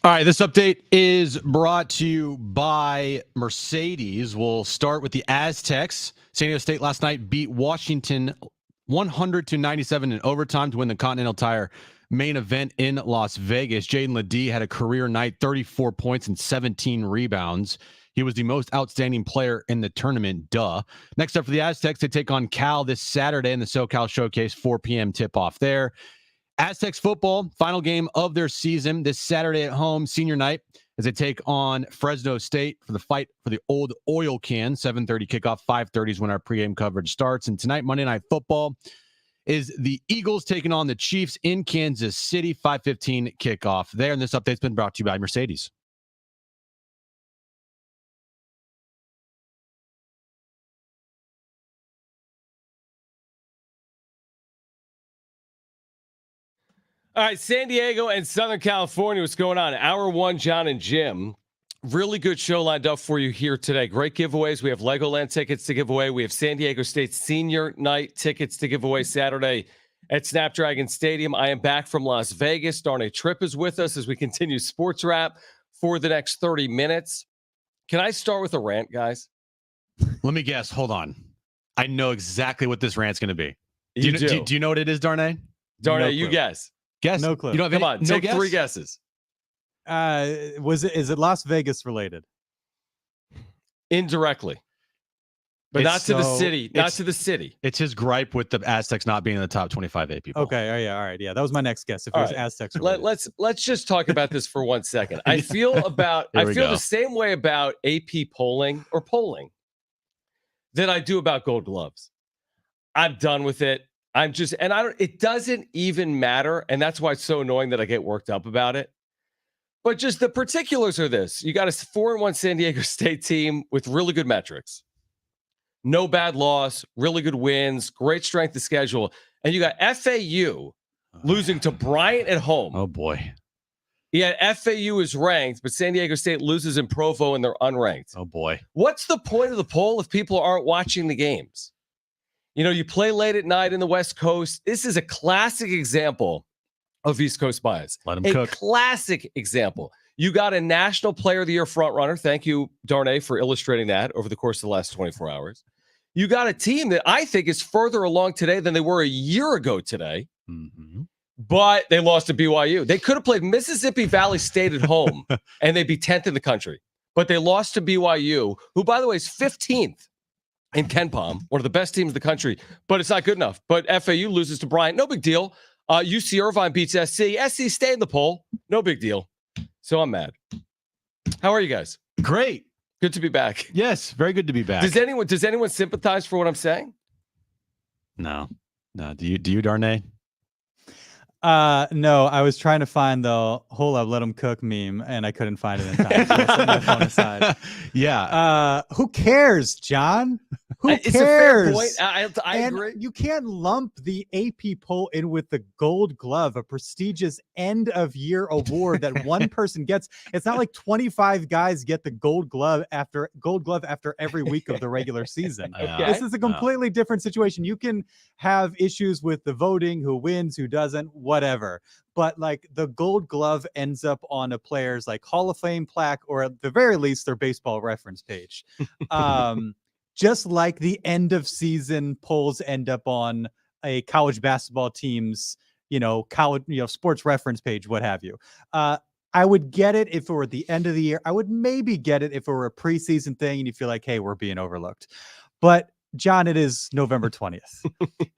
All right, this update is brought to you by Mercedes. We'll start with the Aztecs. San Diego State last night beat Washington 100-97 in overtime to win the Continental Tire main event in Las Vegas. Jaedon LeDee had a career night, 34 points and 17 rebounds. He was the most outstanding player in the tournament. Duh. Next up for the Aztecs, they take on Cal this Saturday in the SoCal Showcase, 4 p.m. tip-off there. Aztecs football, final game of their season this Saturday at home, senior night, as they take on Fresno State for the fight for the old oil can. 7:30 kickoff, 5:30 is when our pregame coverage starts. And tonight, Monday Night Football, is the Eagles taking on the Chiefs in Kansas City, 5:15 kickoff there. And this update's been brought to you by Mercedes. All right, San Diego and Southern California, what's going on? Hour one, Jon and Jim. Really good show lined up for you here today. Great giveaways. We have Legoland tickets to give away. We have San Diego State senior night tickets to give away Saturday at Snapdragon Stadium. I am back from Las Vegas. Darnay Tripp is with us as we continue sports wrap for the next 30 minutes. Can I start with a rant, guys? Let me guess. Hold on. I know exactly what this rant's going to be. Do you know what it is, Darnay? Darnay, you guess. Guess. No clue. You don't have Come any, on, no take guess? 3 guesses. Is it Las Vegas related? Indirectly. But not to the city. Not to the city. It's his gripe with the Aztecs not being in the top 25 AP people. Okay. Oh, yeah. All right. Yeah. That was my next guess. If it was Aztecs related. Let's just talk about this for 1 second. I feel the same way about AP polling that I do about Gold Gloves. I'm done with it. It doesn't even matter. And that's why it's so annoying that I get worked up about it. But just the particulars are this. You got a 4-1 San Diego State team with really good metrics. No bad loss, really good wins, great strength of schedule. And you got FAU losing to Bryant at home. Oh, boy. Yeah, FAU is ranked, but San Diego State loses in Provo and they're unranked. Oh, boy. What's the point of the poll if people aren't watching the games? You know, you play late at night in the West Coast. This is a classic example of East Coast bias. Let them cook. Classic example. You got a National Player of the Year frontrunner. Thank you, Darnay, for illustrating that over the course of the last 24 hours. You got a team that I think is further along today than they were a year ago today, but they lost to BYU. They could have played Mississippi Valley State at home, and they'd be 10th in the country. But they lost to BYU, who, by the way, is 15th. In KenPom, one of the best teams in the country, but it's not good enough. But FAU loses to Bryant. No big deal. UC Irvine beats SC. SC stayed in the poll. No big deal. So I'm mad. How are you guys? Great. Good to be back. Yes, very good to be back. Does anyone sympathize for what I'm saying? No. Do you, Darnay? No, I was trying to find the hold up, let them cook meme, and I couldn't find it in time. So I set my phone aside. Yeah. Who cares, John? Who cares? It's a fair point. I agree. You can't lump the AP poll in with the Gold Glove, a prestigious end of year award that one person gets. It's not like 25 guys get the Gold Glove after every week of the regular season. Okay. This is a completely different situation. You can have issues with the voting, who wins, who doesn't, whatever. But like the Gold Glove ends up on a player's like Hall of Fame plaque, or at the very least their baseball reference page. Just like the end of season polls end up on a college basketball team's, sports reference page, what have you. I would get it if it were at the end of the year. I would maybe get it if it were a preseason thing and you feel like, hey, we're being overlooked. But John, it is November 20th.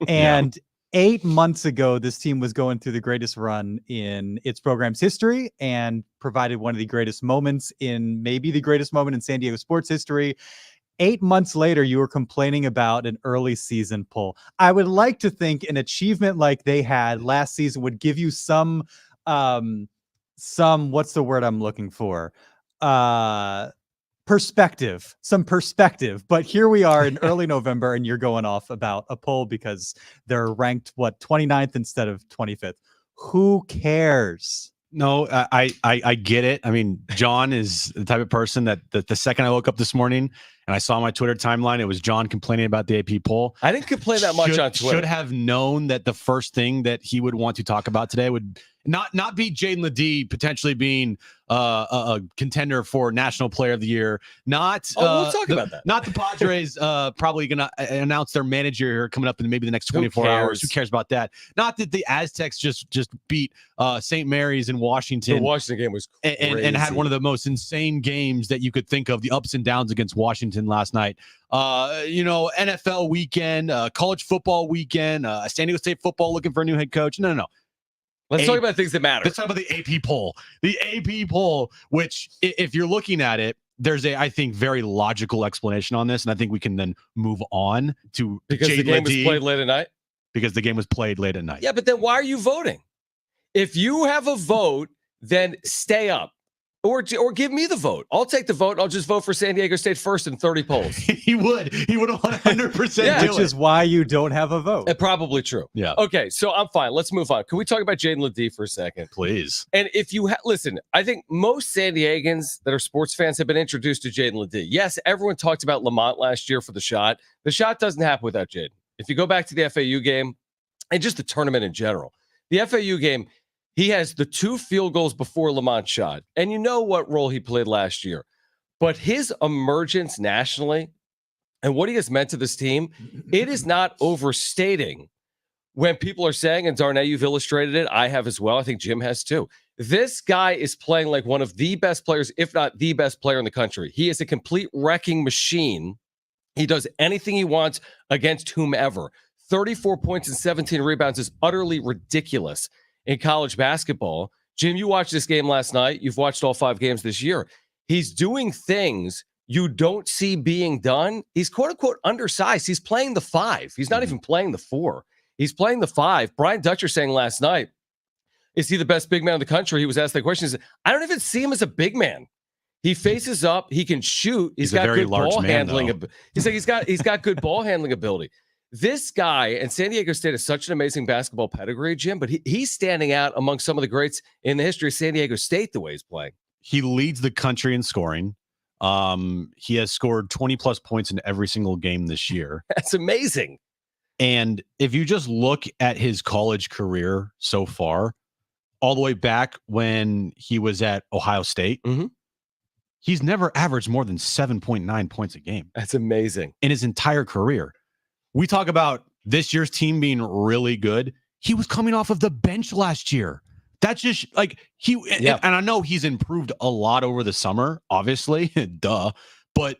And 8 months ago, this team was going through the greatest run in its program's history and provided one of the greatest moments maybe the greatest moment in San Diego sports history. 8 months later, you were complaining about an early season poll. I would like to think an achievement like they had last season would give you some what's the word I'm looking for? Perspective, some perspective. But here we are in early November and you're going off about a poll because they're ranked, 29th instead of 25th. Who cares? No, I get it. I mean, John is the type of person that the second I woke up this morning and I saw my Twitter timeline, it was John complaining about the AP poll. I didn't complain that much on Twitter. Should have known that the first thing that he would want to talk about today would Not beat Jaedon LeDee potentially being a contender for National Player of the Year. Not we'll talk about that. Not the Padres probably going to announce their manager here coming up in maybe the next 24 hours. Who cares about that? Not that the Aztecs just beat St. Mary's in Washington. The Washington game was crazy. And had one of the most insane games that you could think of. The ups and downs against Washington last night. NFL weekend, college football weekend, San Diego State football looking for a new head coach. No. Let's talk about things that matter. Let's talk about the AP poll. The AP poll, which if you're looking at it, there's I think, very logical explanation on this. And I think we can then move on to because the game was played late at night? Because the game was played late at night. Yeah, but then why are you voting? If you have a vote, then stay up. Or give me the vote. I'll take the vote. And I'll just vote for San Diego State first in 30 polls. He would 100% Which is why you don't have a vote. Probably true. Yeah. Okay, so I'm fine. Let's move on. Can we talk about Jaedon LeDee for a second? Please. And if you listen, I think most San Diegans that are sports fans have been introduced to Jaedon LeDee. Yes, everyone talked about Lamont last year for the shot. The shot doesn't happen without Jaedon. If you go back to the FAU game and just the tournament in general, the FAU game, he has the 2 field goals before Lamont shot. And you know what role he played last year. But his emergence nationally and what he has meant to this team, it is not overstating when people are saying, and Darnay, you've illustrated it, I have as well, I think Jim has too. This guy is playing like one of the best players, if not the best player in the country. He is a complete wrecking machine. He does anything he wants against whomever. 34 points and 17 rebounds is utterly ridiculous in college basketball. Jim, you watched this game last night. You've watched all 5 games this year. He's doing things you don't see being done. He's quote unquote undersized. He's playing the 5. He's not even playing the 4. He's playing the 5. Brian Dutcher saying last night, is he the best big man in the country? He was asked that question. He said, I don't even see him as a big man. He faces up. He can shoot. He's got good ball handling. He's got good ball handling ability. This guy, and San Diego State has such an amazing basketball pedigree, Jim, but he's standing out among some of the greats in the history of San Diego State the way he's playing. He leads the country in scoring. He has scored 20-plus points in every single game this year. That's amazing. And if you just look at his college career so far, all the way back when he was at Ohio State, he's never averaged more than 7.9 points a game. That's amazing. In his entire career. We talk about this year's team being really good. He was coming off of the bench last year. That's just like and I know he's improved a lot over the summer, obviously, duh, but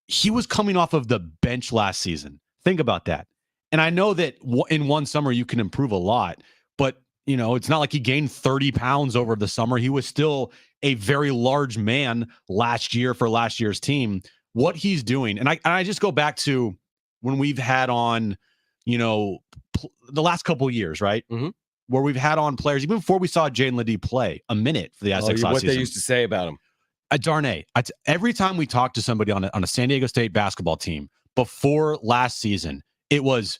he was coming off of the bench last season. Think about that. And I know that in one summer you can improve a lot, but it's not like he gained 30 pounds over the summer. He was still a very large man last year for last year's team. What he's doing, and I just go back to when we've had on, the last couple of years, right? Where we've had on players, even before we saw Jaedon LeDee play a minute for the Aztecs last what season. They used to say about him. Darnay, every time we talked to somebody on a San Diego State basketball team before last season, it was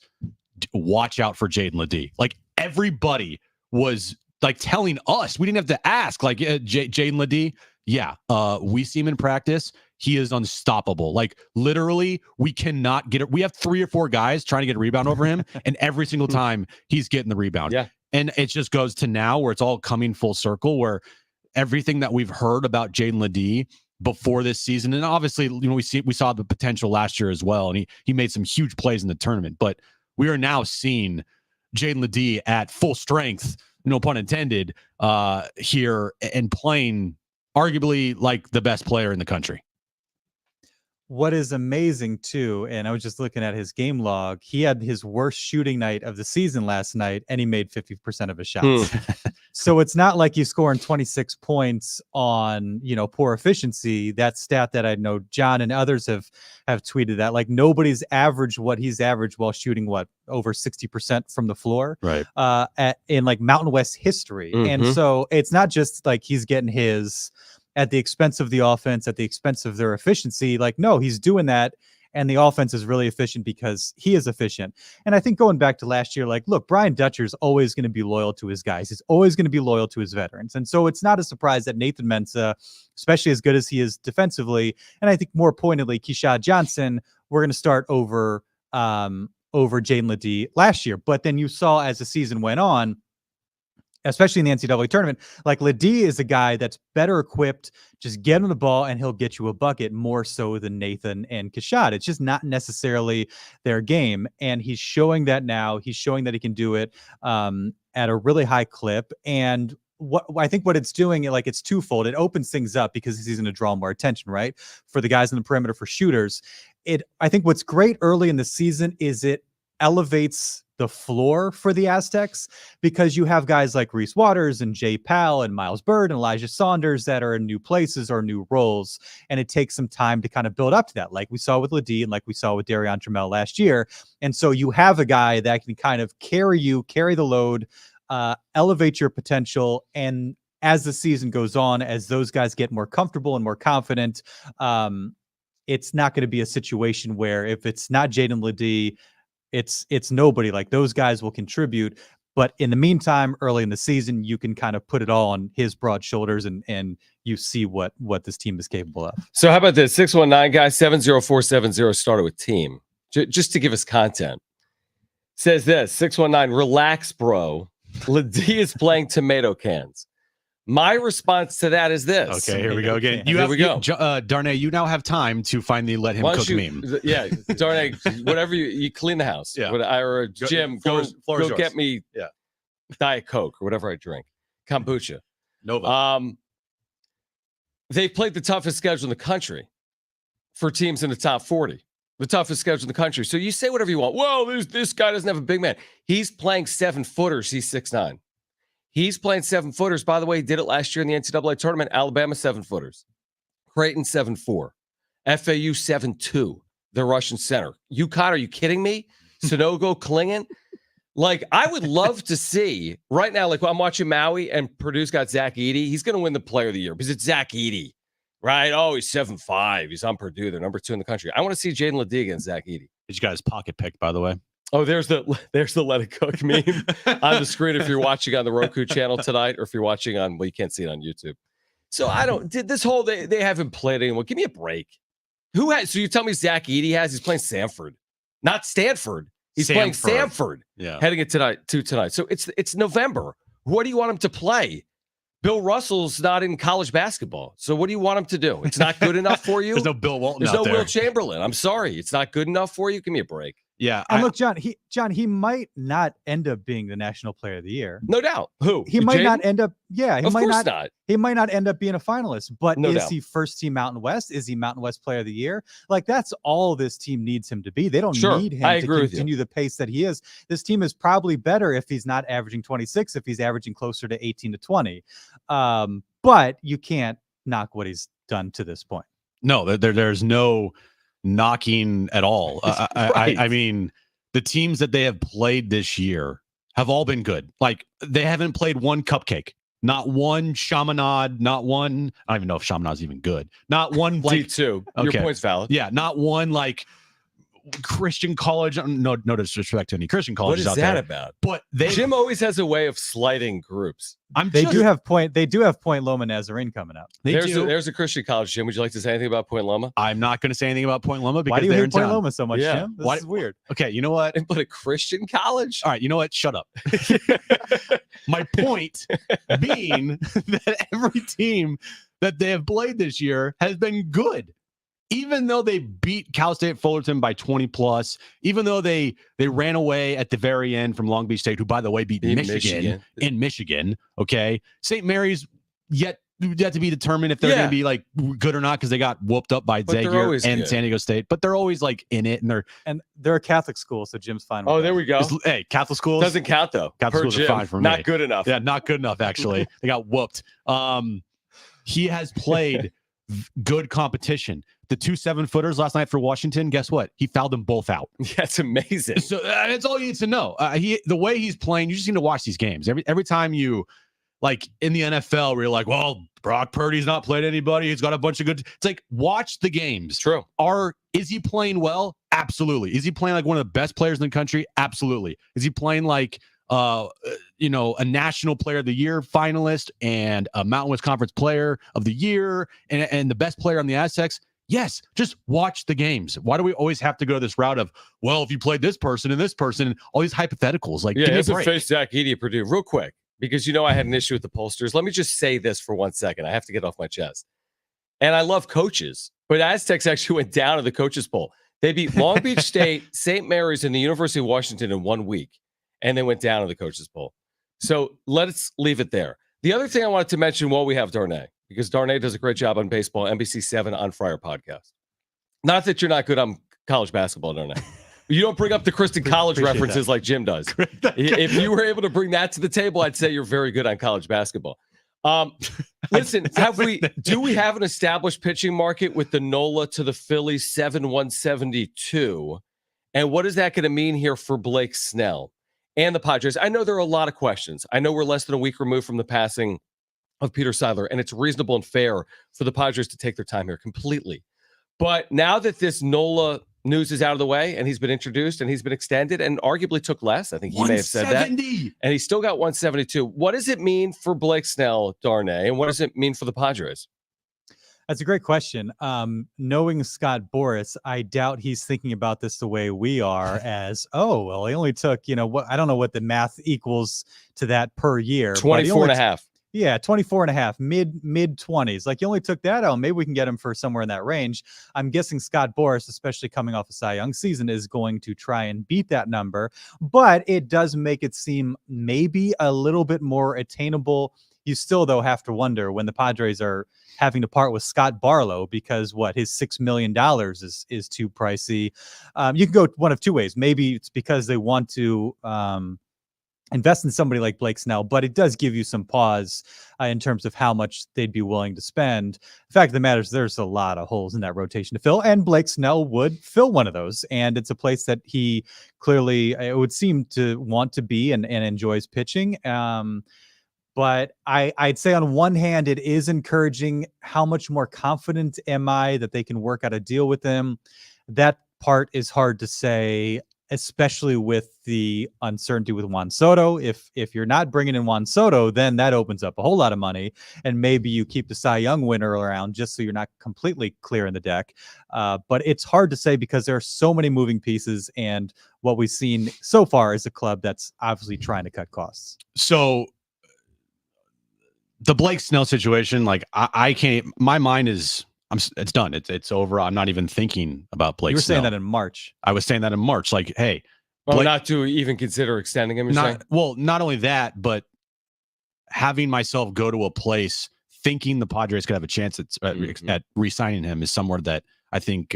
watch out for Jaedon LeDee. Like everybody was like telling us, we didn't have to ask, like Jaedon LeDee. Yeah, we see him in practice. He is unstoppable. Like literally, we cannot get it. We have 3 or 4 guys trying to get a rebound over him, and every single time he's getting the rebound. Yeah. And it just goes to now where it's all coming full circle, where everything that we've heard about Jaedon LeDee before this season, and obviously, we saw the potential last year as well, and he made some huge plays in the tournament. But we are now seeing Jaedon LeDee at full strength, no pun intended, here and playing arguably like the best player in the country. What is amazing too, and I was just looking at his game log, he had his worst shooting night of the season last night, and he made 50% of his shots. So it's not like he's scoring 26 points on, poor efficiency. That stat that I know John and others have tweeted that, like nobody's averaged what he's averaged while shooting over 60% from the floor, right? In like Mountain West history. And so it's not just like he's getting his at the expense of the offense, at the expense of their efficiency. Like, no, he's doing that. And the offense is really efficient because he is efficient. And I think going back to last year, like, look, Brian Dutcher is always going to be loyal to his guys. He's always going to be loyal to his veterans. And so it's not a surprise that Nathan Mensah, especially as good as he is defensively, and I think more pointedly, Keshad Johnson, we're going to start over Jaedon LeDee last year. But then you saw as the season went on, especially in the NCAA tournament. Like LeDee is a guy that's better equipped. Just get him the ball and he'll get you a bucket more so than Nathan and Kashad. It's just not necessarily their game. And he's showing that now. He's showing that he can do it at a really high clip. And what I think what it's doing, like, it's twofold. It opens things up because he's going to draw more attention, right? For the guys in the perimeter, for shooters. I think what's great early in the season is it elevates the floor for the Aztecs, because you have guys like Reese Waters and Jay Powell and Miles Bird and Elijah Saunders that are in new places or new roles. And it takes some time to kind of build up to that, like we saw with LeDee and like we saw with Darion Trammell last year. And so you have a guy that can kind of carry the load, elevate your potential. And as the season goes on, as those guys get more comfortable and more confident, it's not going to be a situation where if it's not Jaedon LeDee, it's nobody. Like, those guys will contribute, but in the meantime, early in the season, you can kind of put it all on his broad shoulders, and you see what this team is capable of. So how about this? 619 guys, 70470 started with team. Just to give us content. Says this, 619, relax, bro. LeDee is playing tomato cans. My response to that is this. Okay, here we go again. Darnay, you now have time to finally let him cook meme. Yeah, Darnay, whatever you clean the house. Yeah. Or Jim, go get me Diet Coke or whatever I drink. Kombucha. Nova. They've played the toughest schedule in the country for teams in the top 40. The toughest schedule in the country. So you say whatever you want. Well, this guy doesn't have a big man. He's playing 7-footers. He's 6'9". He's playing 7-footers. By the way, he did it last year in the NCAA tournament. Alabama 7-footers. Creighton 7'4". FAU 7'2". The Russian center. UConn, are you kidding me? Sonogo Klingen? Like, I would love to see right now, like, I'm watching Maui and Purdue's got Zach Edey. He's going to win the player of the year because it's Zach Edey, right? Oh, he's 7'5". He's on Purdue. They're number 2 in the country. I want to see Jaedon LeDee against Zach Edey. Did you guys pocket pick, by the way? Oh, there's the let it cook meme on the screen if you're watching on the Roku channel tonight, or if you're watching on, well, you can't see it on YouTube. So they haven't played anyone. Give me a break. So you tell me Zach Edey he's playing Samford, not Stanford. He's playing Samford. Yeah. Heading it tonight. So it's November. What do you want him to play? Bill Russell's not in college basketball. So what do you want him to do? It's not good enough for you? There's no Bill Walton There's out no there. Will Chamberlain. I'm sorry. It's not good enough for you. Give me a break. Yeah. And look, John, he might not end up being the National Player of the Year. No doubt. Who? He might not end up. Yeah, Of course not. He might not end up being a finalist. But No is doubt. he first team Mountain West? Is he Mountain West Player of the Year? Like, that's all this team needs him to be. They don't need him to continue the pace that he is. This team is probably better if he's not averaging 26, if he's averaging closer to 18 to 20. But you can't knock what he's done to this point. No, there's no knocking at all. Right. I mean, the teams that they have played this year have all been good. Like, they haven't played one cupcake, not one Chaminade, not one. I don't even know if Chaminade's even good. Not one like D2. Okay. Your point's valid. Yeah, not one like Christian college. No disrespect to any Christian colleges out there. What is that about? But Jim always has a way of slighting groups. They do have Point Loma Nazarene coming up. There's a Christian college. Jim, would you like to say anything about Point Loma? I'm not going to say anything about Point Loma because why do you they're hate in Point town. Loma so much, Yeah. Jim? This is weird. Okay, you know what? But a Christian college? All right, you know what? Shut up. My point being that every team that they have played this year has been good. Even though they beat Cal State Fullerton by 20 plus, even though they ran away at the very end from Long Beach State, who, by the way, beat Michigan in Michigan. Okay. St. Mary's yet to be determined if they're going to be like good or not, because they got whooped up by Xavier and San Diego State, but they're always like in it, and they're a Catholic school, so Jim's fine with there we go. Hey, Catholic schools doesn't count though. Catholic schools are fine for me. Not good enough. Yeah, not good enough actually. They got whooped. He has played good competition. The 2 7-footers last night for Washington, guess what? He fouled them both out. Yeah, it's amazing. So that's all you need to know. The way he's playing, you just need to watch these games. Every time you, like in the NFL, where you're like, well, Brock Purdy's not played anybody. He's got a bunch of good. It's like, watch the games. True. Is he playing well? Absolutely. Is he playing like one of the best players in the country? Absolutely. Is he playing like a National Player of the Year finalist and a Mountain West Conference Player of the Year and the best player on the Aztecs? Yes, just watch the games. Why do we always have to go this route of, well, if you played this person and this person, and all these hypotheticals? Like, yeah, give me it's a a break. face Zach Edey at Purdue. Real quick, because I had an issue with the pollsters. Let me just say this for 1 second. I have to get off my chest. And I love coaches, but Aztecs actually went down to the coaches poll. They beat Long Beach State, St. Mary's, and the University of Washington in 1 week, and they went down to the coaches poll. So let's leave it there. The other thing I wanted to mention while we have Darnay, because Darnay does a great job on baseball, NBC7 on Friar podcast. Not that you're not good on college basketball, Darnay. You don't bring up the Kristen College references like Jim does. If you were able to bring that to the table, I'd say you're very good on college basketball. Listen, do we have an established pitching market with the NOLA to the Phillies 7-172? And what is that going to mean here for Blake Snell and the Padres? I know there are a lot of questions. I know we're less than a week removed from the passing of Peter Seidler, and it's reasonable and fair for the Padres to take their time here completely. But now that this NOLA news is out of the way and he's been introduced and he's been extended and arguably took less, I think he may have said that, and he still got 172. What does it mean for Blake Snell, Darnay, and what does it mean for the Padres? That's a great question. Knowing Scott Boras, I doubt he's thinking about this the way we are as, oh, well, he only took, I don't know what the math equals to that per year. 24 and a half. Yeah, 24 and a half, mid 20s. Like, you only took that out. Maybe we can get him for somewhere in that range. I'm guessing Scott Boras, especially coming off a Cy Young season, is going to try and beat that number. But it does make it seem maybe a little bit more attainable. You still, though, have to wonder when the Padres are having to part with Scott Barlow because his $6 million is too pricey. You can go one of two ways. Maybe it's because they want to invest in somebody like Blake Snell, but it does give you some pause in terms of how much they'd be willing to spend. The fact of the matter is there's a lot of holes in that rotation to fill, and Blake Snell would fill one of those. And it's a place that he clearly, it would seem to want to be and enjoys pitching. But I'd say on one hand, it is encouraging. How much more confident am I that they can work out a deal with him? That part is hard to say, especially with the uncertainty with Juan Soto. If you're not bringing in Juan Soto, then that opens up a whole lot of money. And maybe you keep the Cy Young winner around just so you're not completely clear in the deck. But it's hard to say because there are so many moving pieces. And what we've seen so far is a club that's obviously trying to cut costs. So the Blake Snell situation, like I can't, my mind is, it's done. It's over. I'm not even thinking about Blake Snell. You were saying that in March. I was saying that in March. Like, hey. Well, not to even consider extending him, you're saying? Well, not only that, but having myself go to a place thinking the Padres could have a chance at re-signing him is somewhere that I think...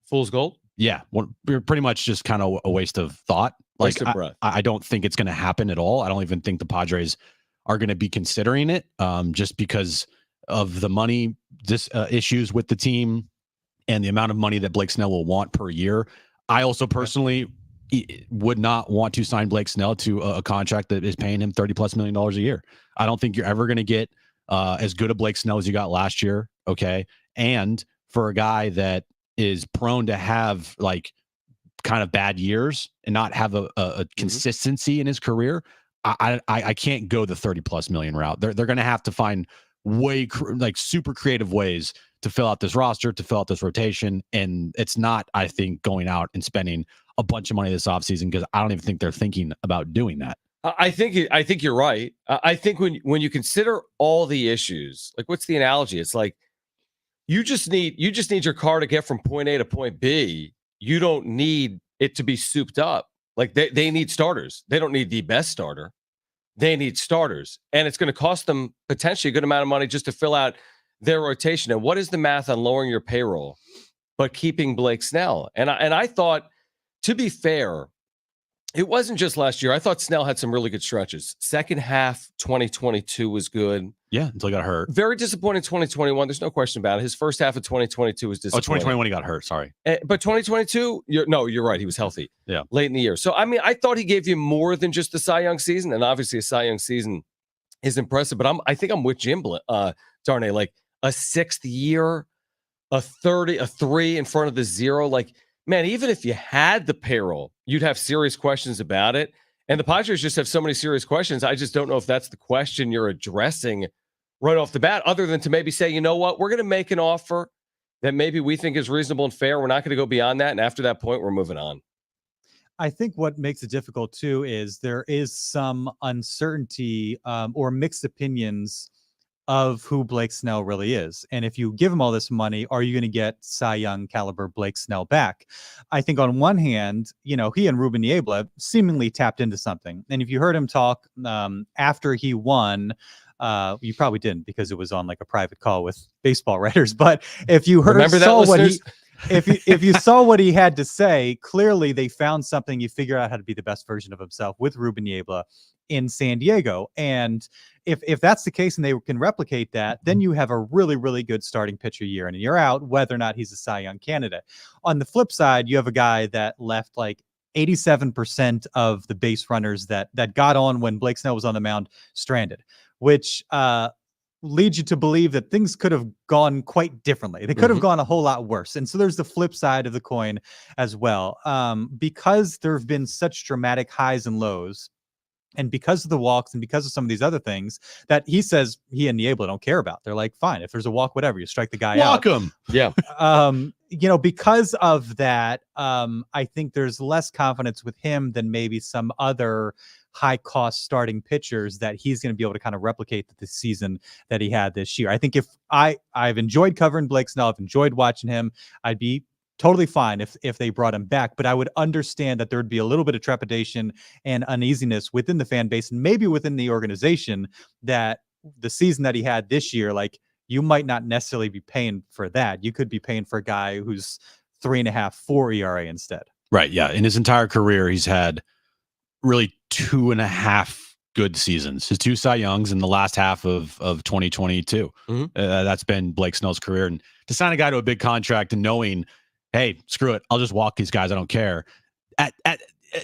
Fool's gold? Yeah. We're pretty much just kind of a waste of thought. Waste of breath. I don't think it's going to happen at all. I don't even think the Padres are going to be considering it just because of the money issues with the team and the amount of money that Blake Snell will want per year. I also personally would not want to sign Blake Snell to a contract that is paying him $30+ million a year. I don't think you're ever going to get as good a Blake Snell as you got last year. Okay. And for a guy that is prone to have like kind of bad years and not have a consistency in his career, I can't go the $30+ million route. They're going to have to find super creative ways to fill out this roster, to fill out this rotation. And it's not, I think, going out and spending a bunch of money this offseason because I don't even think they're thinking about doing that. I think you're right. I think when you consider all the issues, like what's the analogy? It's like you just need your car to get from point A to point B. You don't need it to be souped up. Like they need starters. They don't need the best starter. They need starters. And it's going to cost them potentially a good amount of money just to fill out their rotation. And what is the math on lowering your payroll, but keeping Blake Snell? And I thought, to be fair, it wasn't just last year. I thought Snell had some really good stretches. Second half 2022 was good. Yeah, until he got hurt. Very disappointing 2021. There's no question about it. His first half of 2022 was disappointing. 2021 he got hurt. Sorry. But 2022, you're right. He was healthy. Yeah. Late in the year. So, I mean, I thought he gave you more than just the Cy Young season. And obviously a Cy Young season is impressive. But I think I'm with Jim, Darnay, like a sixth year, a 3 in front of the 0. Like, man, even if you had the payroll, you'd have serious questions about it. And the Padres just have so many serious questions. I just don't know if that's the question you're addressing right off the bat, other than to maybe say, you know what, we're going to make an offer that maybe we think is reasonable and fair. We're not going to go beyond that. And after that point, we're moving on. I think what makes it difficult too is there is some uncertainty or mixed opinions of who Blake Snell really is. And if you give him all this money, are you going to get Cy Young caliber Blake Snell back? I think on one hand, he and Ruben Niebla seemingly tapped into something. And if you heard him talk after he won, you probably didn't because it was on like a private call with baseball writers. But if you saw what he if you saw what he had to say, clearly they found something. You figure out how to be the best version of himself with Ruben Niebla in San Diego. And if that's the case and they can replicate that, then you have a really, really good starting pitcher year in and year out, whether or not he's a Cy Young candidate. On the flip side, you have a guy that left like 87% of the base runners that got on when Blake Snell was on the mound stranded, which leads you to believe that things could have gone quite differently. They could have gone a whole lot worse. And so there's the flip side of the coin as well. Because there have been such dramatic highs and lows, and because of the walks and because of some of these other things that he says he and Niebla don't care about. They're like, fine, if there's a walk, whatever, you strike the guy out. Walk him. Yeah. Because of that, I think there's less confidence with him than maybe some other high cost starting pitchers that he's going to be able to kind of replicate the season that he had this year. I think if I've enjoyed covering Blake Snell, I've enjoyed watching him, I'd be totally fine if they brought him back, but I would understand that there would be a little bit of trepidation and uneasiness within the fan base and maybe within the organization that the season that he had this year, like you might not necessarily be paying for that. You could be paying for a guy who's 3.5, 4 ERA instead. Right. Yeah. In his entire career, he's had really 2.5 good seasons. His 2 Cy Youngs in the last half of 2022. That's been Blake Snell's career. And to sign a guy to a big contract and knowing, hey, screw it, I'll just walk these guys, I don't care.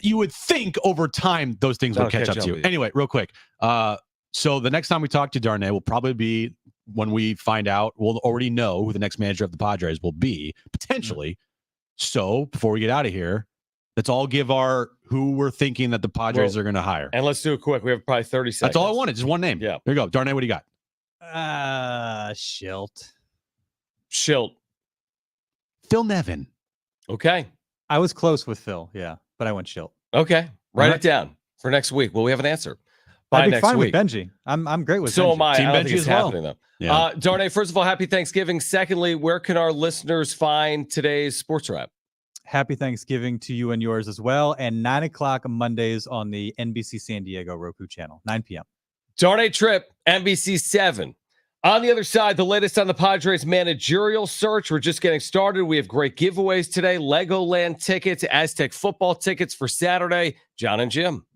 You would think over time those things will catch up to you. Anyway, real quick. So the next time we talk to Darnay will probably be when we find out, we'll already know who the next manager of the Padres will be, potentially. So before we get out of here, let's all give our who we're thinking that the Padres are going to hire. And let's do it quick. We have probably 30 seconds. That's all I wanted. Just one name. Yeah. There you go. Darnay, what do you got? Schilt. Phil Nevin. Okay. I was close with Phil, yeah, but I went Schilt. Okay. Write it down for next week. Well, we have an answer by I'd be next fine week. with Benji. I'm great with So Benji. am I. Team I don't Benji think it's as well. happening, though. Yeah. Darnay, first of all, happy Thanksgiving. Secondly, where can our listeners find today's Sports Wrap? Happy Thanksgiving to you and yours as well. And 9 o'clock Mondays on the NBC San Diego Roku channel, 9 p.m. Darnay Tripp, NBC 7. On the other side, the latest on the Padres managerial search. We're just getting started. We have great giveaways today. Legoland tickets, Aztec football tickets for Saturday. Jon and Jim.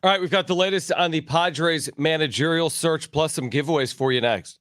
All right, we've got the latest on the Padres managerial search plus some giveaways for you next.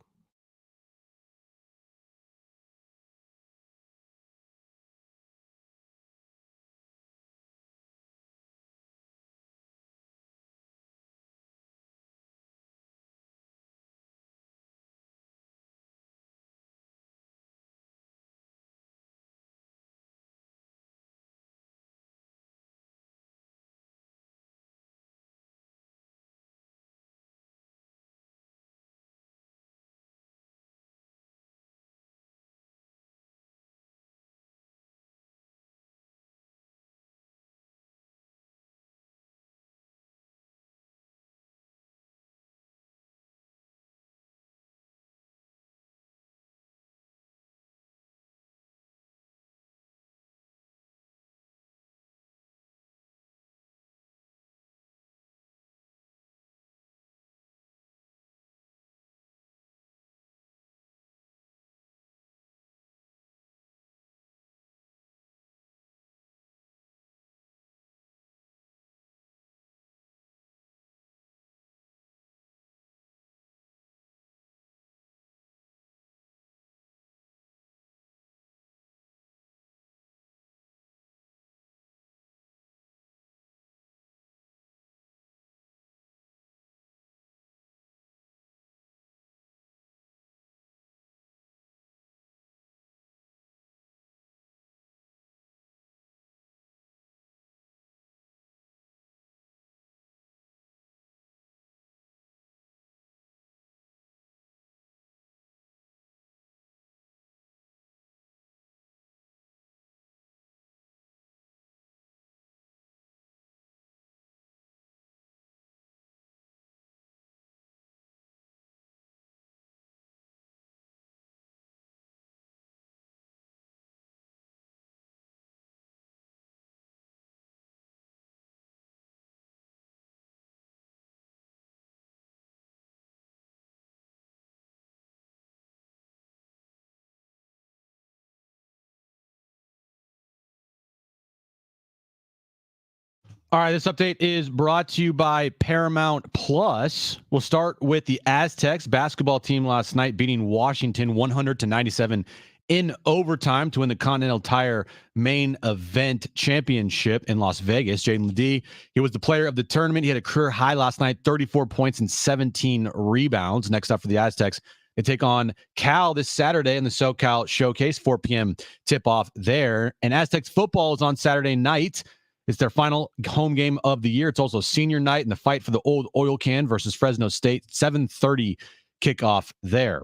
All right, this update is brought to you by Paramount Plus. We'll start with the Aztecs basketball team last night beating Washington 100-97 in overtime to win the Continental Tire main event championship in Las Vegas. Jaedon LeDee, he was the player of the tournament. He had a career high last night, 34 points and 17 rebounds. Next up for the Aztecs, they take on Cal this Saturday in the SoCal Showcase, 4 p.m. tip-off there. And Aztecs football is on Saturday night. It's their final home game of the year. It's also senior night in the fight for the old oil can versus Fresno State. 7:30 kickoff there.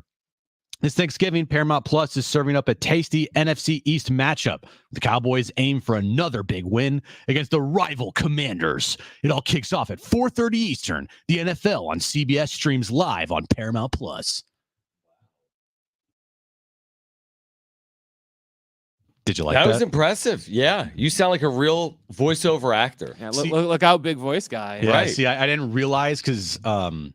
This Thanksgiving, Paramount Plus is serving up a tasty NFC East matchup. The Cowboys aim for another big win against the rival Commanders. It all kicks off at 4:30 Eastern. The NFL on CBS streams live on Paramount Plus. Did you like that? That was impressive. Yeah. You sound like a real voiceover actor. Yeah, look out, big voice guy. Yeah, Right. see, I didn't realize because I'll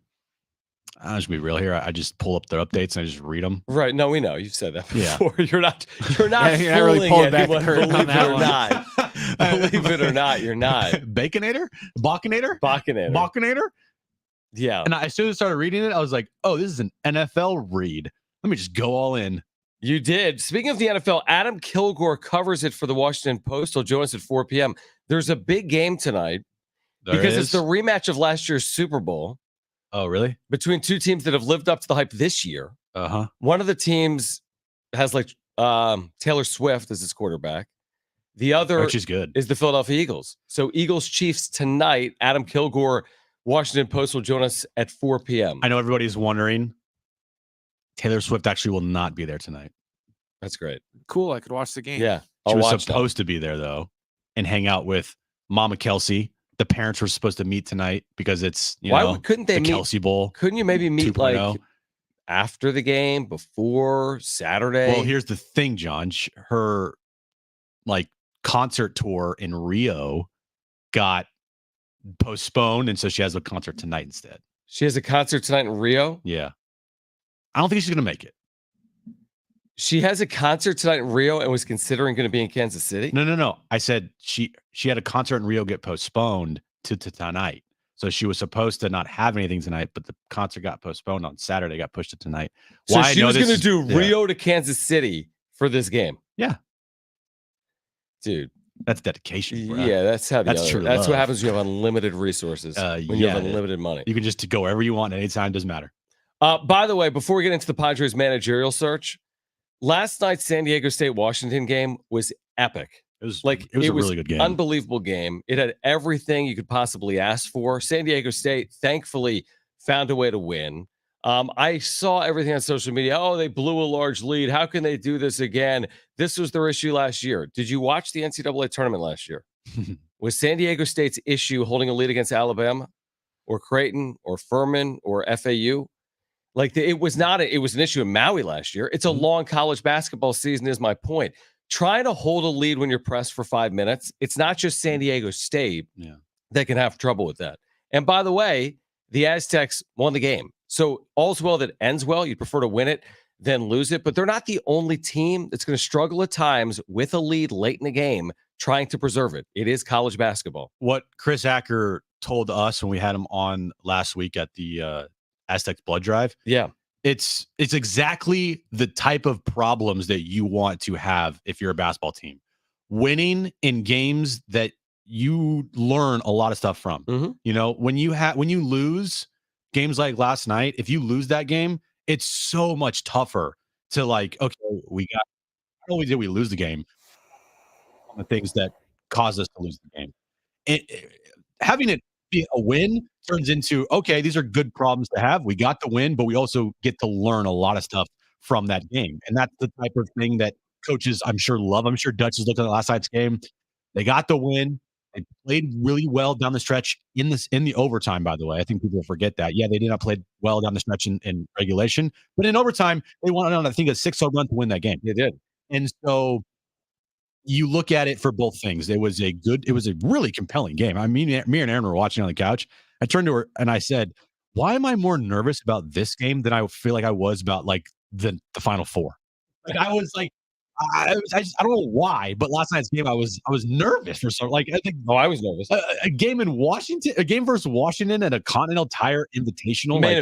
just be real here. I just pull up their updates and I just read them. Right. No, we know. You've said that Yeah. before. You're not You're not really fooling pulling back the anyone, curtain on believe it that or one. not. Believe it or not, you're not. Baconator? Bacanator? Bacanator. Bacanator? Yeah. And as soon as I started reading it, I was like, oh, this is an NFL read. Let me just go all in. You did. Speaking of the NFL, Adam Kilgore covers it for the Washington Post. He'll join us at 4 p.m. There's a big game tonight because it's the rematch of last year's Super Bowl. Oh, really? Between two teams that have lived up to the hype this year. Uh-huh. One of the teams has like Taylor Swift as its quarterback. The other Which is good. is the Philadelphia Eagles. So Eagles Chiefs tonight. Adam Kilgore, Washington Post, will join us at 4 p.m. I know everybody's wondering. Taylor Swift actually will not be there tonight. That's great. Cool. I could watch the game. Yeah. She I'll was watch supposed to be there, though, and hang out with Mama Kelsey. The parents were supposed to meet tonight because it's, Why couldn't they the meet? Kelsey Bowl. Couldn't you maybe meet 2.0. like after the game, before Saturday? Well, here's the thing, John. Her like concert tour in Rio got postponed, and so she has a concert tonight instead. She has a concert tonight in Rio. Yeah. I don't think she's gonna make it. She has a concert tonight in Rio and was considering going to be in Kansas City. No. I said she had a concert in Rio get postponed to tonight. So she was supposed to not have anything tonight, but the concert got postponed on Saturday, got pushed to tonight. So she was going to do Rio to Kansas City for this game. Yeah. Dude. That's dedication, bro. Yeah, that's how that's true. That's what happens when you have unlimited resources. When you have unlimited money. You can just go wherever you want at any time, doesn't matter. By the way, before we get into the Padres managerial search, last night's San Diego State-Washington game was epic. It was a really good game. Unbelievable game. It had everything you could possibly ask for. San Diego State, thankfully, found a way to win. I saw everything on social media. Oh, they blew a large lead. How can they do this again? This was their issue last year. Did you watch the NCAA tournament last year? Was San Diego State's issue holding a lead against Alabama or Creighton or Furman or FAU? It was an issue in Maui last year. It's a long college basketball season is my point. Trying to hold a lead when you're pressed for 5 minutes, it's not just San Diego State that can have trouble with that. And by the way, the Aztecs won the game. So all's well that ends well. You'd prefer to win it than lose it. But they're not the only team that's going to struggle at times with a lead late in the game trying to preserve it. It is college basketball. What Chris Acker told us when we had him on last week at the Aztecs blood drive. Yeah. It's exactly the type of problems that you want to have if you're a basketball team. Winning in games that you learn a lot of stuff from. Mm-hmm. You know, when you lose games like last night, if you lose that game, it's so much tougher to not only did we lose the game, on the things that caused us to lose the game. Having it be a win turns into, okay, these are good problems to have. We got the win, but we also get to learn a lot of stuff from that game. And that's the type of thing that coaches, I'm sure, love. I'm sure Dutch has looked at the last night's game. They got the win. They played really well down the stretch in the overtime, by the way. I think people forget that. Yeah, they did not play well down the stretch in regulation. But in overtime, they won on, I think, a 6-0 run to win that game. They did. And so you look at it for both things. It was a really compelling game. I mean, me and Aaron were watching on the couch. I turned to her and I said, why am I more nervous about this game than I feel like I was about the Final Four? I was like, I don't know why, but last night's game I was nervous for some. I think I was nervous. A game in Washington, a game versus Washington at a Continental Tire Invitational main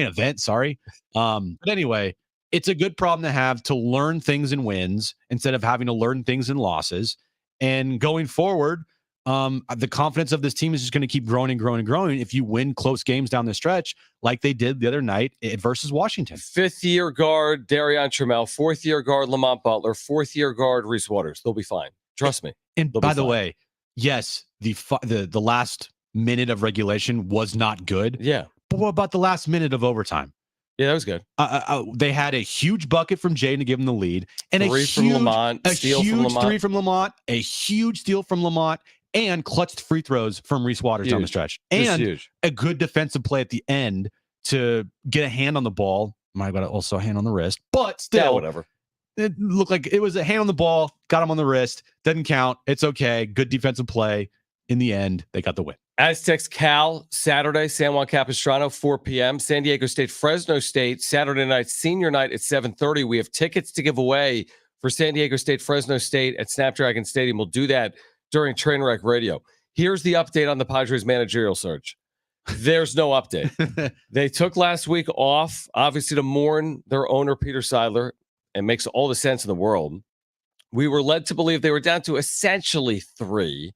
event. Sorry, but anyway, it's a good problem to have, to learn things in wins instead of having to learn things in losses. And going forward, the confidence of this team is just going to keep growing and growing and growing if you win close games down the stretch like they did the other night versus Washington. 5th-year guard Darion Trammell, 4th-year guard Lamont Butler, 4th-year guard Reese Waters. They'll be fine. Trust me. And by the way, yes, the last minute of regulation was not good. Yeah. But what about the last minute of overtime? Yeah, that was good. They had a huge bucket from Jaedon to give them the lead, and three from Lamont, a huge three from Lamont, a huge steal from Lamont, and clutched free throws from Reese Waters down the stretch, and a good defensive play at the end to get a hand on the ball. Might got also a hand on the wrist, but still, whatever. It looked like it was a hand on the ball. Got him on the wrist. Doesn't count. It's okay. Good defensive play. In the end, they got the win. Aztecs Cal Saturday, San Juan Capistrano, 4 p.m. San Diego State, Fresno State, Saturday night, senior night at 7:30. We have tickets to give away for San Diego State, Fresno State at Snapdragon Stadium. We'll do that during Trainwreck Radio. Here's the update on the Padres managerial search. There's no update. They took last week off, obviously, to mourn their owner, Peter Seidler. It makes all the sense in the world. We were led to believe they were down to essentially 3.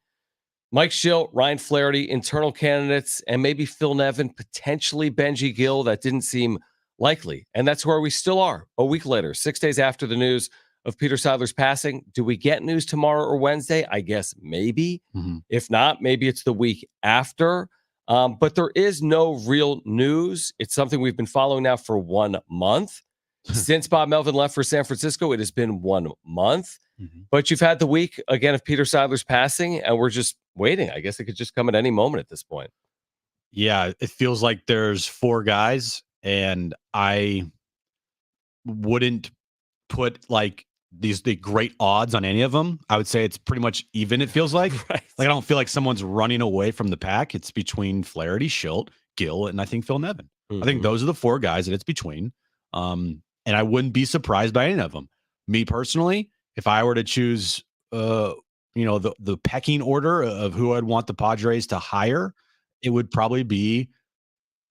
Mike Schilt, Ryan Flaherty, internal candidates, and maybe Phil Nevin, potentially Benji Gill. That didn't seem likely. And that's where we still are a week later, 6 days after the news of Peter Seidler's passing. Do we get news tomorrow or Wednesday? I guess maybe. Mm-hmm. If not, maybe it's the week after. But there is no real news. It's something we've been following now for 1 month. Since Bob Melvin left for San Francisco, it has been 1 month. Mm-hmm. But you've had the week, again, of Peter Seidler's passing, and we're just waiting. I guess it could just come at any moment at this point. Yeah, it feels like there's 4 guys, and I wouldn't put the great odds on any of them. I would say it's pretty much even, it feels like. Right. I don't feel like someone's running away from the pack. It's between Flaherty, Schilt, Gill, and I think Phil Nevin. Mm-hmm. I think those are the 4 guys that it's between. And I wouldn't be surprised by any of them. Me personally, if I were to choose, the pecking order of who I'd want the Padres to hire it would probably be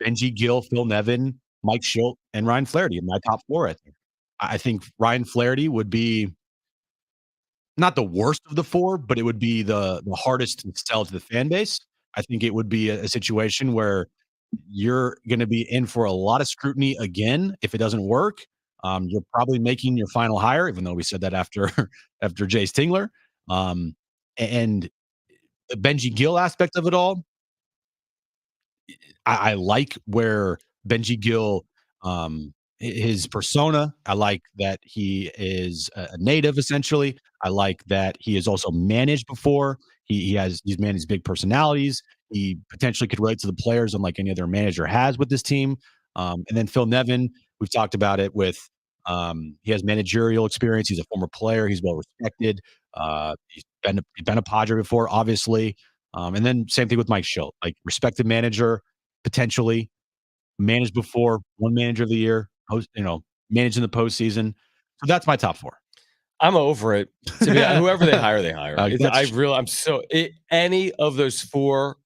Benji Gill, Phil Nevin, Mike Schilt, and Ryan Flaherty in my top 4, I think. I think Ryan Flaherty would be not the worst of the 4, but it would be the hardest to sell to the fan base. I think it would be a situation where you're gonna be in for a lot of scrutiny again if it doesn't work. You're probably making your final hire, even though we said that after after Jay Stingler. And the Benji Gill aspect of it all, I like where Benji Gill, his persona. I like that he is a native, essentially. I like that he has also managed before. He's managed big personalities. He potentially could relate to the players unlike any other manager has with this team. And then Phil Nevin, we've talked about it with. He has managerial experience. He's a former player. He's well respected. He's been a Padre before, obviously. And then same thing with Mike Schilt, like respected manager, potentially managed before, one manager of the year, managed in the postseason. So that's my top 4. I'm over it. To be whoever they hire, they hire. Any of those 4,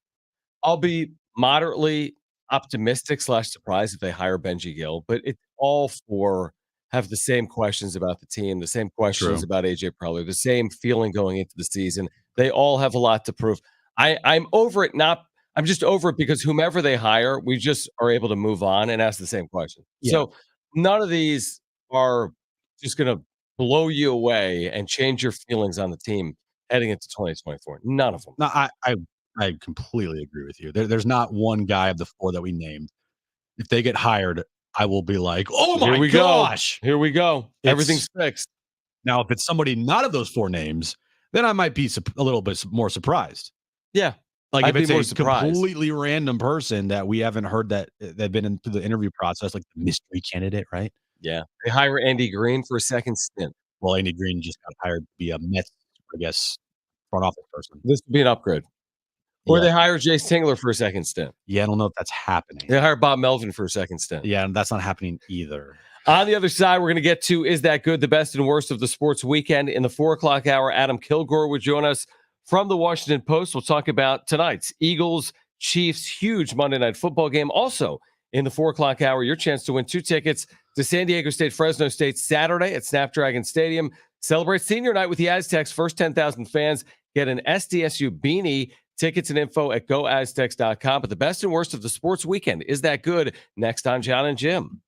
I'll be moderately optimistic / surprised if they hire Benji Gill, but all 4 have the same questions about the team, the same questions True. about AJ Preller, the same feeling going into the season. They all have a lot to prove. I'm over it. I'm just over it because whomever they hire, we just are able to move on and ask the same question. Yeah. So none of these are just going to blow you away and change your feelings on the team heading into 2024. None of them. No, I completely agree with you. There's not one guy of the 4 that we named. If they get hired, I will be like, oh my gosh. Here we go. Everything's fixed. Now, if it's somebody not of those 4 names, then I might be a little bit more surprised. Yeah. Like I'd if be more it's a surprised. completely random person that we haven't heard that they've been into the interview process, like the mystery candidate, right? Yeah. They hire Andy Green for a second stint. Well, Andy Green just got hired to be a Mets, I guess, front office person. This would be an upgrade. Or Yeah. they hire Jay Stingler for a second stint. Yeah, I don't know if that's happening. They hire Bob Melvin for a second stint. Yeah, and that's not happening either. On the other side, we're going to get to Is That Good? The best and worst of the sports weekend. In the 4 o'clock hour, Adam Kilgore would join us from the Washington Post. We'll talk about tonight's Eagles-Chiefs huge Monday Night Football game. Also, in the 4 o'clock hour, your chance to win 2 tickets to San Diego State, Fresno State Saturday at Snapdragon Stadium. Celebrate senior night with the Aztecs. First 10,000 fans get an SDSU beanie. Tickets and info at goaztecs.com. But the best and worst of the sports weekend, Is That Good? Next on Jon and Jim.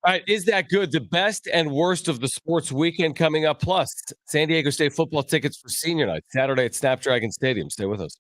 All right, is that good? The best and worst of the sports weekend coming up. Plus, San Diego State football tickets for senior night, Saturday at Snapdragon Stadium. Stay with us.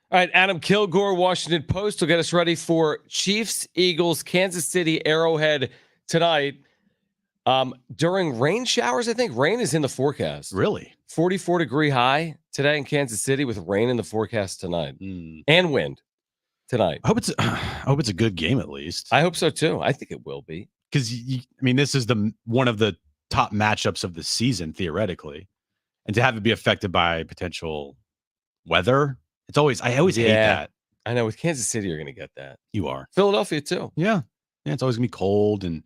All right, Adam Kilgore, Washington Post will get us ready for Chiefs, Eagles, Kansas City, Arrowhead tonight. During rain showers, I think rain is in the forecast. Really? 44-degree high today in Kansas City with rain in the forecast tonight and wind tonight. I hope it's a good game at least. I hope so too. I think it will be because I mean this is one of the top matchups of the season theoretically, and to have it be affected by potential weather, I always hate that. I know with Kansas City, you're going to get that. You are. Philadelphia too. Yeah. It's always gonna be cold and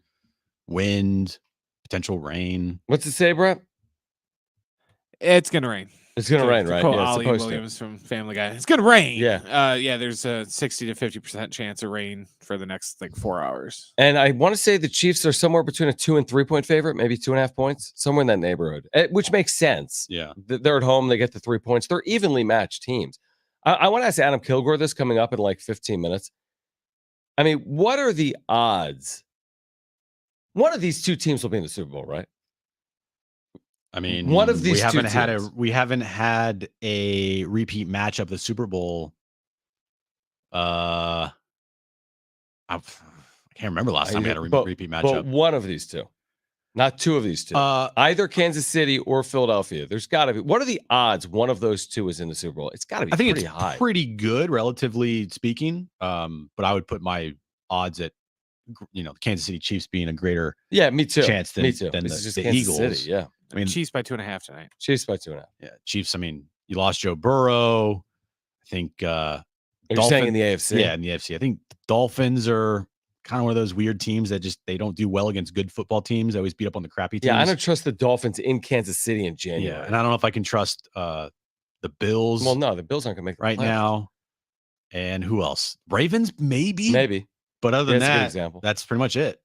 wind, potential rain. What's it say, Brett? It's gonna rain. It's gonna rain, right? Yeah, Ollie Williams from Family Guy. It's gonna rain. Yeah. There's a 60 to 50% chance of rain for the next 4 hours. And I want to say the Chiefs are somewhere between a 2 and 3 point favorite, maybe 2.5 points, somewhere in that neighborhood, which makes sense. Yeah. They're at home. They get the 3 points. They're evenly matched teams. I want to ask Adam Kilgore this coming up in 15 minutes. I mean, what are the odds? One of these two teams will be in the Super Bowl, right? I mean, one of these we haven't had a repeat matchup of the Super Bowl. I can't remember last time we had a repeat matchup. But one of these two, not two of these two. Either Kansas City or Philadelphia. There's got to be. What are the odds one of those two is in the Super Bowl? It's got to be. I think pretty high. Pretty good, relatively speaking. But I would put my odds at the Kansas City Chiefs being a greater me too chance than, me too. than this the Kansas Eagles. City, yeah. I mean, Chiefs by 2.5 tonight. Chiefs by 2.5. Yeah, Chiefs. I mean, you lost Joe Burrow. I think. You're saying in the AFC? Yeah, in the AFC. I think the Dolphins are kind of one of those weird teams that they don't do well against good football teams. They always beat up on the crappy teams. Yeah, I don't trust the Dolphins in Kansas City in January. Yeah, and I don't know if I can trust the Bills. Well, no, the Bills aren't going to make right now. And who else? Ravens, maybe. But other than that, that's pretty much it.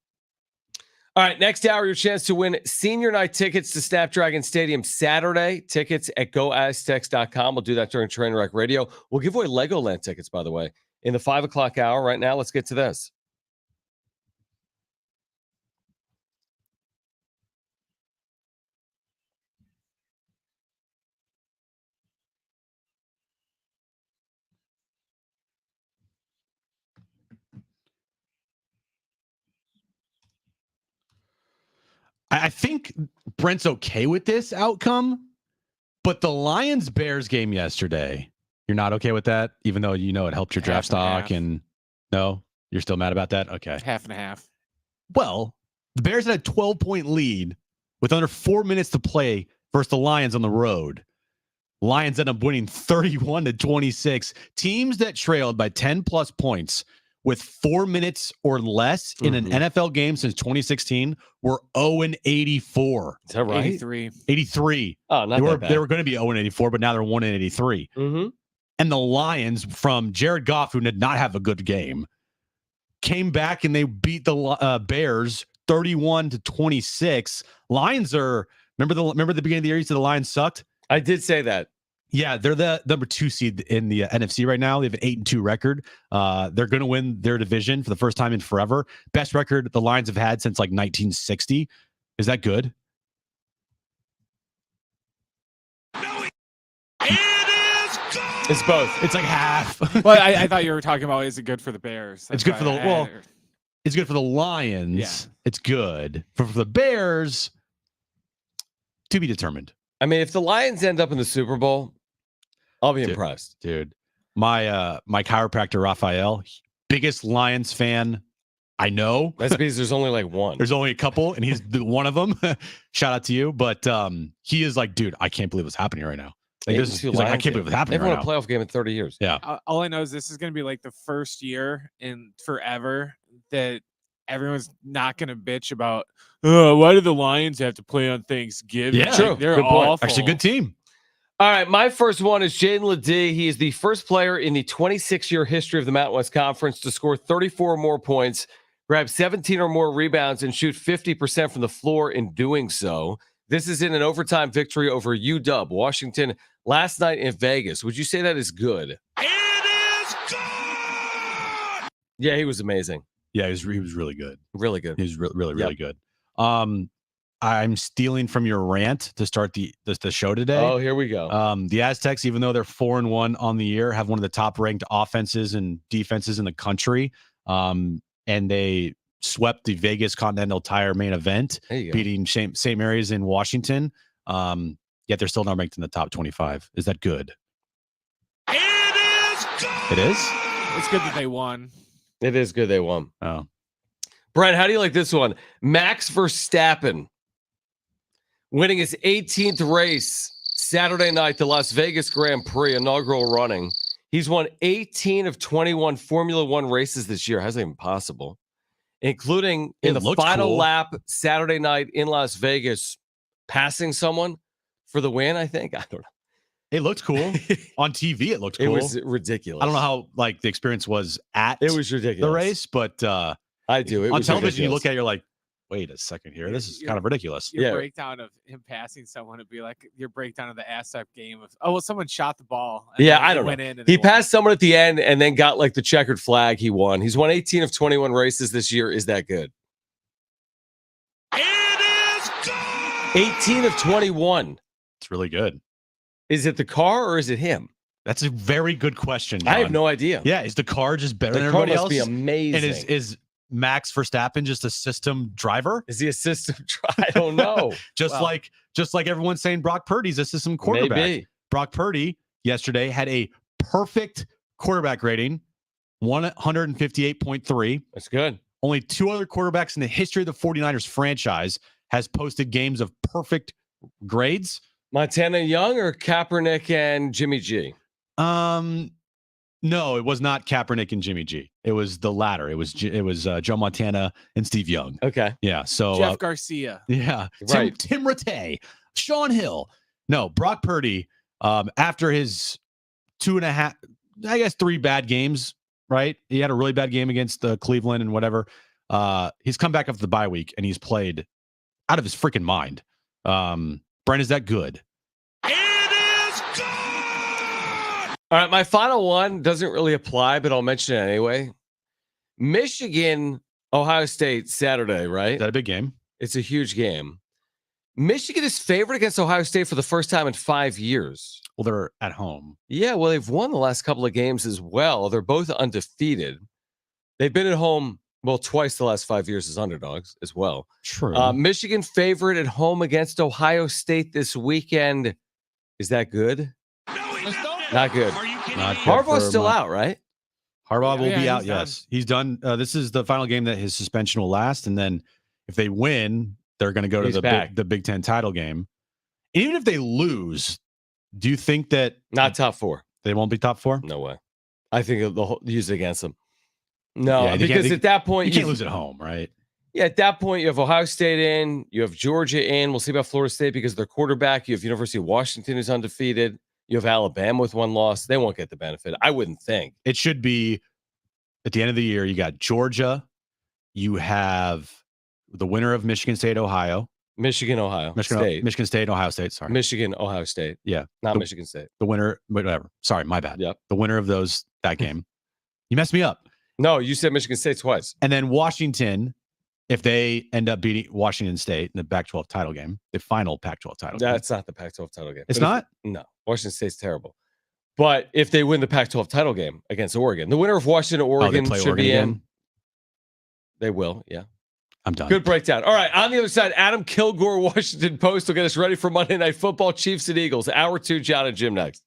All right, next hour, your chance to win senior night tickets to Snapdragon Stadium Saturday. Tickets at goaztecs.com. We'll do that during Trainwreck Radio. We'll give away Legoland tickets, by the way, in the 5 o'clock hour. Right now, let's get to this. I think Brent's okay with this outcome, but the Lions-Bears game yesterday, you're not okay with that, even though you know it helped your draft stock, and no, you're still mad about that? Okay. Half and a half. Well, the Bears had a 12-point lead with under 4 minutes to play versus the Lions on the road. Lions end up winning 31-26. Teams that trailed by 10-plus points with 4 minutes or less in an NFL game since 2016 were 0-84. Is that right? 83. Oh, not they were that bad. they were going to be 0-84, but now they're 1-83. Mm-hmm. And the Lions, from Jared Goff, who did not have a good game, came back and they beat the Bears 31-26. Lions are remember the beginning of the year you said the Lions sucked? I did say that. Yeah, they're the number 2 seed in the NFC right now. They have an 8-2 record. They're going to win their division for the first time in forever. Best record the Lions have had since like 1960. Is that good? It's both. It's like half. But I thought you were talking about is it good for the Bears? It's good for the it's good for the Lions. Yeah. It's good for the Bears. To be determined. I mean, if the Lions end up in the Super Bowl, I'll be impressed. Dude, my chiropractor, Raphael, biggest Lions fan I know. That's because there's only like one. There's only a couple, and he's one of them. Shout out to you. But he is like, dude, I can't believe what's happening right now. Like, he's like, I can't believe what's happening They've right won a playoff game in 30 years. Yeah. All I know is this is going to be like the first year in forever that everyone's not going to bitch about, why do the Lions have to play on Thanksgiving? Yeah, true. They're Good point. awful. Actually, good team. All right, my first one is Jaedon LeDee. He is the first player in the 26-year history of the Mountain West Conference to score 34 or more points, grab 17 or more rebounds, and shoot 50% from the floor in doing so. This is in an overtime victory over UW, Washington, last night in Vegas. Would you say that is good? It is good! Yeah, he was amazing. Yeah, he was really good. Really good. He was really good. I'm stealing from your rant to start the show today. Oh, here we go. The Aztecs, even though they're 4-1 on the year, have one of the top ranked offenses and defenses in the country. And they swept the Vegas Continental Tire main event, beating St. Mary's in Washington. Yet they're still not ranked in the top 25. Is that good? It is good! It is? It's good that they won. It is good they won. Oh. Brent, how do you like this one? Max Verstappen winning his 18th race Saturday night, the Las Vegas Grand Prix inaugural running. He's won 18 of 21 Formula One races this year. How's that even possible? Including in the final lap Saturday night in Las Vegas, passing someone for the win, I think. I don't know. It looked cool. On TV, it looked cool. It was ridiculous. I don't know how like the experience was at it was ridiculous. the race, but I do. It on was television, ridiculous. you look at it, you're like, wait a second here. This is kind of ridiculous. Your breakdown of him passing someone would be like your breakdown of the Aztec game of, someone shot the ball. Yeah, I don't know. He passed someone at the end and then got like the checkered flag. He won. He's won 18 of 21 races this year. Is that good? It is good! 18 of 21. It's really good. Is it the car or is it him? That's a very good question, John. I have no idea. Yeah, is the car just better than The car everybody must else? be amazing. And is Max Verstappen just a system driver? Is he a system driver? I don't know. just like everyone's saying Brock Purdy's a system quarterback. Maybe. Brock Purdy yesterday had a perfect quarterback rating, 158.3. That's good. Only two other quarterbacks in the history of the 49ers franchise has posted games of perfect grades. Montana Young or Kaepernick and Jimmy G? No, it was not Kaepernick and Jimmy G. It was the latter. It was Joe Montana and Steve Young. Okay. Yeah. So Jeff Garcia. Yeah. Right. Tim Rattay, Sean Hill. No, Brock Purdy, after his 2.5, I guess 3 bad games, right? He had a really bad game against Cleveland and whatever. He's come back after the bye week and he's played out of his freaking mind. Brent, is that good? It is good! All right, my final one doesn't really apply, but I'll mention it anyway. Michigan, Ohio State, Saturday, right? Is that a big game? It's a huge game. Michigan is favored against Ohio State for the first time in 5 years. Well, they're at home. Yeah, well, they've won the last couple of games as well. They're both undefeated. They've been at home Well, twice the last 5 years as underdogs as well. True. Michigan favorite at home against Ohio State this weekend. Is that good? Not good. Are you kidding Not me? good. Harbaugh's for still my- out, right? Harbaugh will Yeah, be out. he's done. Yes, he's done. This is the final game that his suspension will last, and then if they win, they're going to go to He's the back. the Big Ten title game. Even if they lose, do you think that Not top 4. they won't be top 4? No way. I think they'll use it against them. No, Yeah, they because can't- at that point, You can't you've- lose at home, right? Yeah, at that point, you have Ohio State in, you have Georgia in. We'll see about Florida State because of their quarterback. You have University of Washington who's undefeated. You have Alabama with 1 loss. They won't get the benefit, I wouldn't think. It should be at the end of the year. You got Georgia. You have the winner of Michigan State, Ohio. Michigan, Ohio State. Michigan State, Ohio State. Sorry. Michigan, Ohio State. Yeah. Not Michigan State. The winner, whatever. Sorry, my bad. Yep. The winner of that game. You messed me up. No, you said Michigan State twice. And then Washington, if they end up beating Washington State in the Pac-12 title game, the final Pac-12 title game. That's not the Pac-12 title game. It's But not? No, Washington State's terrible. But if they win the Pac-12 title game against Oregon, the winner of Washington, Oh, Oregon they play should Oregon be again? in. They will, yeah. I'm done. Good breakdown. All right, on the other side, Adam Kilgore, Washington Post will get us ready for Monday Night Football, Chiefs and Eagles. Hour 2, Jon and Jim next.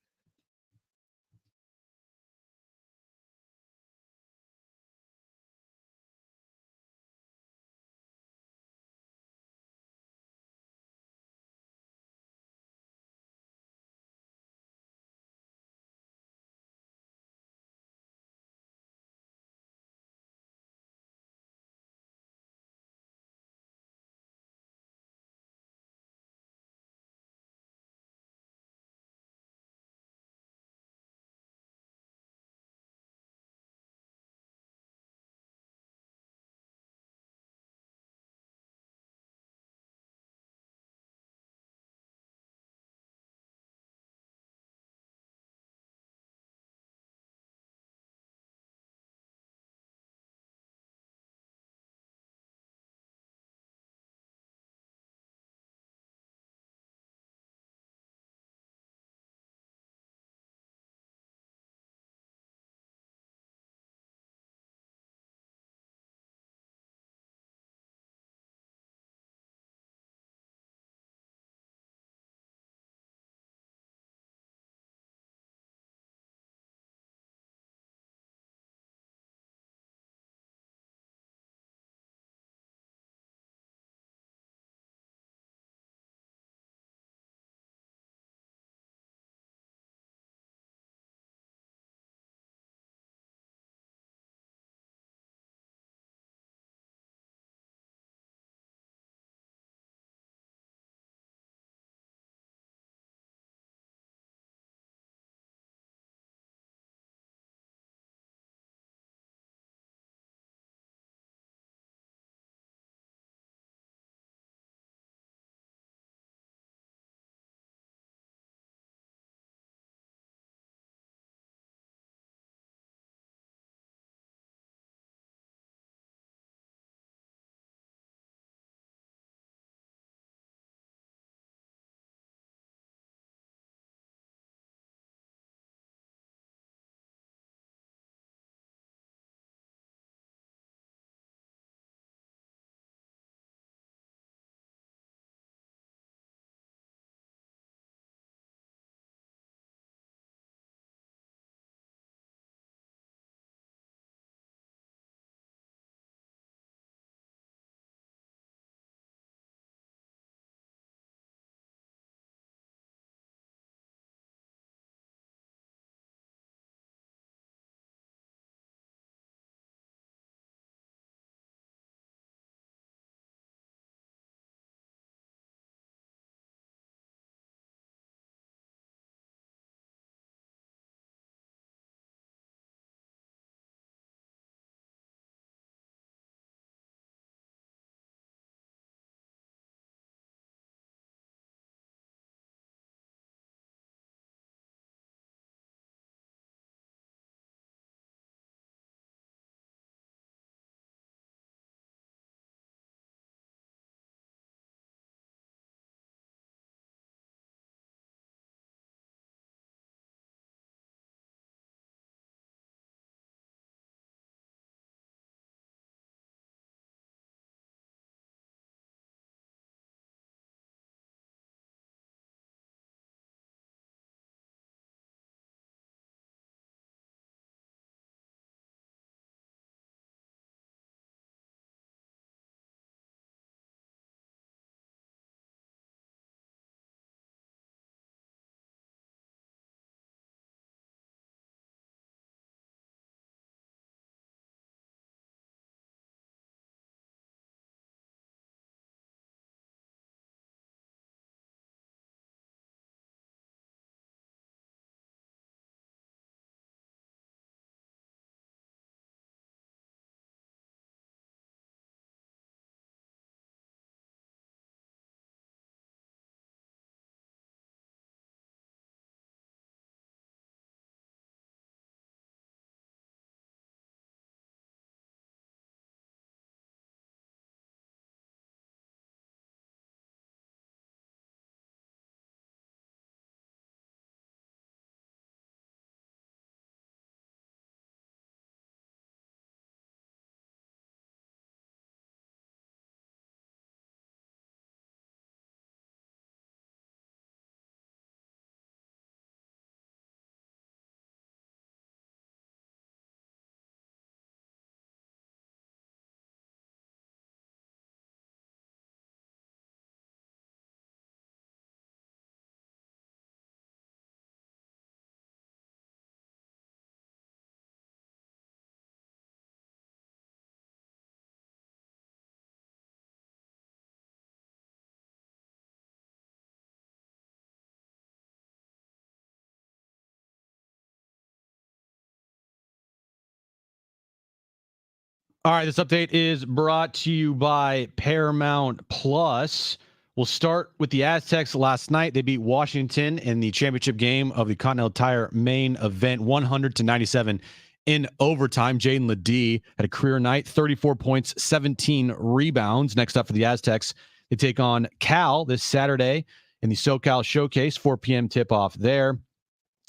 All right, this update is brought to you by Paramount Plus. We'll start with the Aztecs last night. They beat Washington in the championship game of the Continental Tire main event, 100-97 in overtime. Jaedon LeDee had a career night, 34 points, 17 rebounds. Next up for the Aztecs, they take on Cal this Saturday in the SoCal Showcase, 4 p.m. tip-off there.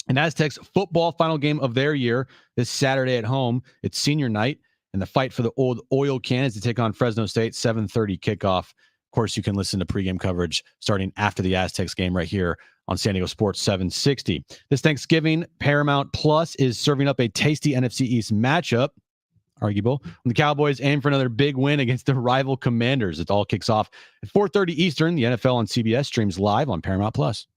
And Aztecs football final game of their year this Saturday at home. It's senior night, and the fight for the old oil cans to take on Fresno State, 7:30 kickoff. Of course, you can listen to pregame coverage starting after the Aztecs game right here on San Diego Sports 760. This Thanksgiving, Paramount Plus is serving up a tasty NFC East matchup, arguable, when the Cowboys aim for another big win against the rival Commanders. It all kicks off at 4:30 Eastern. The NFL on CBS streams live on Paramount Plus.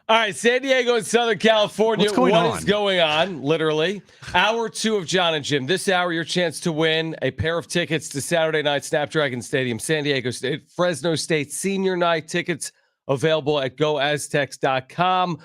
All right, San Diego and Southern California. What's going What on? is going on? Literally. Hour 2 of Jon and Jim. This hour, your chance to win a pair of tickets to Saturday night Snapdragon Stadium, San Diego State, Fresno State Senior Night. Tickets available at goaztecs.com.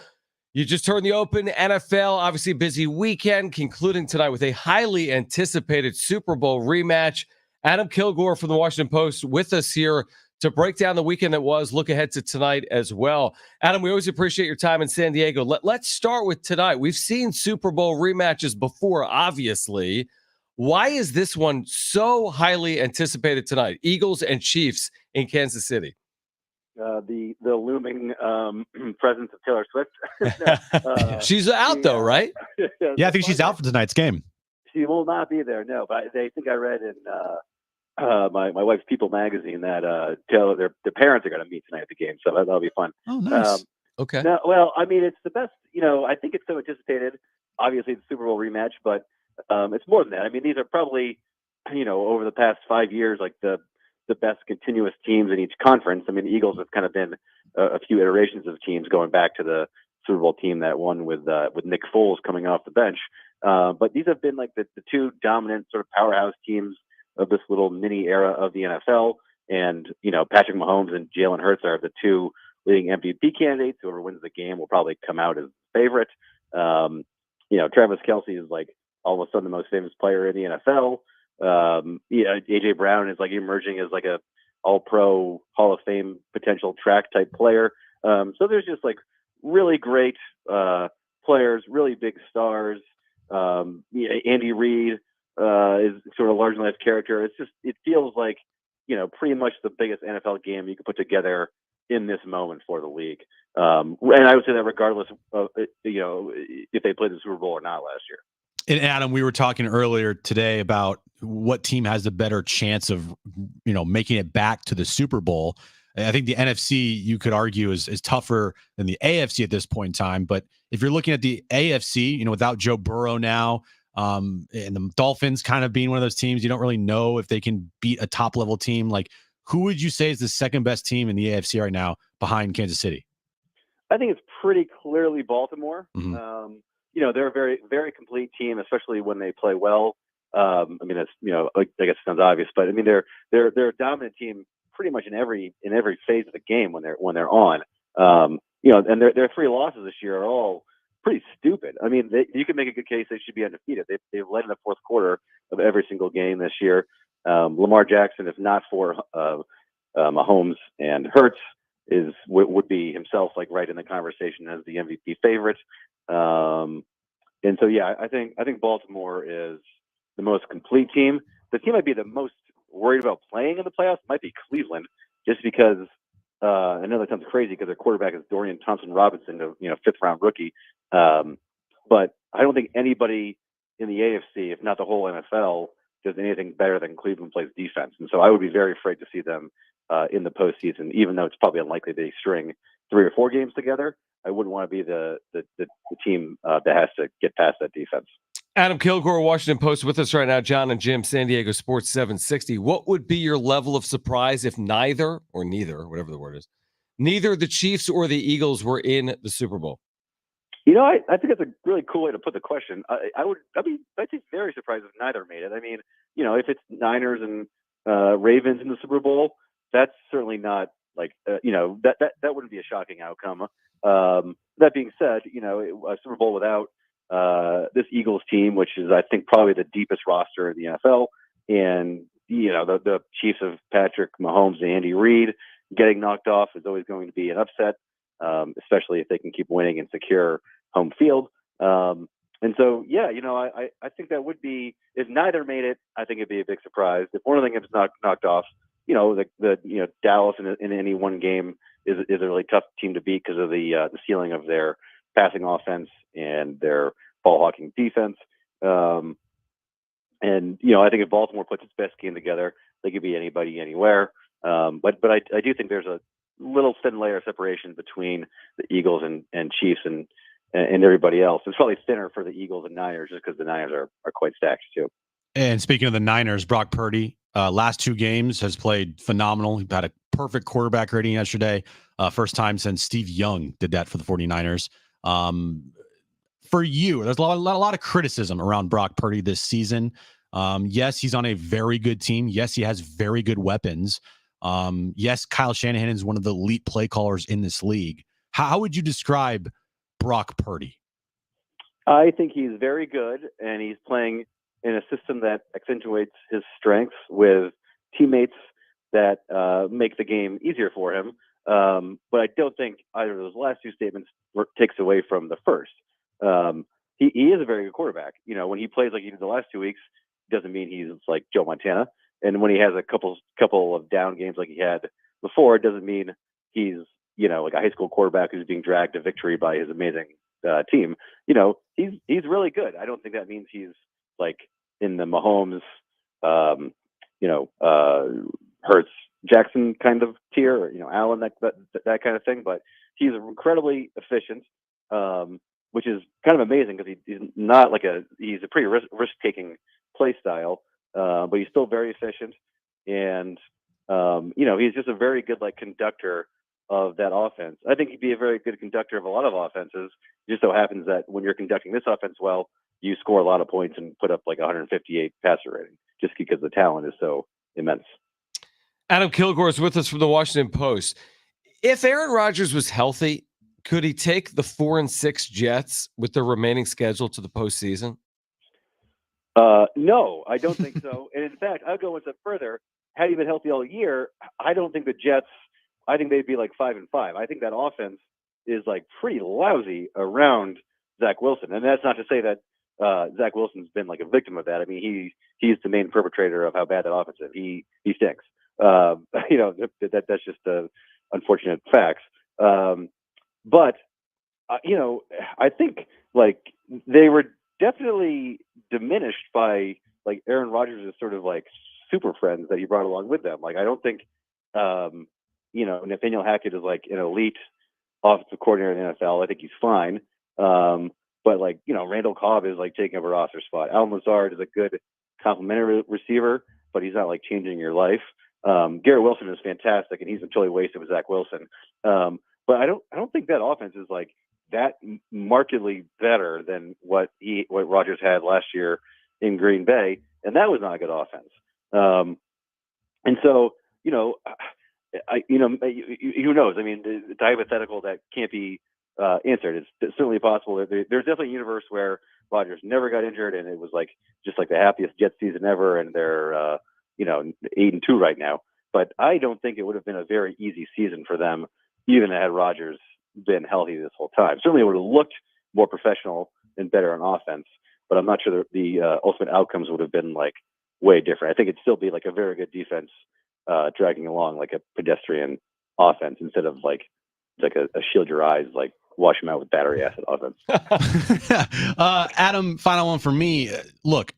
You just heard the open NFL, obviously busy weekend, concluding tonight with a highly anticipated Super Bowl rematch. Adam Kilgore from the Washington Post with us here to break down the weekend that was, look ahead to tonight as well. Adam, we always appreciate your time in San Diego. Let's start with tonight. We've seen Super Bowl rematches before, obviously. Why is this one so highly anticipated tonight? Eagles and Chiefs in Kansas City. The looming presence of Taylor Swift. She's out, though, right? Yeah, I think she's out for tonight's game. She will not be there, no. But I think I read in my wife's People magazine that Taylor, their parents are going to meet tonight at the game, so that'll be fun. Oh, nice. Okay. No, well, I mean, it's the best. I think it's so anticipated. Obviously, the Super Bowl rematch, but it's more than that. I mean, these are probably, over the past 5 years, like the best continuous teams in each conference. I mean, the Eagles have kind of been a few iterations of teams going back to the Super Bowl team that won with Nick Foles coming off the bench. But these have been like the two dominant sort of powerhouse teams of this little mini era of the NFL. And, Patrick Mahomes and Jalen Hurts are the two leading MVP candidates. Whoever wins the game will probably come out as favorite. Travis Kelce is like all of a sudden the most famous player in the NFL. AJ Brown is like emerging as like a all-pro Hall of Fame potential track type player. So there's just like really great players, really big stars. Andy Reid is sort of a large life character. It feels like, pretty much the biggest NFL game you could put together in this moment for the league. And I would say that regardless of, if they played the Super Bowl or not last year. And Adam, we were talking earlier today about what team has the better chance of, making it back to the Super Bowl. I think the NFC, you could argue, is tougher than the AFC at this point in time. But if you're looking at the AFC, without Joe Burrow now, and the Dolphins kind of being one of those teams, you don't really know if they can beat a top level team. Like, who would you say is the second best team in the AFC right now behind Kansas City? I think it's pretty clearly Baltimore. Mm-hmm. They're a very, very complete team, especially when they play well. I mean, that's, I guess it sounds obvious, but I mean, they're a dominant team pretty much in every phase of the game when they're on. And their 3 losses this year are all pretty stupid. I mean, you can make a good case they should be undefeated. They've led in the fourth quarter of every single game this year. Lamar Jackson, if not for Mahomes and Hurts, would be himself like right in the conversation as the MVP favorite. And so, yeah, I think Baltimore is the most complete team. The team I'd be the most worried about playing in the playoffs might be Cleveland, just because I know that sounds crazy because their quarterback is Dorian Thompson-Robinson, a fifth-round rookie. But I don't think anybody in the AFC, if not the whole NFL, does anything better than Cleveland plays defense. And so I would be very afraid to see them in the postseason, even though it's probably unlikely they string 3 or 4 games together. I wouldn't want to be the team that has to get past that defense. Adam Kilgore, Washington Post, with us right now. Jon and Jim, San Diego Sports 760. What would be your level of surprise if neither, whatever the word is, neither the Chiefs or the Eagles were in the Super Bowl? I think that's a really cool way to put the question. I'd be very surprised if neither made it. I mean, if it's Niners and Ravens in the Super Bowl, that's certainly not like that wouldn't be a shocking outcome. That being said, a Super Bowl without this Eagles team, which is I think probably the deepest roster in the NFL, and the Chiefs of Patrick Mahomes and Andy Reid getting knocked off is always going to be an upset, especially if they can keep winning and secure home field. And so, yeah, I think that would be, if neither made it, I think it'd be a big surprise. If one of them gets knocked off, the Dallas in any one game is a really tough team to beat because of the ceiling of their passing offense and their ball hawking defense. And I think if Baltimore puts its best game together, they could beat anybody anywhere. But I do think there's a little thin layer of separation between the Eagles and Chiefs and everybody else. It's probably thinner for the Eagles and Niners just because the Niners are quite stacked too. And speaking of the Niners, Brock Purdy, last 2 games has played phenomenal. He had a perfect quarterback rating yesterday. First time since Steve Young did that for the 49ers. For you, there's a lot of criticism around Brock Purdy this season. Yes, he's on a very good team. Yes, he has very good weapons. Yes, Kyle Shanahan is one of the elite play callers in this league. How would you describe Brock Purdy? I think he's very good, and he's playing in a system that accentuates his strengths with teammates that make the game easier for him. But I don't think either of those last 2 statements takes away from the first. He is a very good quarterback. When he plays like he did the last 2 weeks, doesn't mean he's like Joe Montana. And when he has a couple of down games like he had before, it doesn't mean he's like a high school quarterback who's being dragged to victory by his amazing team. He's really good. I don't think that means he's like in the Mahomes, Hurts, Jackson kind of tier, or Allen, that kind of thing. But he's incredibly efficient, which is kind of amazing because he's not like he's a pretty risk taking play style, but he's still very efficient, and he's just a very good like conductor of that offense. I think he'd be a very good conductor of a lot of offenses. It just so happens that when you're conducting this offense well, you score a lot of points and put up like 158 passer rating just because the talent is so immense. Adam Kilgore is with us from the Washington Post. If Aaron Rodgers was healthy, could he take the 4-6 Jets with their remaining schedule to the postseason? No, I don't think so. And in fact, I'll go one step further. Had he been healthy all year, I don't think the Jets, I think they'd be like 5-5. I think that offense is like pretty lousy around Zach Wilson. And that's not to say that Zach Wilson's been like a victim of that. I mean, he's the main perpetrator of how bad that offense is. He stinks. That's just unfortunate facts. But I think like they were definitely diminished by like Aaron Rodgers' sort of like super friends that he brought along with them. Like, I don't think, Nathaniel Hackett is like an elite offensive coordinator in the NFL. I think he's fine. But like, Randall Cobb is like taking over roster spot. Allen Lazard is a good complimentary receiver, but he's not like changing your life. Garrett Wilson is fantastic, and he's totally wasted with Zach Wilson. But I don't think that offense is like that markedly better than what Rodgers had last year in Green Bay, and that was not a good offense. And so, who knows? I mean, the hypothetical that can't be answered. It's certainly possible. There's definitely a universe where Rodgers never got injured, and it was like just like the happiest Jets season ever, and they're 8-2 right now. But I don't think it would have been a very easy season for them, even had Rodgers been healthy this whole time. Certainly, it would have looked more professional and better on offense. But I'm not sure the ultimate outcomes would have been like way different. I think it'd still be like a very good defense dragging along like a pedestrian offense instead of like a shield your eyes, like wash them out with battery acid offense. Adam, final one for me. Look,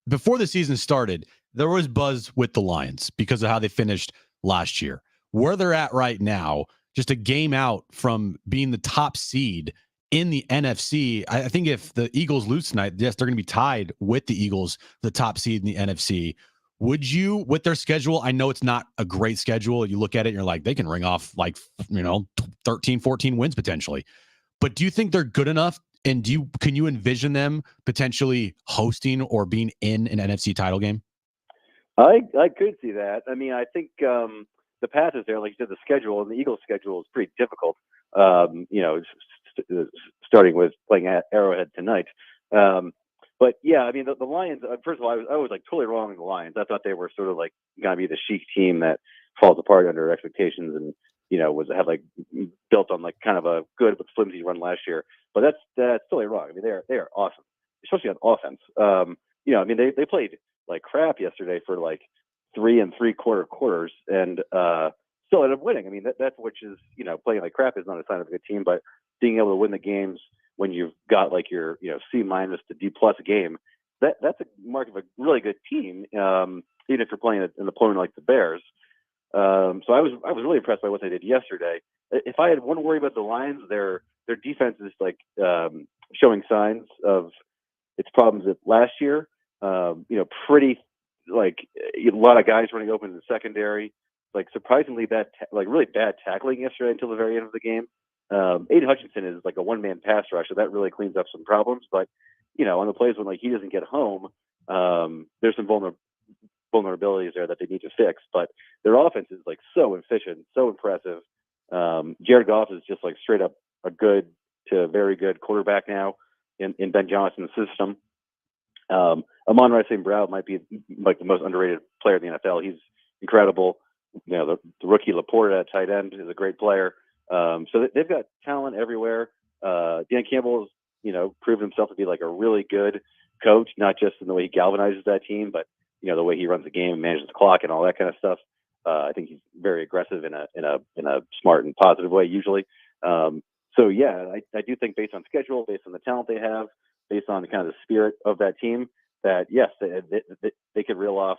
before the season started, there was buzz with the Lions because of how they finished last year. Where they're at right now, just a game out from being the top seed in the NFC. I think if the Eagles lose tonight, yes, they're going to be tied with the Eagles, the top seed in the NFC. Would you, with their schedule, I know it's not a great schedule. You look at it and you're like, they can ring off like, 13, 14 wins potentially. But do you think they're good enough? And can you envision them potentially hosting or being in an NFC title game? I could see that. I mean, I think the path is there. Like you said, the schedule and the Eagles' schedule is pretty difficult. Starting with playing at Arrowhead tonight. But yeah, I mean, the Lions, first of all, I was like totally wrong on the Lions. I thought they were sort of like going to be the chic team that falls apart under expectations and, had like built on like kind of a good but flimsy run last year. But that's totally wrong. I mean, they are awesome, especially on offense. I mean, they played like crap yesterday for like 3 3/4 quarters and still ended up winning. I mean, that's which is, playing like crap is not a sign of a good team, but being able to win the games when you've got like your, C- to D+ game, that's a mark of a really good team. Even if you're playing an opponent like the Bears. So I was really impressed by what they did yesterday. If I had one worry about the Lions, their defense is like showing signs of its problems of last year. Pretty like a lot of guys running open in the secondary, like surprisingly bad, really bad tackling yesterday until the very end of the game. Aiden Hutchinson is like a one-man pass rush, so that really cleans up some problems. But on the plays when like he doesn't get home, there's some vulnerabilities there that they need to fix. But their offense is like so efficient, so impressive. Jared Goff is just like straight up a good to very good quarterback now in Ben Johnson's system. Amon-Ra St. Brown might be like the most underrated player in the NFL. He's incredible. The rookie Laporta at tight end is a great player. So they've got talent everywhere. Dan Campbell's, proved himself to be like a really good coach, not just in the way he galvanizes that team, but the way he runs the game and manages the clock and all that kind of stuff. I think he's very aggressive in a smart and positive way usually. So yeah, I do think based on schedule, based on the talent they have, based on the kind of the spirit of that team, that yes, they could reel off.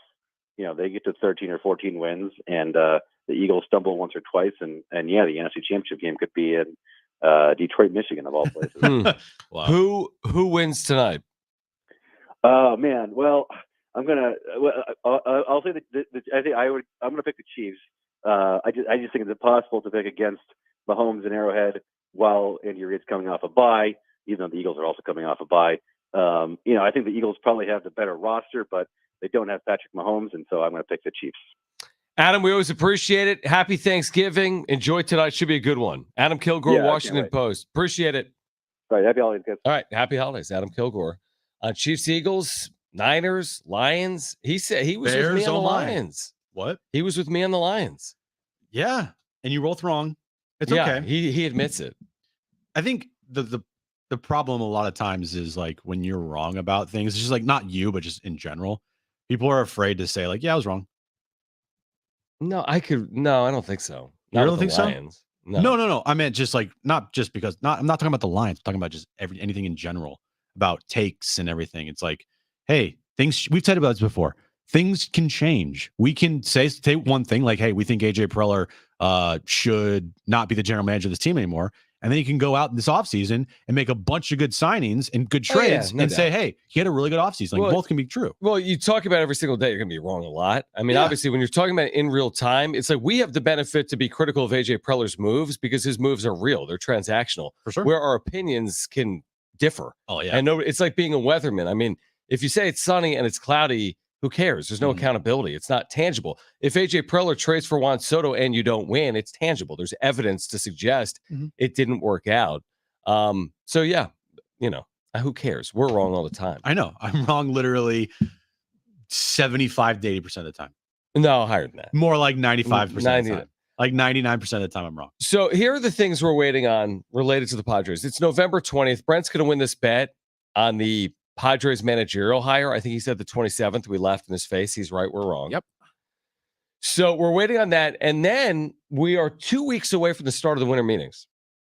They get to 13 or 14 wins, and the Eagles stumble once or twice, and yeah, the NFC Championship game could be in Detroit, Michigan, of all places. Wow. Who wins tonight? Oh man, well, I'll say that I think I'm gonna pick the Chiefs. I just think it's impossible to pick against Mahomes and Arrowhead while Andy Reid's coming off a bye, even though the Eagles are also coming off a bye. I think the Eagles probably have the better roster, but they don't have Patrick Mahomes, and so I'm going to pick the Chiefs. Adam, we always appreciate it. Happy Thanksgiving. Enjoy tonight. Should be a good one. Adam Kilgore, Washington Post. Appreciate it. All right. Happy holidays, guys. All right. Happy holidays. Adam Kilgore. Chiefs, Eagles, Niners, Lions. He said he was Bears, with me on the Lions. What? He was with me on the Lions. Yeah. And you were both wrong. It's okay. He admits it. I think the problem a lot of times is like when you're wrong about things, it's just like not you, but just in general. People are afraid to say like, yeah, I was wrong. No, I don't think so. You don't think Lions. So? No. I meant just like, not just because I'm not talking about the Lions. I'm talking about just anything in general about takes and everything. It's like, hey, things we've said about this before. Things can change. We can say one thing like, hey, we think AJ Preller should not be the general manager of this team anymore. And then you can go out this offseason and make a bunch of good signings and good trades and say, hey, he had a really good offseason. Like, both can be true. Well, you talk about every single day, you're going to be wrong a lot. I mean, obviously, when you're talking about it in real time, it's like we have the benefit to be critical of AJ Preller's moves because his moves are real. They're transactional. For sure. Where our opinions can differ. Oh, yeah. And it's like being a weatherman. I mean, if you say it's sunny and it's cloudy, who cares? There's no accountability. It's not tangible. If AJ Preller trades for Juan Soto and you don't win, it's tangible. There's evidence to suggest it didn't work out. So yeah, who cares? We're wrong all the time. I know. I'm wrong literally 75 to 80% of the time. No, higher than that. More like 95% of the time. Like 99% of the time I'm wrong. So here are the things we're waiting on related to the Padres. It's November 20th. Brent's going to win this bet on the Padres managerial hire. I think he said the 27th. We laughed in his face. He's right. We're wrong. Yep. So we're waiting on that. And then we are 2 weeks away from the start of the winter meetings.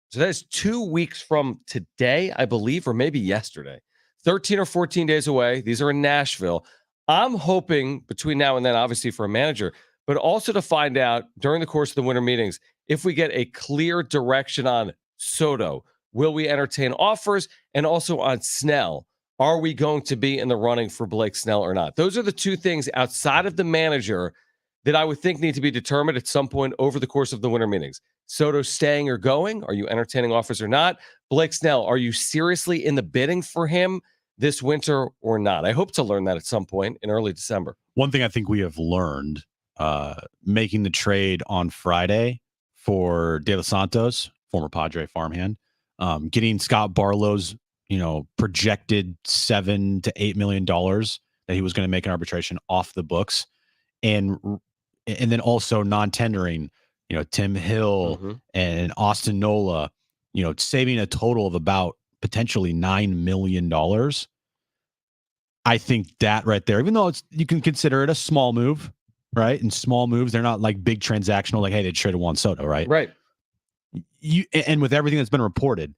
So that is 2 weeks from today, I believe, or maybe yesterday. 13 or 14 days away. These are in Nashville. I'm hoping between now and then, obviously, for a manager, but also to find out during the course of the winter meetings if we get a clear direction on Soto. Will we entertain offers? And also on Snell. Are we going to be in the running for Blake Snell or not? Those are the two things outside of the manager that I would think need to be determined at some point over the course of the winter meetings. Soto staying or going? Are you entertaining offers or not? Blake Snell, are you seriously in the bidding for him this winter or not? I hope to learn that at some point in early December. One thing I think we have learned, making the trade on Friday for De Los Santos, former Padre farmhand, getting Scott Barlow's, projected $7 to $8 million that he was going to make in arbitration off the books, and then also non-tendering, Tim Hill and Austin Nola, saving a total of about potentially $9 million. I think that right there, even though you can consider it a small move, right? And small moves, they're not like big transactional, like, hey, they traded Juan Soto, right? Right. And with everything that's been reported,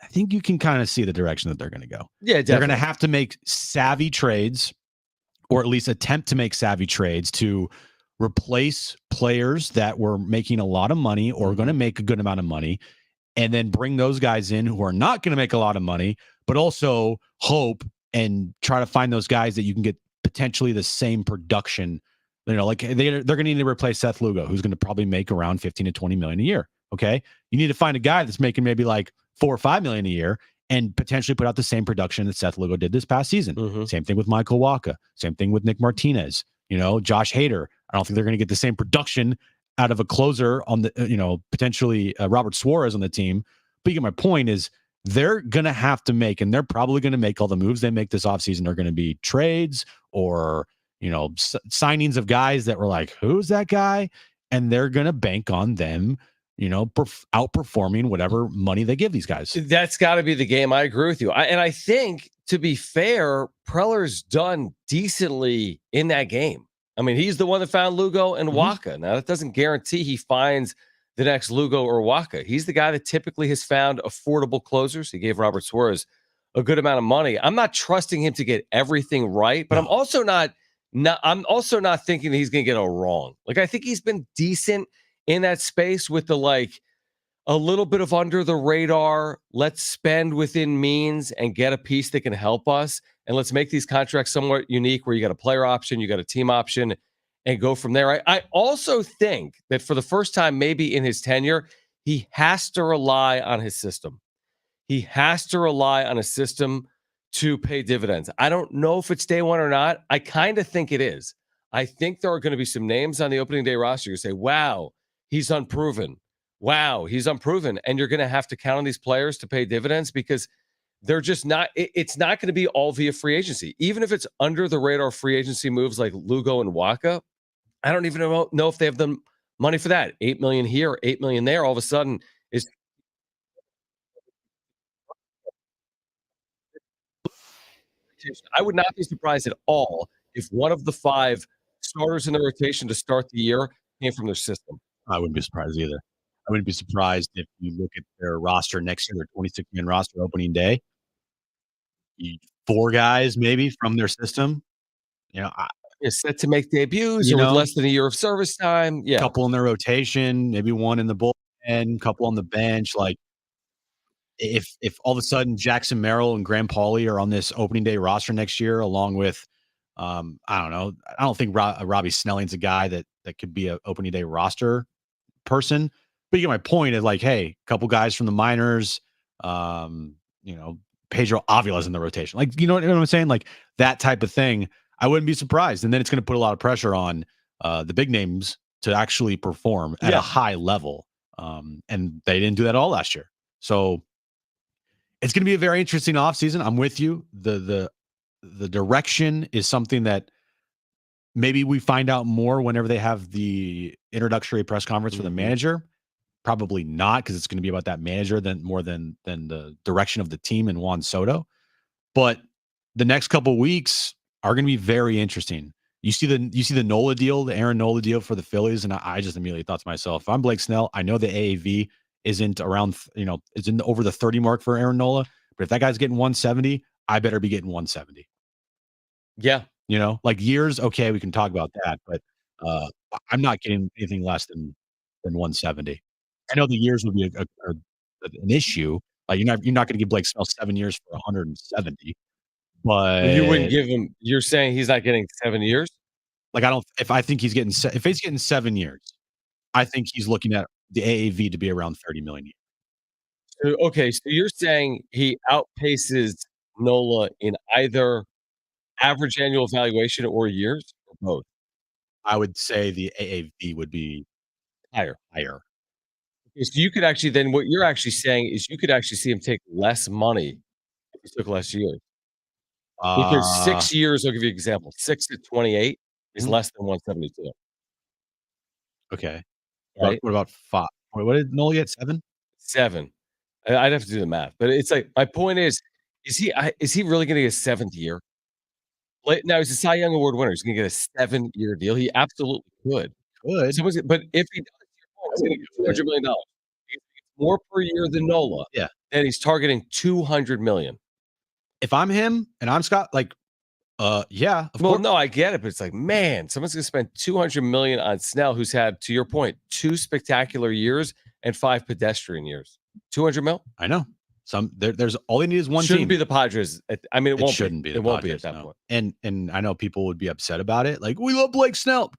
I think you can kind of see the direction that they're going to go. Yeah, definitely. They're going to have to make savvy trades, or at least attempt to make savvy trades to replace players that were making a lot of money or going to make a good amount of money, and then bring those guys in who are not going to make a lot of money, but also hope and try to find those guys that you can get potentially the same production. Like they're going to need to replace Seth Lugo, who's going to probably make around 15 to 20 million a year. Okay. You need to find a guy that's making maybe like 4 or 5 million a year and potentially put out the same production that Seth Lugo did this past season. Same thing with Michael Wacha. Same thing with Nick Martinez. Josh Hader. I don't think they're going to get the same production out of a closer on the, potentially Robert Suarez on the team. But you get my point is they're going to have to make, and they're probably going to make all the moves they make this offseason are going to be trades or, signings of guys that were like, who's that guy? And they're going to bank on them, outperforming whatever money they give these guys. That's got to be the game. I agree with you. And I think, to be fair, Preller's done decently in that game. I mean, he's the one that found Lugo and Wacha. Now, that doesn't guarantee he finds the next Lugo or Wacha. He's the guy that typically has found affordable closers. He gave Robert Suarez a good amount of money. I'm not trusting him to get everything right, but I'm also not thinking that he's going to get it wrong. Like, I think he's been decent in that space with the a little bit of under the radar. Let's spend within means and get a piece that can help us. And let's make these contracts somewhat unique where you got a player option, you got a team option, and go from there. I also think that for the first time, maybe in his tenure, he has to rely on his system. He has to rely on a system to pay dividends. I don't know if it's day one or not. I kind of think it is. I think there are going to be some names on the opening day roster. You say, wow, he's unproven. Wow, he's unproven. And you're going to have to count on these players to pay dividends because they're just not, it's not going to be all via free agency. Even if it's under the radar free agency moves like Lugo and Wacha, I don't even know if they have the money for that. 8 million here, 8 million there, all of a sudden is. I would not be surprised at all if one of the 5 starters in the rotation to start the year came from their system. I wouldn't be surprised either. I wouldn't be surprised if you look at their roster next year, their 26-man roster opening day, 4 guys maybe from their system. Is set to make debuts or with less than a year of service time. Yeah. A couple in their rotation, maybe one in the bullpen, couple on the bench. Like, if all of a sudden Jackson Merrill and Graham Pauley are on this opening day roster next year, along with, I don't know. I don't think Robbie Snelling's a guy that could be an opening day roster person. But you get my point is like, hey, a couple guys from the minors, Pedro Avila's in the rotation. Like, you know what I'm saying? Like that type of thing. I wouldn't be surprised. And then it's going to put a lot of pressure on the big names to actually perform at a high level. And they didn't do that all last year. So it's going to be a very interesting offseason. I'm with you. The direction is something that maybe we find out more whenever they have the introductory press conference for the manager. Probably not, because it's going to be about that manager more than the direction of the team and Juan Soto. But the next couple of weeks are going to be very interesting. You see the Nola deal, the Aaron Nola deal for the Phillies, and I just immediately thought to myself, if I'm Blake Snell, I know the AAV isn't around, it's in over the 30 mark for Aaron Nola, but if that guy's getting 170, I better be getting 170. Yeah. Like years, okay, we can talk about that, but I'm not getting anything less than 170. I know the years would be an issue. Like you're not going to give Blake Snell 7 years for 170, but You wouldn't give him. You're saying he's not getting 7 years? like I don't. If he's getting 7 years, I think he's looking at the AAV to be around 30 million. Okay, so you're saying he outpaces Nola in either average annual valuation or years, or both? I would say the AAV would be Higher. higher. Okay, so you could actually then what you're actually saying is you could actually see him take less money if he took less years. Because 6 years, I'll give you an example. 6 at 28 is Mhm. less than 172, Okay. right? What about 5? What did Nola get? 7? 7. I'd have to do the math, but it's like my point is he really gonna get a 7th year? Like, now he's a Cy Young Award winner. He's gonna get a 7-year deal. He absolutely could. Good. But if he does, to your point, he's gonna get $200,000,000. He gets more per year than Nola, Yeah. and he's targeting $200,000,000. If I'm him and I'm Scott, like, yeah, of Well, course. no, I get it, but it's like, man, someone's gonna spend $200,000,000 on Snell, who's had, to your point, 2 spectacular years and 5 pedestrian years. $200,000,000? I know. There's all they need is one Shouldn't team. be the Padres. I mean, it won't shouldn't be. It won't be at Padres, that no. point. And I know people would be upset about it. Like, we love Blake Snell.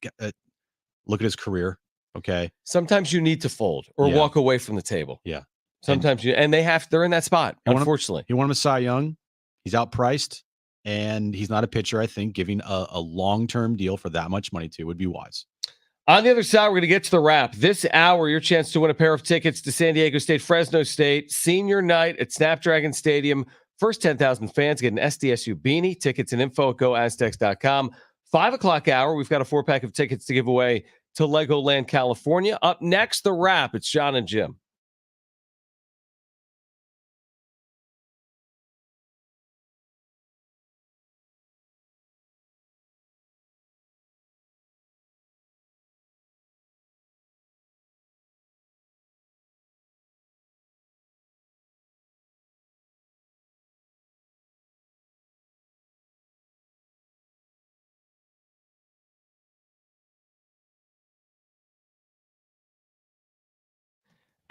Look at his career. Okay. Sometimes you need to fold or Yeah. walk away from the table. Yeah. Sometimes they're in that spot, unfortunately. He won him a Cy Young. He's outpriced, and he's not a pitcher. I think giving a long-term deal for that much money to would be wise. On the other side, we're going to get to the wrap. This hour, your chance to win a pair of tickets to San Diego State, Fresno State, senior night at Snapdragon Stadium. First 10,000 fans get an SDSU beanie. Tickets and info at goaztecs.com. 5 o'clock hour, we've got a 4-pack of tickets to give away to Legoland, California. Up next, the wrap. It's Jon and Jim.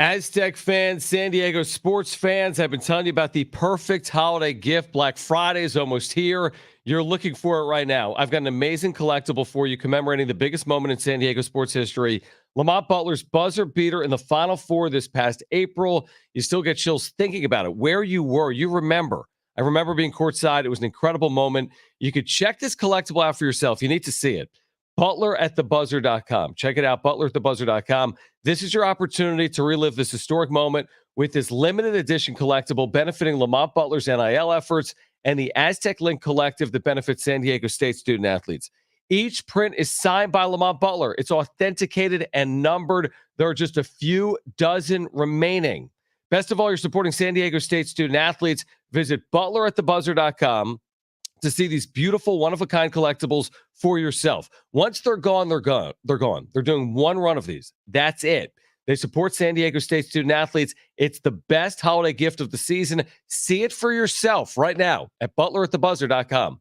Aztec fans, San Diego sports fans, I've been telling you about the perfect holiday gift. Black Friday is almost here. You're looking for it right now. I've got an amazing collectible for you commemorating the biggest moment in San Diego sports history. Lamont Butler's buzzer beater in the Final Four this past April. You still get chills thinking about it. Where you were, you remember. I remember being courtside. It was an incredible moment. You could check this collectible out for yourself. You need to see it. ButlerAtTheBuzzer.com. Check it out, ButlerAtTheBuzzer.com. This is your opportunity to relive this historic moment with this limited edition collectible benefiting Lamont Butler's NIL efforts and the Aztec Link Collective that benefits San Diego State student athletes. Each print is signed by Lamont Butler. It's authenticated and numbered. There are just a few dozen remaining. Best of all, you're supporting San Diego State student athletes. Visit ButlerAtTheBuzzer.com to see these beautiful, one-of-a-kind collectibles for yourself. Once they're gone, they're gone. They're gone. They're doing one run of these. That's it. They support San Diego State student athletes. It's the best holiday gift of the season. See it for yourself right now at ButlerAtTheBuzzer.com.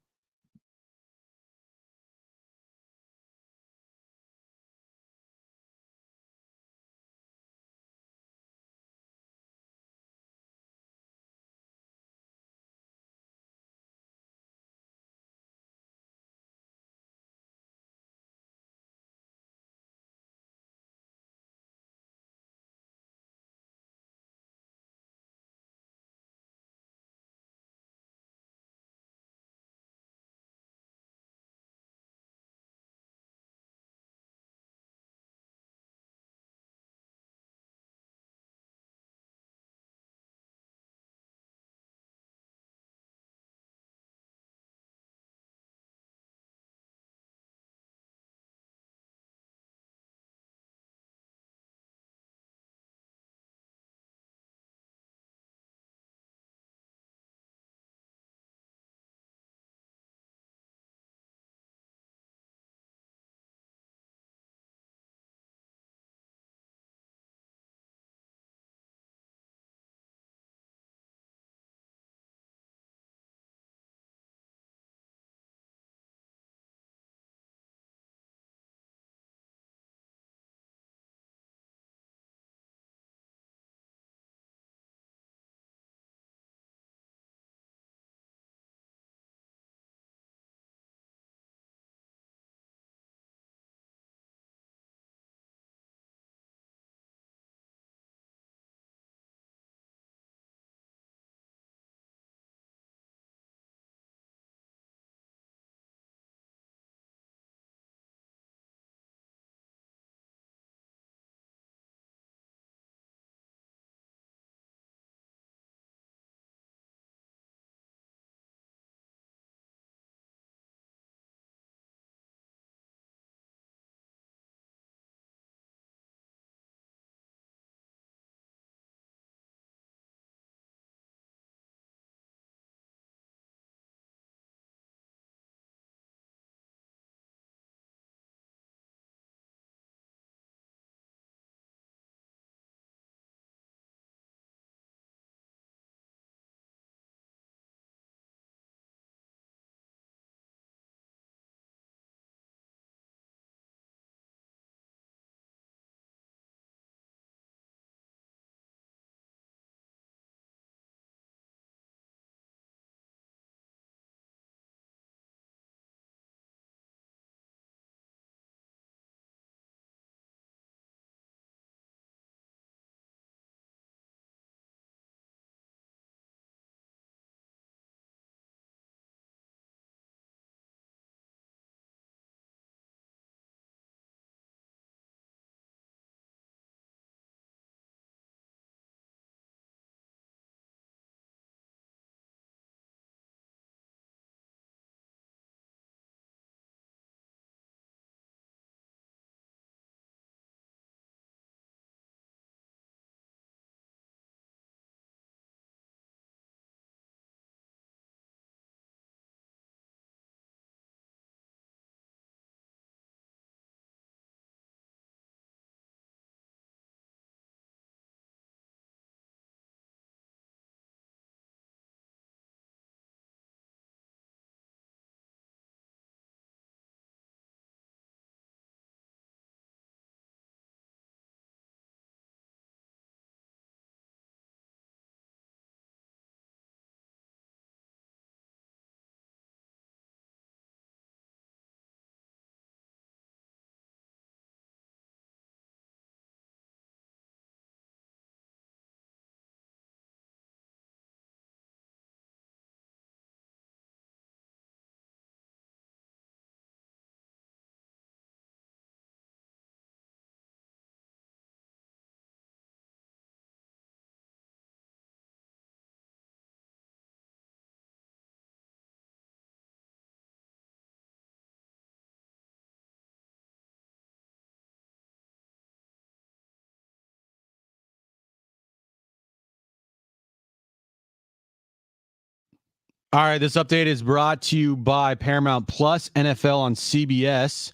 All right, this update is brought to you by Paramount Plus, NFL on CBS.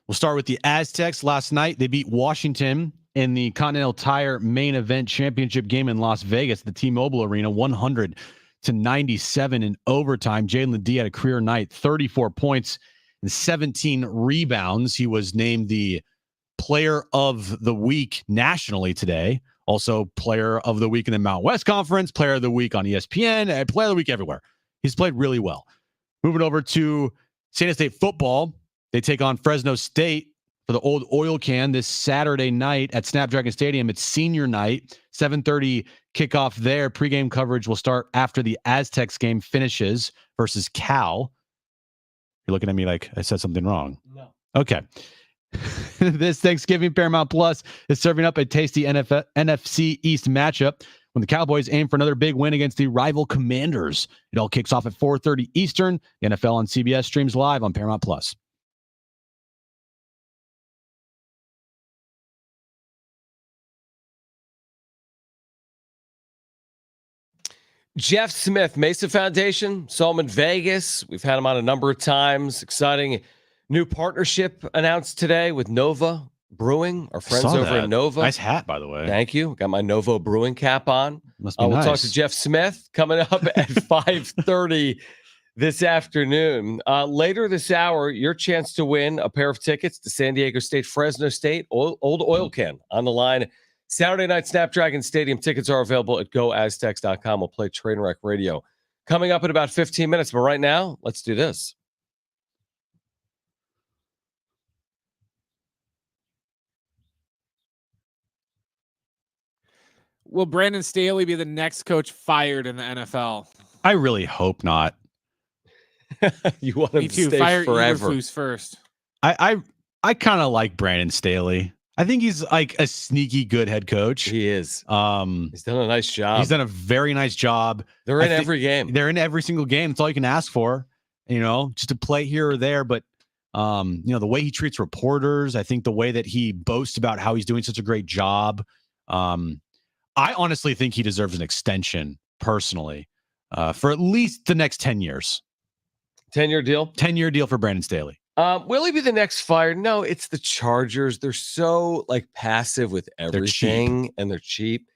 We'll start with the Aztecs. Last night, they beat Washington in the Continental Tire main event championship game in Las Vegas, the T-Mobile Arena, 100-97 in overtime. Jaedon LeDee had a career night, 34 points and 17 rebounds. He was named the Player of the Week nationally today. Also, Player of the Week in the Mountain West Conference, Player of the Week on ESPN, and Player of the Week everywhere. He's played really well. Moving over to San Diego State football, they take on Fresno State for the old oil can this Saturday night at Snapdragon Stadium. It's senior night, 7:30 kickoff there. Pre-game coverage will start after the Aztecs game finishes versus Cal. You're looking at me like I said something wrong. No. Okay. This Thanksgiving, Paramount Plus is serving up a tasty NFC East matchup when the Cowboys aim for another big win against the rival Commanders. It all kicks off at 4:30 Eastern. The NFL on CBS streams live on Paramount Plus. Jeff Smith, Mesa Foundation, saw him in Vegas. We've had him on a number of times. Exciting new partnership announced today with Nova Brewing, our friends over at Nova. Nice hat, by the way. Thank you. Got my Novo Brewing cap on. Must be We'll nice. talk to Jeff Smith coming up at 5:30 this afternoon. Later this hour, your chance to win a pair of tickets to San Diego State, Fresno State, Old Oil Can on the line. Saturday night, Snapdragon Stadium. Tickets are available at goaztecs.com. We'll play Trainwreck Radio coming up in about 15 minutes. But right now, let's do this. Will Brandon Staley be the next coach fired in the NFL? I really hope not. You want him Me to too. stay Fire forever. Eberflus first. I kind of like Brandon Staley. I think he's like a sneaky good head coach. He is. Um, He's done a nice job. he's done a very nice job. They're I in think every game. They're in every single game. That's all you can ask for, just to play here or there. But, the way he treats reporters, I think the way that he boasts about how he's doing such a great job. I honestly think he deserves an extension personally for at least the next 10 years. 10-year deal? 10-year deal for Brandon Staley. Will he be the next fired? No, it's the Chargers. They're so passive with everything, and they're cheap.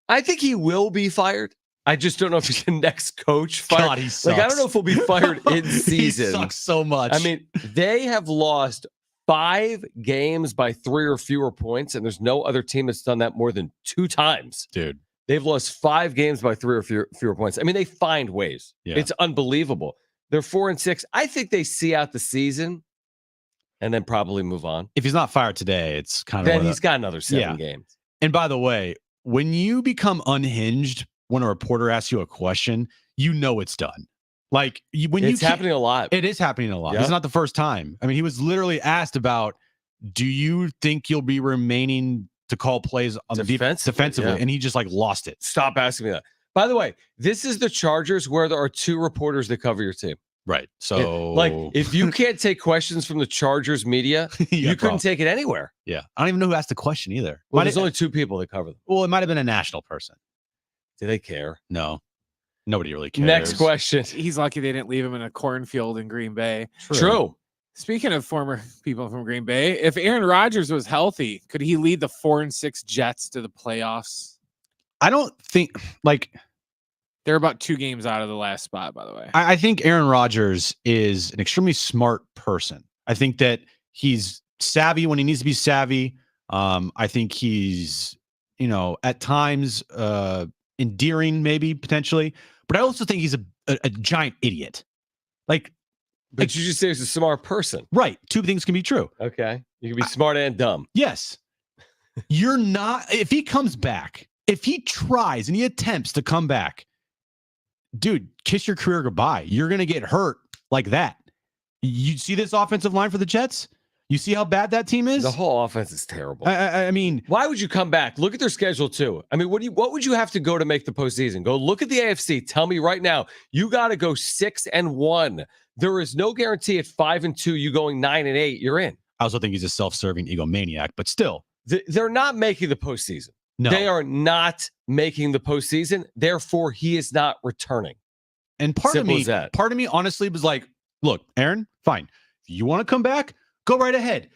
I think he will be fired. I just don't know if he's the next coach fired. God, he sucks. I don't know if he'll be fired in season. He sucks so much. I mean, they have lost 5 games by 3 or fewer points, and there's no other team that's done that more than 2 times. dude. They've lost 5 games by 3 or fewer points. I mean, they find ways. Yeah. It's unbelievable. They're 4-6. I think they see out the season and then probably move on. If he's not fired today, it's kind of Then he's got another 7 Yeah. games. And by the way, when you become unhinged when a reporter asks you a question, it's done. It's happening a lot. It is happening a lot. Yeah. It's not the first time. I mean, he was literally asked about, do you think you'll be remaining to call plays on defensively? Yeah. And he just lost it. Stop asking me that. By the way, this is the Chargers where there are 2 reporters that cover your team. Right. So if you can't take questions from the Chargers media, you couldn't take it anywhere. Yeah. I don't even know who asked the question either. Well, there's only 2 people that cover them. Well, it might have been a national person. Do they care? No. Nobody really cares. Next question. He's lucky they didn't leave him in a cornfield in Green Bay. True. Speaking of former people from Green Bay, if Aaron Rodgers was healthy, could he lead the 4-6 Jets to the playoffs? I don't think They're about 2 games out of the last spot, by the way. I think Aaron Rodgers is an extremely smart person. I think that he's savvy when he needs to be savvy. I think he's, at times endearing, maybe potentially, but I also think he's a giant idiot. But you just say he's a smart person. Right. 2 things can be true. Okay. You can be smart and dumb. Yes. You're not, if he comes back, if he tries and he attempts to come back, dude, kiss your career goodbye. You're going to get hurt like that. You see this offensive line for the Jets? You see how bad that team is? The whole offense is terrible. I mean, why would you come back? Look at their schedule too. I mean, what would you have to go to make the postseason? Go look at the AFC. Tell me right now, you got to go 6-1. There is no guarantee at 5-2, you going 9-8, you're in. I also think he's a self-serving egomaniac, but still. They're not making the postseason. No. They are not making the postseason. Therefore, he is not returning. And part Simple of as that. me honestly was like, look, Aaron, fine. If you want to come back, go right ahead.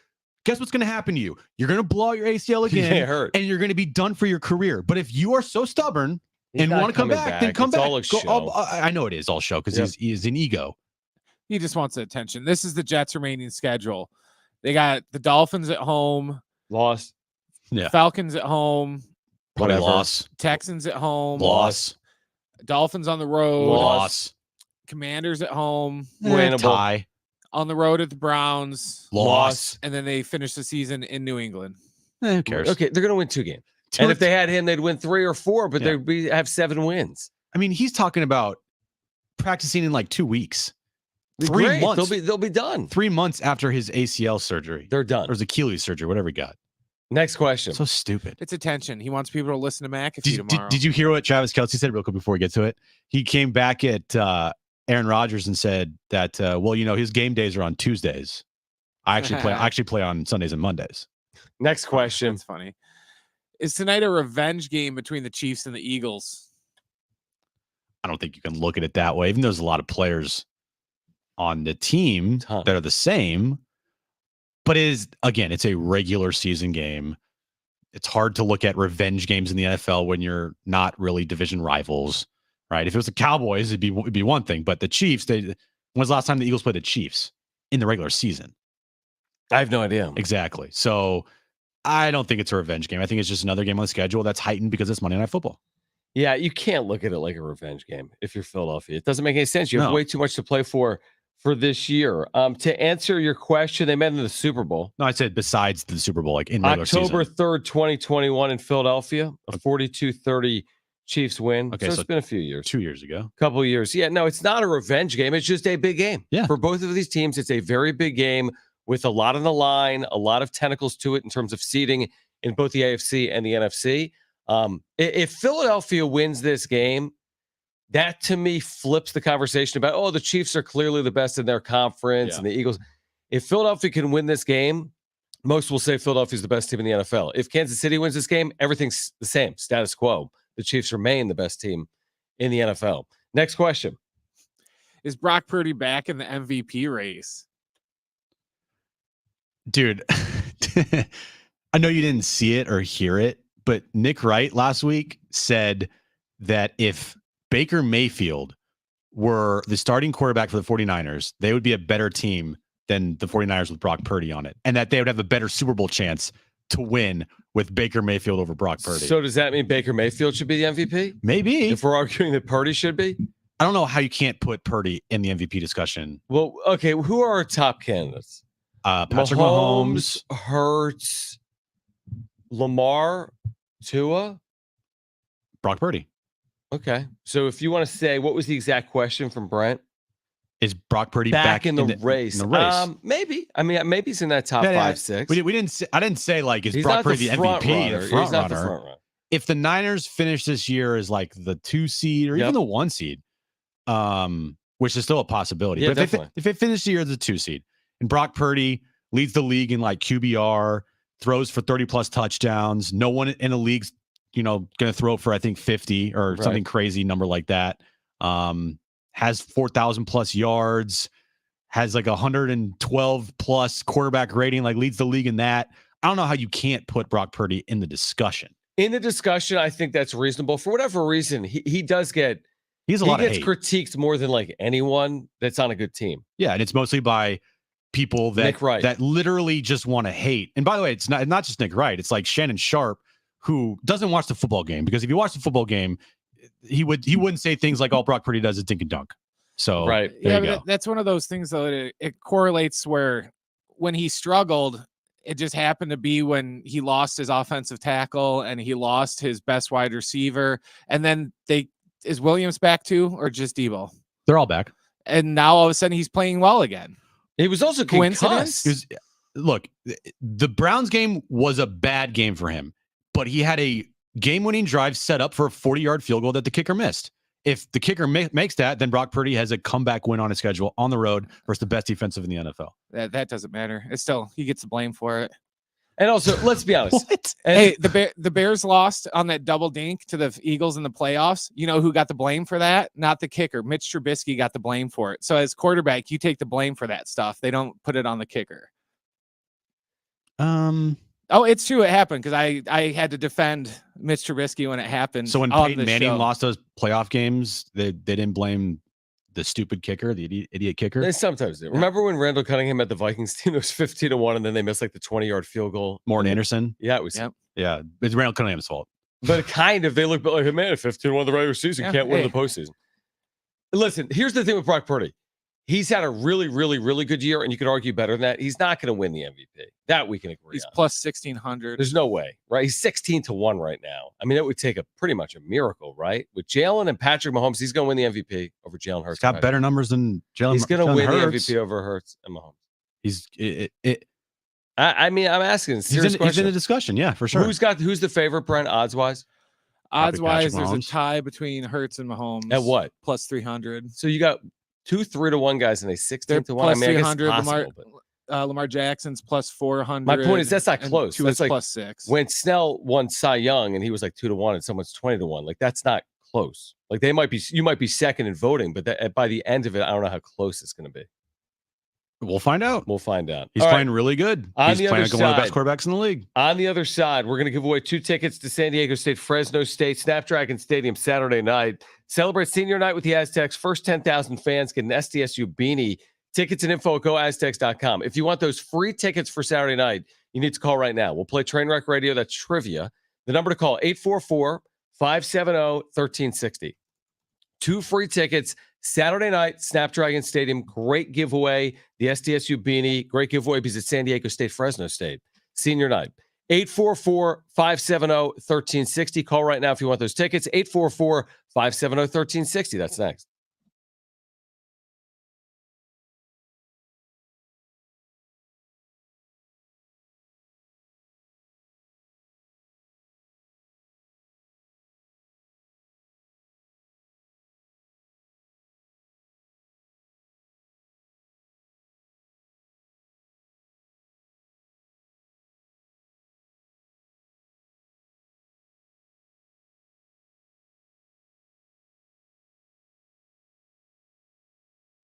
Guess what's going to happen to you? You're going to blow out your ACL Get again, hurt. and you're going to be done for your career. But if you are so stubborn He's and not want to come coming back, then come It's back. all a show. I know it is all show because Yep. he's an ego. He just wants the attention. This is the Jets' remaining schedule. They got the Dolphins at home, Lost. Yeah. Falcons at home, Probably Whatever. loss. Texans at home, Loss. Dolphins on the road, Loss. Commanders at home, Winnable. Tie. on the road at the Browns, Loss. and then they finish the season in New England. Who cares? Okay, they're going to win 2 games. Two And or if they had him, they'd win 3 or 4, but Yeah. they'd have 7 wins. I mean, he's talking about practicing in like 2 weeks. Great. months. They'll be done. 3 months after his ACL surgery. They're done. Or his Achilles surgery, whatever he got. Next question. So stupid. It's attention. He wants people to listen to McAfee tomorrow. Did you hear what Travis Kelce said real quick before we get to it? He came back at Aaron Rodgers and said that, well, you know, his game days are on Tuesdays. I actually play on Sundays and Mondays. Next question. That's funny. Is tonight a revenge game between the Chiefs and the Eagles? I don't think you can look at it that way. Even though there's a lot of players on the team Ton. that are the same. But it's a regular season game. It's hard to look at revenge games in the NFL when you're not really division rivals, right? If it was the Cowboys, it'd be one thing. But the Chiefs, when was the last time the Eagles played the Chiefs in the regular season? I have no idea. Exactly. So I don't think it's a revenge game. I think it's just another game on the schedule that's heightened because it's Monday Night Football. Yeah, you can't look at it like a revenge game if you're Philadelphia. It doesn't make any sense. You have No. way too much to play for this year. To answer your question, they met in the Super Bowl. No, I said besides the Super Bowl, like in regular October season. 3rd, 2021 in Philadelphia, a 42-30 Chiefs win. Okay, so so it's been a few years. 2 years ago. Couple of years. Yeah, no, it's not a revenge game. It's just a big game. Yeah. For both of these teams, it's a very big game with a lot on the line, a lot of tentacles to it in terms of seeding in both the AFC and the NFC. If Philadelphia wins this game, that to me flips the conversation about, oh, the Chiefs are clearly the best in their conference and the Eagles. If Philadelphia can win this game, most will say Philadelphia is the best team in the NFL. If Kansas City wins this game, everything's the same, status quo. The Chiefs remain the best team in the NFL. Next question. Is Brock Purdy back in the MVP race? Dude, I know you didn't see it or hear it, but Nick Wright last week said that if Baker Mayfield were the starting quarterback for the 49ers, they would be a better team than the 49ers with Brock Purdy on it, and that they would have a better Super Bowl chance to win with Baker Mayfield over Brock Purdy. So does that mean Baker Mayfield should be the MVP? Maybe. If we're arguing that Purdy should be? I don't know how you can't put Purdy in the MVP discussion. Well, okay, who are our top candidates? Patrick Mahomes, Hurts, Lamar, Tua. Brock Purdy. Okay. So if you want to say, what was the exact question from Brent? Is Brock Purdy Back in the race. In the race. Maybe. I mean, maybe he's in that top Yeah, 5, 6. We didn't say, I didn't say like, is He's Brock not Purdy the front MVP? runner. The front He's not the runner. front runner. If the Niners finish this year as like the 2 seed or even the 1 seed, which is still a possibility. Yeah, But definitely. if they finish the year as a 2 seed and Brock Purdy leads the league in like QBR, throws for 30 plus touchdowns, no one in the league's, going to throw for, I think 50 or something crazy number like that. Has 4,000 plus yards, has like 112 plus quarterback rating, like leads the league in that. I don't know how you can't put Brock Purdy in the discussion. In the discussion, I think that's reasonable. For whatever reason, he does get He has a lot of gets hate. critiqued more than like anyone that's on a good team. Yeah, and it's mostly by people that Nick Wright. that literally just want to hate. And by the way, it's not just Nick Wright. It's like Shannon Sharp, who doesn't watch the football game, because if you watch the football game, he wouldn't say things like all Brock Purdy does is dink and dunk. So Right. there you but go. that's one of those things though. It correlates where when he struggled, it just happened to be when he lost his offensive tackle and he lost his best wide receiver. And then is Williams back too, or just Debo? They're all back. And now all of a sudden he's playing well again. He was also Coincidence? concussed. Look, the Browns game was a bad game for him, but he had a game-winning drive set up for a 40-yard field goal that the kicker missed. If the kicker makes that, then Brock Purdy has a comeback win on his schedule on the road versus the best defensive in the NFL. That doesn't matter. It's still, he gets the blame for it. And also, let's be honest. What? And Hey, the Bears lost on that double dink to the Eagles in the playoffs. You know who got the blame for that? Not the kicker. Mitch Trubisky got the blame for it. So as quarterback, you take the blame for that stuff. They don't put it on the kicker. Oh, it's true. It happened because I had to defend Mitch Trubisky when it happened. So when on Peyton the Manning show. lost those playoff games, they didn't blame the stupid kicker, the idiot kicker. they sometimes do. Remember when Randall Cunningham had the Vikings team? It was 15-1, and then they missed like the 20-yard field goal. Morton And Anderson. Yeah, it was. Yep. Yeah, it's Randall Cunningham's fault. But kind of, they look like, hey, man, 15-1 the regular season, Yeah, can't win hey. the postseason. Listen, here's the thing with Brock Purdy. He's had a really, really, really good year, and you could argue better than that. He's not going to win the MVP. That we can agree He's on. plus 1,600. There's no way, right? He's 16-1 right now. I mean, it would take pretty much a miracle, right? With Jalen and Patrick Mahomes, he's going to win the MVP over Jalen Hurts. He's got better numbers than Jalen. He's going to win Hurts. the MVP over Hurts and Mahomes. He's I mean, I'm asking a serious he's in question. the discussion. Yeah, for sure. Who's the favorite, Brent, odds-wise? Odds-wise, Patrick there's a Mahomes. tie between Hurts and Mahomes. At what? Plus 300. So you got 2 3-1 guys and a 16-1. They're plus I mean, I guess 300. it's possible, but Lamar Jackson's plus 400. my point is that's not and close. Tua That's is like plus 6. when Snell won Cy Young and he was like 2-1 and someone's 20-1. Like that's not close. Like you might be second in voting, but by the end of it, I don't know how close it's going to be. We'll find out. We'll find out. He's All right. playing really good. On He's the playing other like one of the best side- quarterbacks in the league. On the other side, we're going to give away 2 tickets to San Diego State, Fresno State, Snapdragon Stadium Saturday night. Celebrate senior night with the Aztecs. First 10,000 fans get an SDSU beanie. Tickets and info at goaztecs.com. If you want those free tickets for Saturday night, you need to call right now. We'll play Trainwreck Radio. That's trivia. The number to call, 844-570-1360. 2 free tickets. Saturday night, Snapdragon Stadium. Great giveaway. The SDSU beanie. Great giveaway because it's San Diego State, Fresno State. Senior night. 844-570-1360. Call right now if you want those tickets. 844-570-1360. That's next.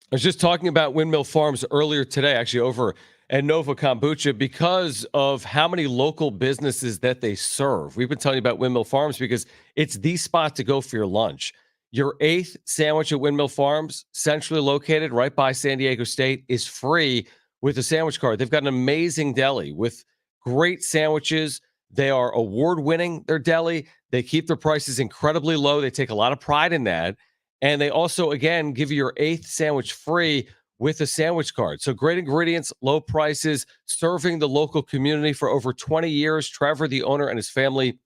I was just talking about Windmill Farms earlier today, actually over at Nova Kombucha, because of how many local businesses that they serve. We've been telling you about Windmill Farms because it's the spot to go for your lunch. Your 8th sandwich at Windmill Farms, centrally located right by San Diego State, is free with a sandwich card. They've got an amazing deli with great sandwiches. They are award-winning, their deli. They keep their prices incredibly low. They take a lot of pride in that. And they also, again, give you your 8th sandwich free with a sandwich card. So great ingredients, low prices, serving the local community for over 20 years. Trevor, the owner, and his family,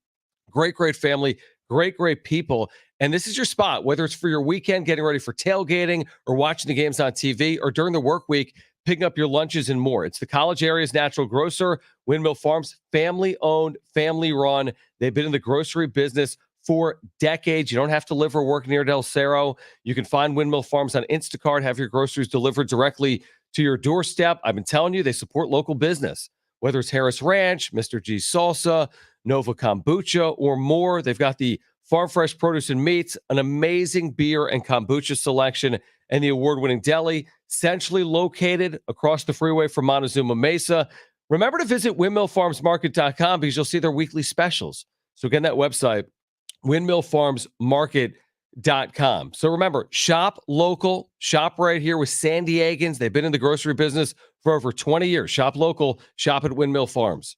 great family, great people. And this is your spot, whether it's for your weekend, getting ready for tailgating or watching the games on TV, or during the work week, picking up your lunches and more. It's the college area's natural grocer, Windmill Farms, family-owned, family-run. They've been in the grocery business for decades. You don't have to live or work near Del Cerro. You can find Windmill Farms on Instacart, have your groceries delivered directly to your doorstep. I've been telling you, they support local business, whether it's Harris Ranch, Mr. G's Salsa, Nova Kombucha, or more. They've got the farm fresh produce and meats, an amazing beer and kombucha selection, and the award-winning deli, centrally located across the freeway from Montezuma Mesa. Remember to visit windmillfarmsmarket.com because you'll see their weekly specials. So again, that website, windmillfarmsmarket.com. So remember, shop local, shop right here with San Diegans. They've been in the grocery business for over 20 years. Shop local, shop at Windmill Farms.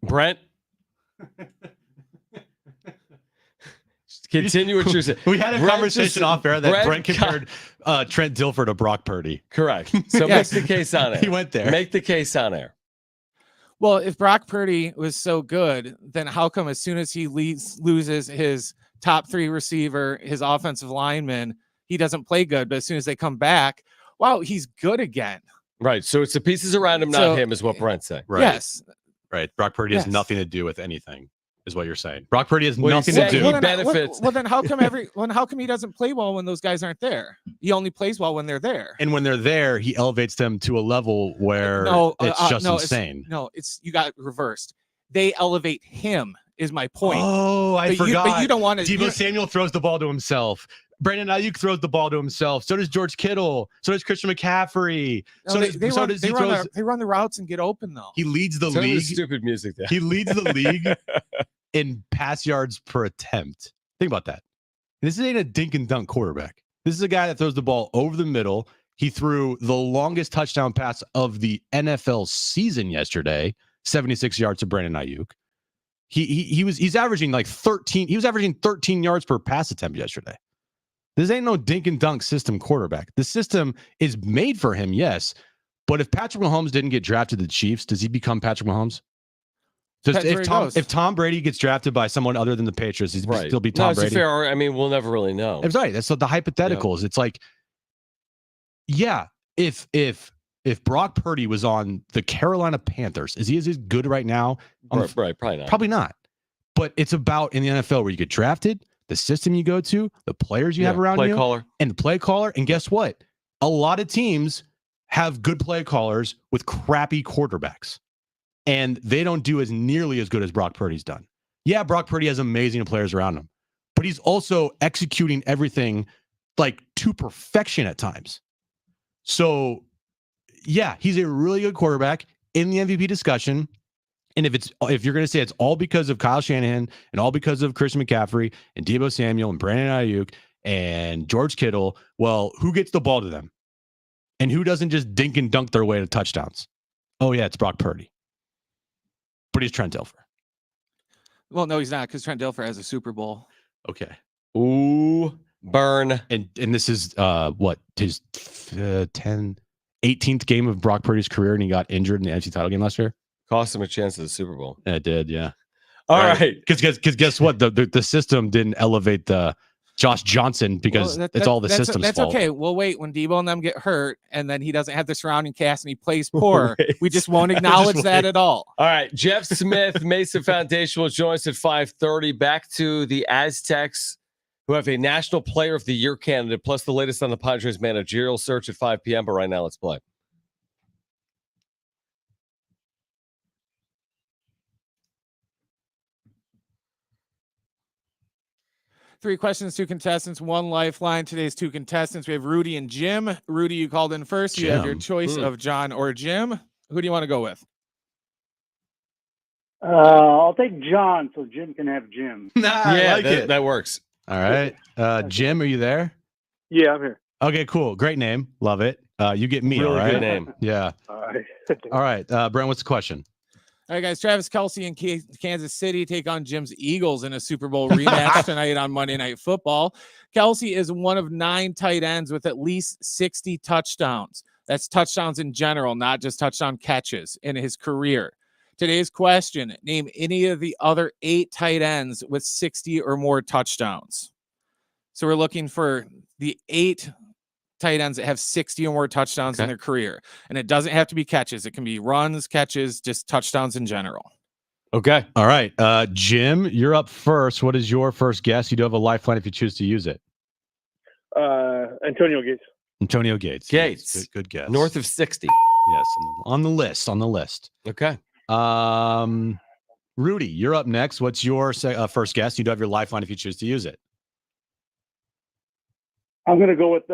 Brent. Continue what you're saying. We had a Brent conversation off air that Brent got- compared Trent Dilfer to Brock Purdy. Correct. So Yes. make the case on air. He went there. Make the case on air. Well, if Brock Purdy was so good, then how come as soon as he loses his top 3 receiver, his offensive lineman, he doesn't play good, but as soon as they come back, wow, he's good again. Right. So it's the pieces around him, not So- him, is what Brent's saying. Right. Yes. Right. Brock Purdy has Yes. nothing to do with anything, is what you're saying. Brock Purdy has Well, nothing you're to saying do. he benefits. Well, then how come how come he doesn't play well when those guys aren't there? He only plays well when they're there. And when they're there, he elevates them to a level where it's just insane. It's you got it reversed. They elevate him is my point. Oh, I but forgot. You don't want to. Deebo Samuel throws the ball to himself. Brandon Ayuk throws the ball to himself. So does George Kittle. So does Christian McCaffrey. They run the routes and get open though. He leads the Some of the league. stupid music there. He leads the league in pass yards per attempt. Think about that. This ain't a dink and dunk quarterback. This is a guy that throws the ball over the middle. He threw the longest touchdown pass of the NFL season yesterday, 76 yards to Brandon Ayuk. He's averaging like 13. He was averaging 13 yards per pass attempt yesterday. This ain't no dink and dunk system quarterback. The system is made for him, yes. But if Patrick Mahomes didn't get drafted to the Chiefs, does he become Patrick Mahomes? If Tom Brady gets drafted by someone other than the Patriots, he's still be Tom no, Brady. it's a fair. I mean, we'll never really know. That's right. That's the hypotheticals. It's like, yeah, if Brock Purdy was on the Carolina Panthers, is he as good right now? Right, probably not. Probably not. But it's about in the NFL where you get drafted, the system you go to, the players you have around play you, caller. and the play caller. And guess what? A lot of teams have good play callers with crappy quarterbacks, and they don't do as nearly as good as Brock Purdy's done. Yeah, Brock Purdy has amazing players around him, but he's also executing everything like to perfection at times. So, yeah, he's a really good quarterback in the MVP discussion. And if you're going to say it's all because of Kyle Shanahan and all because of Christian McCaffrey and Deebo Samuel and Brandon Ayuk and George Kittle, well, who gets the ball to them? And who doesn't just dink and dunk their way to touchdowns? Oh, yeah, it's Brock Purdy. But he's Trent Dilfer. Well, no, he's not because Trent Dilfer has a Super Bowl. Okay. Ooh, burn. And this is what his 18th game of Brock Purdy's career, and he got injured in the NFC title game last year. Cost him a chance at the Super Bowl. Yeah, it did, yeah. All right. Because guess what? The system didn't elevate the Josh Johnson because it's all the system's that's fault. okay. We'll wait when Deebo and them get hurt, and then he doesn't have the surrounding cast and he plays poor. We just won't acknowledge that at all. All right. Jeff Smith, Mason Foundation, will join us at 5:30. Back to the Aztecs, who have a National Player of the Year candidate, plus the latest on the Padres managerial search at 5 p.m. But right now, let's play. Three questions, two contestants, one lifeline. Today's two contestants. We have Rudy and Jim. Rudy, you called in first. You have your Jim. choice of John or Jim. Who do you want to go with? I'll take John so Jim can have Jim. That works. All right. Jim, are you there? Yeah, I'm here. Okay, cool. Great name. Love it. You get me, Really all right? good name. Yeah. All right. All right. Brent, what's the question? All right, guys. Travis Kelce and Kansas City take on Jim's Eagles in a Super Bowl rematch tonight on Monday Night Football. Kelce is one of 9 tight ends with at least 60 touchdowns. That's touchdowns in general, not just touchdown catches in his career. Today's question, name any of the other 8 tight ends with 60 or more touchdowns. So we're looking for the 8 tight ends that have 60 or more touchdowns in their career. And it doesn't have to be catches. It can be runs, catches, just touchdowns in general. Okay. All right. Jim, you're up first. What is your first guess? You do have a lifeline if you choose to use it. Antonio Gates. Antonio Gates. Gates. Good guess. North of 60. Yes, on the list. Okay. Rudy, you're up next. What's your first guess? You do have your lifeline if you choose to use it. I'm going to go with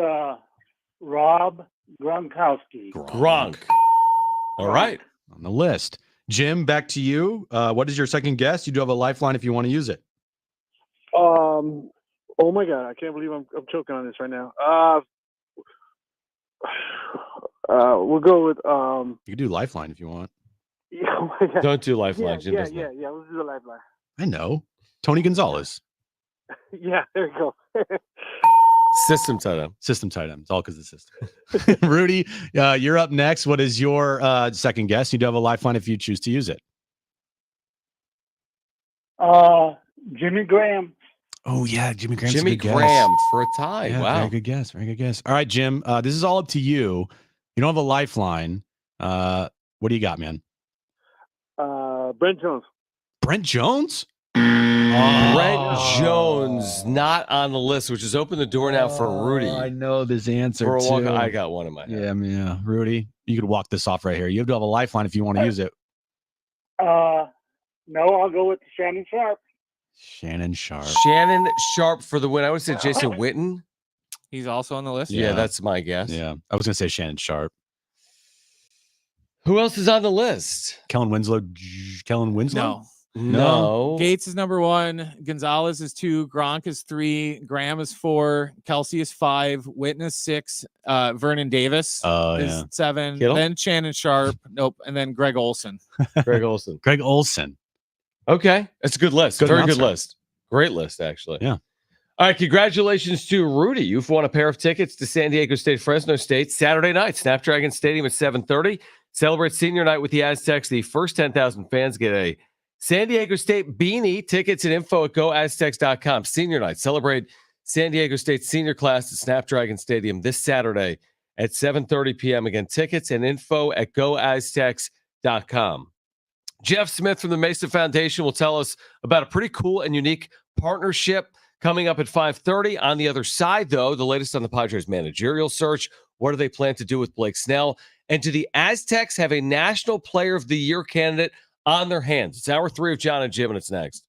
Rob Gronkowski. Gronk. All right. On the list. Jim, back to you. What is your second guess? You do have a lifeline if you want to use it. Oh my God, I can't believe I'm choking on this right now. We'll go with You can do lifeline if you want. Yeah, yeah, Don't do yeah, lifeline. Jim yeah, doesn't yeah, know. yeah. Let's do the lifeline. I know. Tony Gonzalez, Yeah, there you go. System tight end. system tight end. It's all because of the system. Rudy, you're up next. What is your second guess? You do have a lifeline if you choose to use it. Jimmy Graham. Oh, yeah. Jimmy Graham's Jimmy a good Graham guess. for a tie. Yeah, Wow. very good guess. Very good guess. All right, Jim. This is all up to you. You don't have a lifeline. What do you got, man? Brent Jones. Brent Jones? Brent Jones not on the list, which has opened the door now for Rudy. I know this answer For a too. walk, I got one in my head. Yeah, I mean, yeah. Rudy, you could walk this off right here. You have to have a lifeline if you want to use it. No, I'll go with Shannon Sharp. Shannon Sharp. Shannon Sharp for the win. I would say Jason Witten. He's also on the list. Yeah, that's my guess. Yeah, I was gonna say Shannon Sharp. Who else is on the list? Kellen Winslow. Kellen Winslow. No. Gates is number 1. Gonzalez is 2. Gronk is 3. Graham is 4. Kelsey is 5. Witten is 6. Vernon Davis is 7. Kittle? Then Shannon Sharp. Nope. And then Greg Olson. Greg Olson. Greg Olson. Okay, that's a good list. Good Very good announcer. list. Great list, actually. Yeah. All right, congratulations to Rudy. You've won a pair of tickets to San Diego State, Fresno State, Saturday night, Snapdragon Stadium at 7:30. Celebrate senior night with the Aztecs. The first 10,000 fans get a San Diego State beanie. Tickets and info at goaztecs.com. Senior night. Celebrate San Diego State senior class at Snapdragon Stadium this Saturday at 7:30 p.m. Again, tickets and info at goaztecs.com. Jeff Smith from the Mesa Foundation will tell us about a pretty cool and unique partnership coming up at 5:30. On the other side, though, the latest on the Padres managerial search. What do they plan to do with Blake Snell? And do the Aztecs have a National Player of the Year candidate on their hands? It's hour 3 of Jon and Jim, and it's next.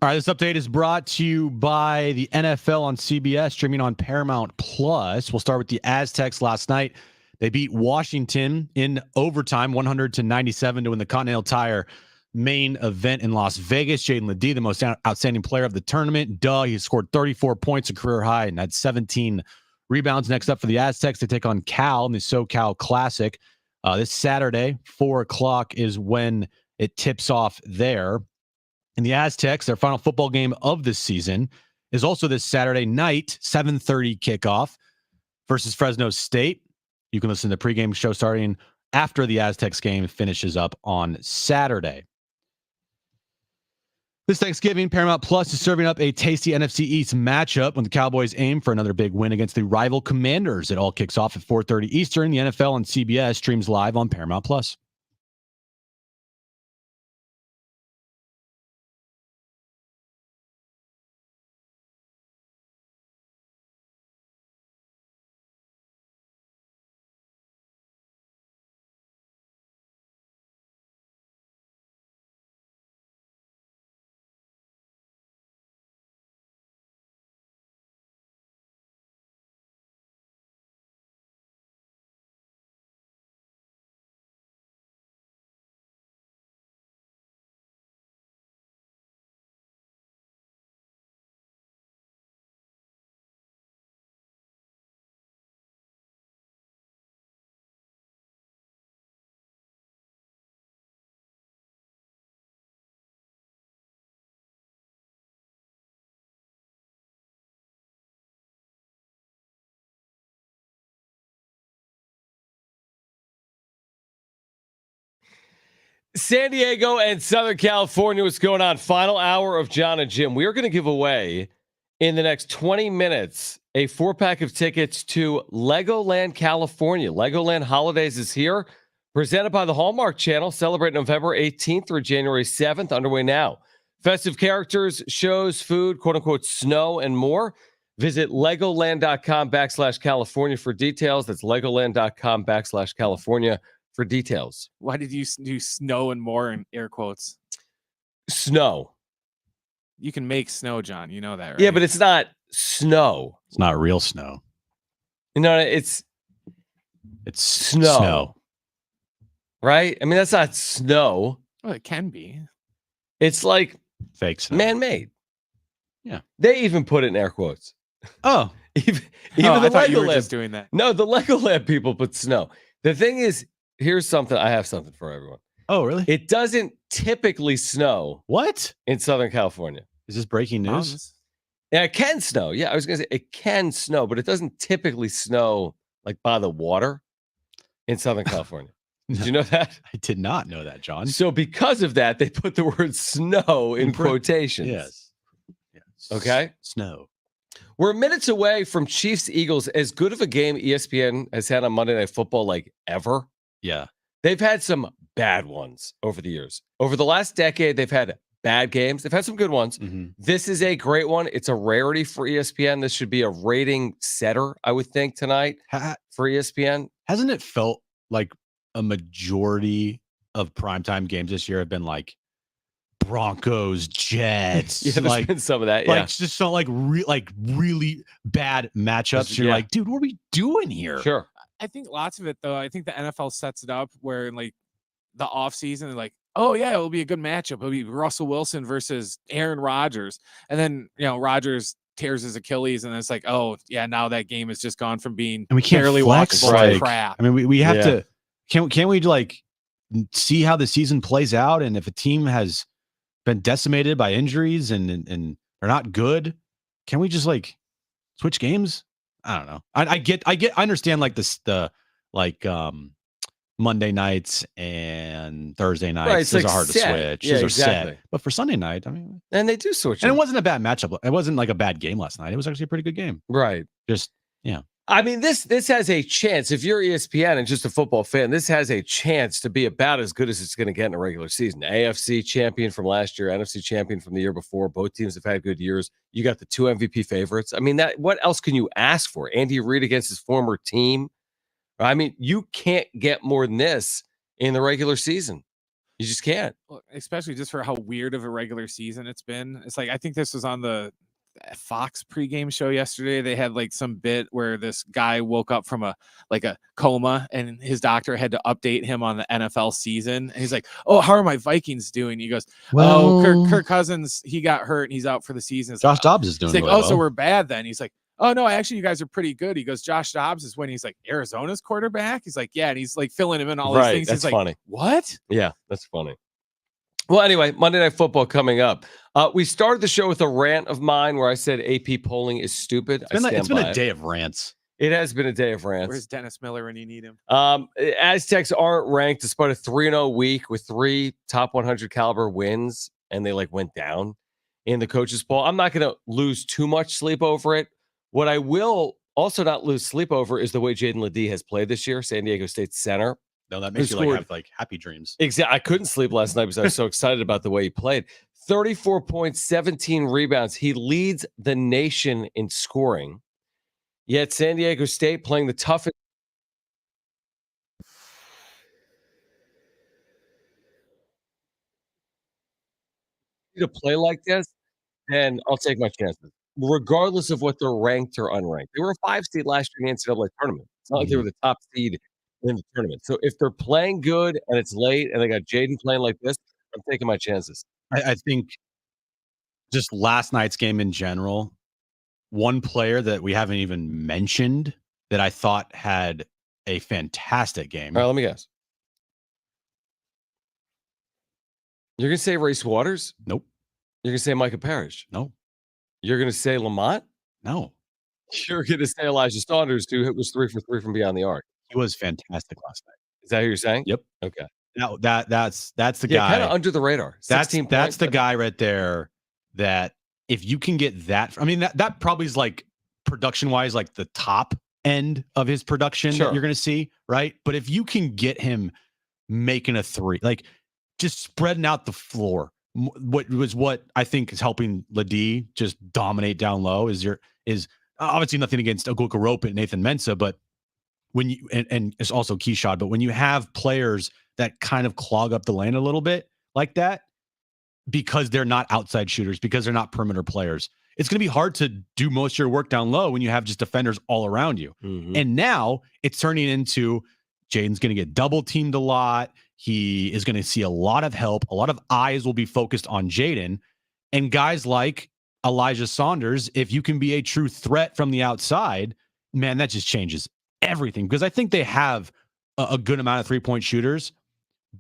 All right, this update is brought to you by the NFL on CBS, streaming on Paramount Plus. We'll start with the Aztecs last night. They beat Washington in overtime, 100-97 to win the Continental Tire main event in Las Vegas. Jaedon LeDee, the most outstanding player of the tournament. He scored 34 points, a career high, and had 17 rebounds. Next up for the Aztecs, they take on Cal in the SoCal Classic. This Saturday, 4 o'clock is when it tips off there. And the Aztecs, their final football game of this season, is also this Saturday night, 7:30 kickoff versus Fresno State. You can listen to the pregame show starting after the Aztecs game finishes up on Saturday. This Thanksgiving, Paramount Plus is serving up a tasty NFC East matchup when the Cowboys aim for another big win against the rival Commanders. It all kicks off at 4:30 Eastern. The NFL on CBS streams live on Paramount Plus. San Diego and Southern California, what's going on? Final hour of Jon and Jim. We are going to give away in the next 20 minutes a 4-pack of tickets to Legoland, California. Legoland Holidays is here, presented by the Hallmark Channel. Celebrate November 18th through January 7th. Underway now. Festive characters, shows, food, quote unquote, snow, and more. Visit Legoland.com/California for details. That's Legoland.com/California for details. Why did you do snow and more in air quotes? Snow. You can make snow, John. You know that, right? Yeah, but it's not snow. It's not real snow. You know, it's snow. Right? I mean, that's not snow. Well, it can be. It's like Fake snow. man-made. Yeah. They even put it in air quotes. Oh. even I the thought you were Legoland. just doing that. No, the Legoland people put snow. The thing is, here's something. I have something for everyone. Oh, really? It doesn't typically snow What? in Southern California. Is this breaking news? Mountains. Yeah, it can snow. Yeah, I was going to say it can snow, but it doesn't typically snow like by the water in Southern California. Did you know that? I did not know that, John. So because of that, they put the word snow in quotations. Yes. Okay. Snow. We're minutes away from Chiefs Eagles, as good of a game ESPN has had on Monday Night Football like ever. Yeah. They've had some bad ones over the years. Over the last decade, they've had bad games. They've had some good ones. Mm-hmm. This is a great one. It's a rarity for ESPN. This should be a rating setter, I would think, tonight for ESPN. Hasn't it felt like a majority of primetime games this year have been like Broncos, Jets? Yeah, there's like, been some of that. like Yeah, just felt like really bad matchups. You're Yeah. like, dude, what are we doing here? sure. I think lots of it, though. I think the NFL sets it up where, in like the offseason, like, oh, yeah, it'll be a good matchup. It'll be Russell Wilson versus Aaron Rodgers. And then, Rodgers tears his Achilles, and it's like, oh, yeah, now that game has just gone from being And we can't barely flex, watchable right. to crap. I mean, we have Yeah. to. Can't we like see how the season plays out? And if a team has been decimated by injuries and they're not good, can we just like switch games? I don't know. I understand like the Monday nights and Thursday nights. Right, it's Those like are hard set. to switch. Yeah, Those are exactly. set. But for Sunday night, I mean, And they do switch. and it them. wasn't a bad matchup. It wasn't like a bad game last night. It was actually a pretty good game. Right. Just I mean, this has a chance. If you're ESPN and just a football fan, this has a chance to be about as good as it's going to get in a regular season. AFC champion from last year, NFC champion from the year before. Both teams have had good years. You got the 2 MVP favorites. I mean, what else can you ask for? Andy Reid against his former team. I mean, you can't get more than this in the regular season. You just can't. Well, especially just for how weird of a regular season it's been. It's like I think this was on the Fox pregame show yesterday. They had like some bit where this guy woke up from a coma, and his doctor had to update him on the NFL season. And he's like, "Oh, how are my Vikings doing?" He goes, "Oh, Kirk Cousins, he got hurt and he's out for the season." It's Josh like, Dobbs is doing he's like, really "Oh, well. so we're bad then?" He's like, "Oh no, actually, you guys are pretty good." He goes, "Josh Dobbs is winning." He's like, "Arizona's quarterback?" He's like, "Yeah," and he's like filling him in all these Right, things. that's He's like, funny. "What?" Yeah, that's funny. Well, anyway, Monday Night Football coming up. We started the show with a rant of mine where I said AP polling is stupid. It's been a day of rants. It has been a day of rants. Where's Dennis Miller when you need him? Aztecs aren't ranked despite a 3-0 week with 3 top 100 caliber wins, and they went down in the coaches poll. I'm not going to lose too much sleep over it. What I will also not lose sleep over is the way Jaedon LeDee has played this year, San Diego State center. No, that makes you have happy dreams. Exactly. I couldn't sleep last night because I was so excited about the way he played. 34 points, 17 rebounds. He leads the nation in scoring. Yet San Diego State playing the toughest. To play like this, then I'll take my chances, regardless of what they're ranked or unranked. They were a 5 seed last year in the NCAA tournament. It's not like they were the top seed in the tournament. So if they're playing good and it's late and they got Jaedon playing like this, I'm taking my chances. I think just last night's game in general, one player that we haven't even mentioned that I thought had a fantastic game. All right, let me guess. You're going to say Race Waters? Nope. You're going to say Micah Parrish? No. You're going to say Lamont? No. You're going to say Elijah Saunders, who was 3 for 3 from beyond the arc. He was fantastic last night. Is that who you're saying? Yep. Okay. No, that's the Yeah, guy. kind of under the radar. That's 16 points, the guy right there that if you can get that, I mean, that probably is production wise, the top end of his production that you're going to see, right? But if you can get him making a 3, just spreading out the floor, what I think is helping LeDee just dominate down low is obviously nothing against Ogulkarope and Nathan Mensah, but when you and it's also Keyshot, but when you have players that kind of clog up the lane a little bit like that, because they're not outside shooters, because they're not perimeter players, it's going to be hard to do most of your work down low when you have just defenders all around you. Mm-hmm. And now it's turning into Jaden's going to get double teamed a lot. He is going to see a lot of help. A lot of eyes will be focused on Jaden, and guys like Elijah Saunders, if you can be a true threat from the outside, man, that just changes everything, because I think they have a good amount of 3-point shooters,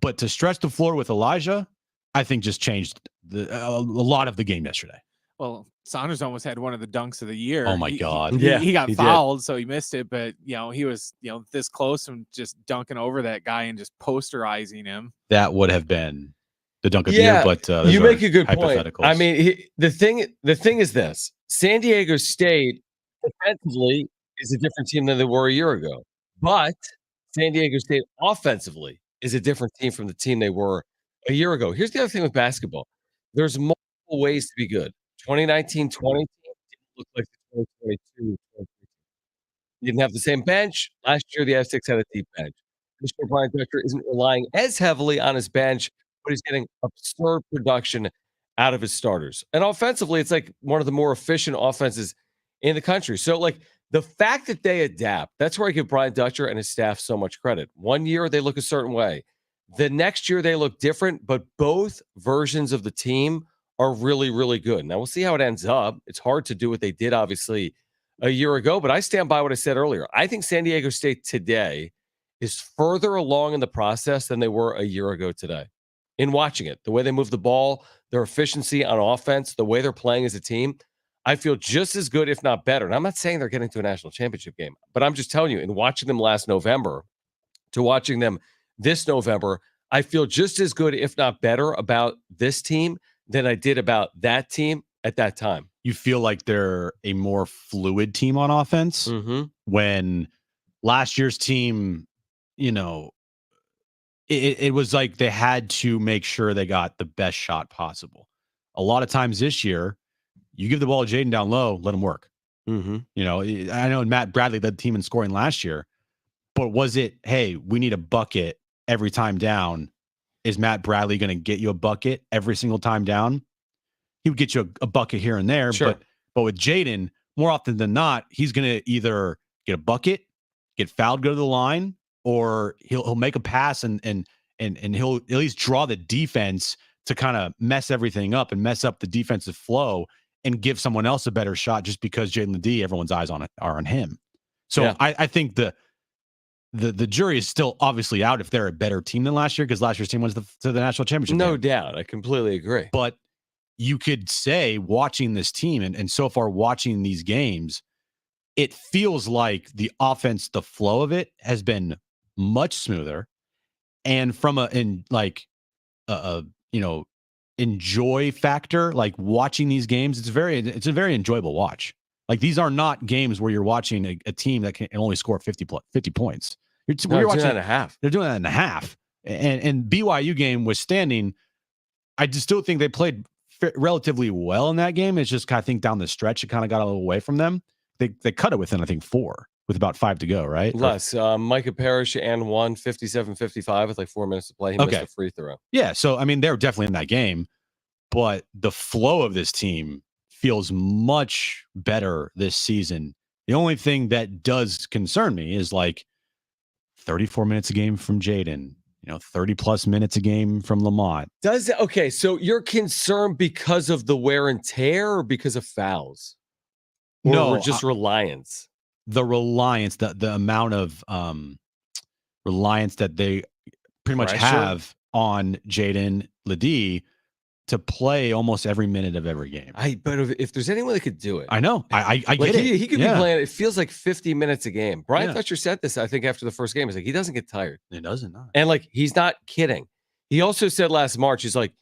but to stretch the floor with Elijah, I think just changed a lot of the game yesterday. Well, Saunders almost had one of the dunks of the year. Oh my God. He got he fouled, so he missed it, but he was, this close and just dunking over that guy and just posterizing him. That would have been the dunk of the year, but you make a good point. hypotheticals. I mean, the thing is this: San Diego State defensively is a different team than they were a year ago, but San Diego State offensively is a different team from the team they were a year ago. Here's the other thing with basketball: there's multiple ways to be good. 2019-20 didn't look like the 2022. Didn't have the same bench last year. The Aztecs had a deep bench. This year, Brian Dutcher isn't relying as heavily on his bench, but he's getting absurd production out of his starters. And offensively, it's one of the more efficient offenses in the country. So, the fact that they adapt, that's where I give Brian Dutcher and his staff so much credit. One year, they look a certain way. The next year, they look different, but both versions of the team are really, really good. Now, we'll see how it ends up. It's hard to do what they did, obviously, a year ago, but I stand by what I said earlier. I think San Diego State today is further along in the process than they were a year ago today. In watching it, the way they move the ball, their efficiency on offense, the way they're playing as a team, I feel just as good, if not better. And I'm not saying they're getting to a national championship game, but I'm just telling you, in watching them last November to watching them this November, I feel just as good, if not better, about this team than I did about that team at that time. You feel like they're a more fluid team on offense when last year's team, it was like they had to make sure they got the best shot possible. A lot of times this year, you give the ball to Jaden down low, let him work. I know Matt Bradley led the team in scoring last year, but was it, hey, we need a bucket every time down? is Matt Bradley going to get you a bucket every single time down? He would get you a bucket here and there, Sure. but with Jaedon, more often than not, he's going to either get a bucket, get fouled, go to the line, or he'll make a pass and he'll at least draw the defense to kind of mess everything up and mess up the defensive flow and give someone else a better shot just because Jaedon LeDee, everyone's eyes on it are on him. So Yeah. I think the jury is still obviously out if they're a better team than last year, because last year's team went to the national championship. No game. doubt. I completely agree. But you could say watching this team and so far watching these games, it feels like the offense, the flow of it has been much smoother. And from a enjoy factor, like watching these games, it's a very enjoyable watch. Like these are not games where you're watching a team that can only score 50 points. You're watching that in a half. They're doing that in a half. And BYU game was standing. I just still think they played relatively well in that game. It's just kind of think down the stretch, it kind of got a little away from them. They cut it within, I think, 4 with about 5 to go, right? Less. Micah Parrish and won 57-55 with like 4 minutes to play. He missed a free throw. Yeah. So, I mean, they're definitely in that game, but the flow of this team feels much better this season. The only thing that does concern me is like 34 minutes a game from Jaedon, 30 plus minutes a game from Lamont. Does it? Okay. So you're concerned because of the wear and tear or because of fouls? Or No, just reliance. The reliance, the amount of reliance that they pretty much Pressure? have on Jaedon LeDee to play almost every minute of every game. But if there's anyone that could do it, I know. I like get it. He could be playing. It feels like 50 minutes a game. Brian Yeah. Fletcher said this, I think, after the first game. He's like, he doesn't get tired. It doesn't. Not. And like, he's not kidding. He also said last March, he's like,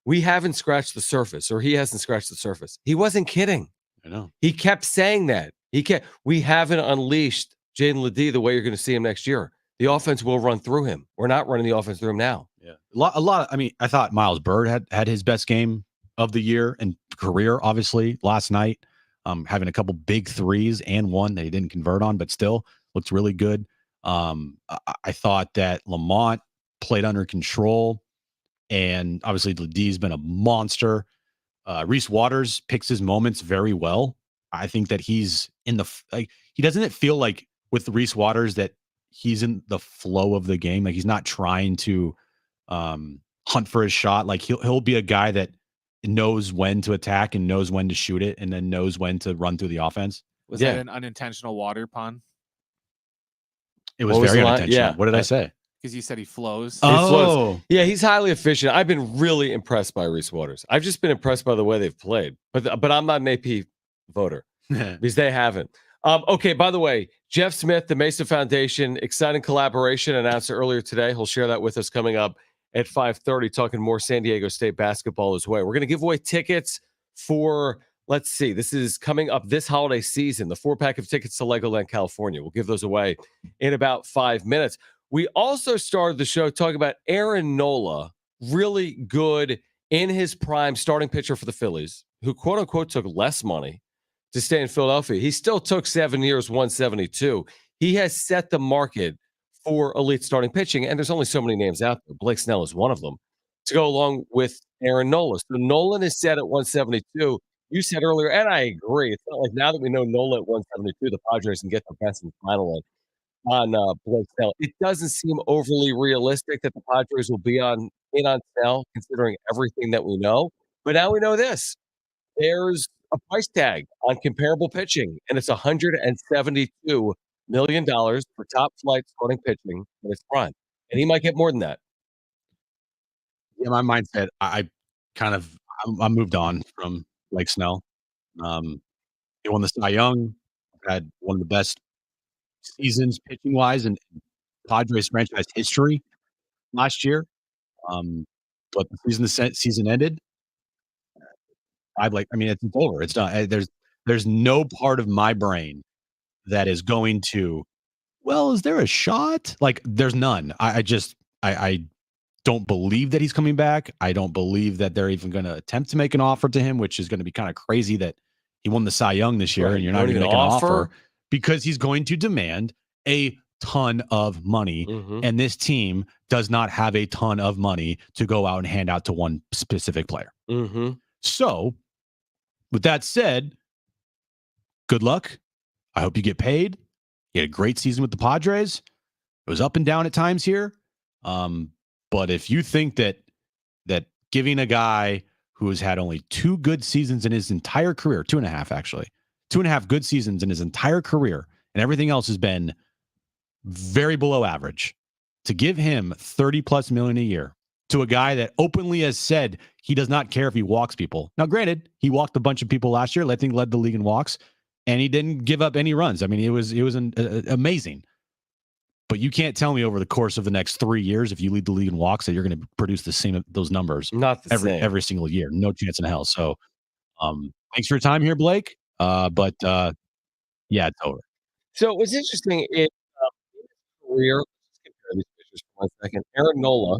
we haven't scratched the surface, or he hasn't scratched the surface. He wasn't kidding. I know. He kept saying that. We haven't unleashed Jaedon LeDee the way you're going to see him next year. The offense will run through him. We're not running the offense through him now. Yeah. A lot. I mean, I thought Miles Bird had his best game of the year and career, obviously, last night. Having a couple big threes and one that he didn't convert on, but still looks really good. I thought that Lamont played under control, and obviously LeDee's been a monster. Reese Waters picks his moments very well. I think that he's in he doesn't feel like with Reese Waters that he's in the flow of the game. Like he's not trying to hunt for his shot. Like he'll be a guy that knows when to attack and knows when to shoot it and then knows when to run through the offense. Was that an unintentional water pun? It was very unintentional. Yeah. What did I say? Because you said he flows. Flows. Yeah, he's highly efficient. I've been really impressed by Reese Waters. I've just been impressed by the way they've played. But I'm not an AP voter because they haven't. Okay, by the way, Jeff Smith, the Mesa Foundation, exciting collaboration announced earlier today. He'll share that with us coming up at 5:30, talking more San Diego State basketball as well. We're going to give away tickets for, let's see, this is coming up this holiday season, the 4-pack of tickets to Legoland, California. We'll give those away in about 5 minutes. We also started the show talking about Aaron Nola, really good in his prime starting pitcher for the Phillies, who quote unquote took less money to stay in Philadelphia. He still took 7 years, 172. He has set the market for elite starting pitching, and there's only so many names out there. Blake Snell is one of them to go along with Aaron Nola. So Nolan is set at 172. You said earlier, and I agree. It's not like now that we know Nola at 172, the Padres can get the best and final on Blake Snell. It doesn't seem overly realistic that the Padres will be in on Snell, considering everything that we know. But now we know this. There's a price tag on comparable pitching, and it's $172 million for top flight starting pitching in his prime. And he might get more than that. Yeah, my mindset, I moved on from Blake Snell. He won the Cy Young, had one of the best seasons pitching wise in Padres franchise history last year. But the season ended. It's over. It's done. There's no part of my brain that is going to, well, is there a shot? Like there's none. I don't believe that he's coming back. I don't believe that they're even going to attempt to make an offer to him, which is going to be kind of crazy that he won the Cy Young this year and you're not even making an offer because he's going to demand a ton of money, Mhm. and this team does not have a ton of money to go out and hand out to one specific player. Mhm. So, with that said, good luck. I hope you get paid. You had a great season with the Padres. It was up and down at times here. But if you think that giving a guy who has had only 2 good seasons in his entire career, 2.5 actually, 2.5 good seasons in his entire career, and everything else has been very below average, to give him 30 plus million a year to a guy that openly has said he does not care if he walks people. Now, granted, he walked a bunch of people last year. I think led the league in walks, and he didn't give up any runs. I mean, it was amazing. But you can't tell me over the course of the next 3 years, if you lead the league in walks, that you're going to produce the same those numbers Not the same. every single year. No chance in hell. So, thanks for your time here, Blake. But yeah, it's over. So what's interesting is in his career, let's compare these pictures for 1 second. Aaron Nola,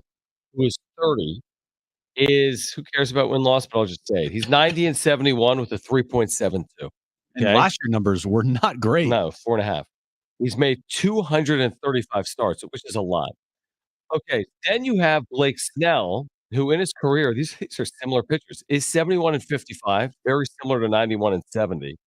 who is 30, is who cares about win-loss, but I'll just say it. He's 90 and 71 with a 3.72. And Okay. last year numbers were not great. No, 4.5. He's made 235 starts, which is a lot. Okay, then you have Blake Snell, who in his career, these are similar pitchers, is 71 and 55, very similar to 91 and 70,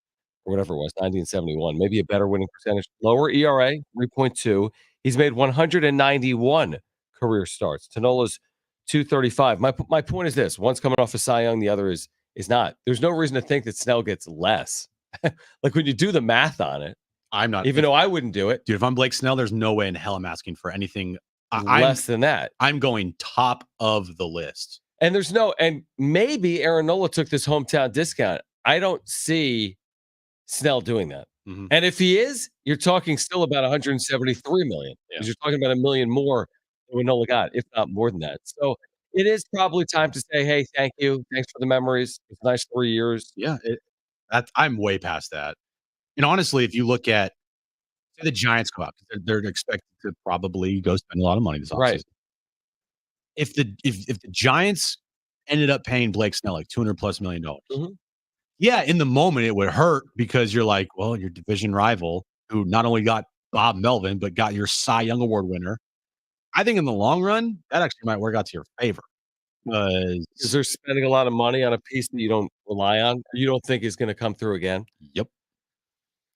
or whatever it was, 90 and 71, maybe a better winning percentage. Lower ERA, 3.2. He's made 191 career starts. Tanola's 235. My point is this: one's coming off a Cy Young, the other is not. There's no reason to think that Snell gets less. Like when you do the math on it, I'm not, even though I wouldn't do it, dude. If I'm Blake Snell, there's no way in hell I'm asking for anything less than that. I'm going top of the list. And and maybe Aaron Nola took this hometown discount. I don't see Snell doing that. Mm-hmm. And if he is, you're talking still about 173 million. Because you're talking about $1 million more than what Nola got, if not more than that. So it is probably time to say, hey, thank you. Thanks for the memories. It's a nice 3 years. Yeah, I'm way past that. And honestly, if you look at say the Giants go out, they're expected to probably go spend a lot of money this offseason. Right. If the Giants ended up paying Blake Snell like $200+ million, Mhm. yeah, in the moment it would hurt because you're like, well, your division rival who not only got Bob Melvin but got your Cy Young Award winner. I think in the long run that actually might work out to your favor because they're spending a lot of money on a piece that you don't rely on, you don't think is going to come through again. Yep.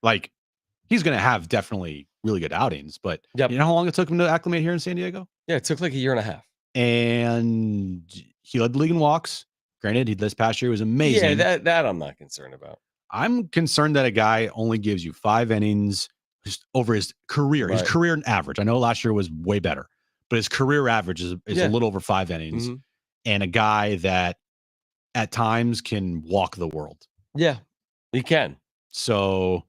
Like he's going to have definitely really good outings, but Yep. you know how long it took him to acclimate here in San Diego? Yeah, it took like a year and a half. And he led the league in walks. Granted, this past year was amazing. Yeah, that I'm not concerned about. I'm concerned that a guy only gives you 5 innings just over his career. Right. His career average. I know last year was way better, but his career average is a little over 5 innings. Mhm. And a guy that at times can walk the world. Yeah, he can. So,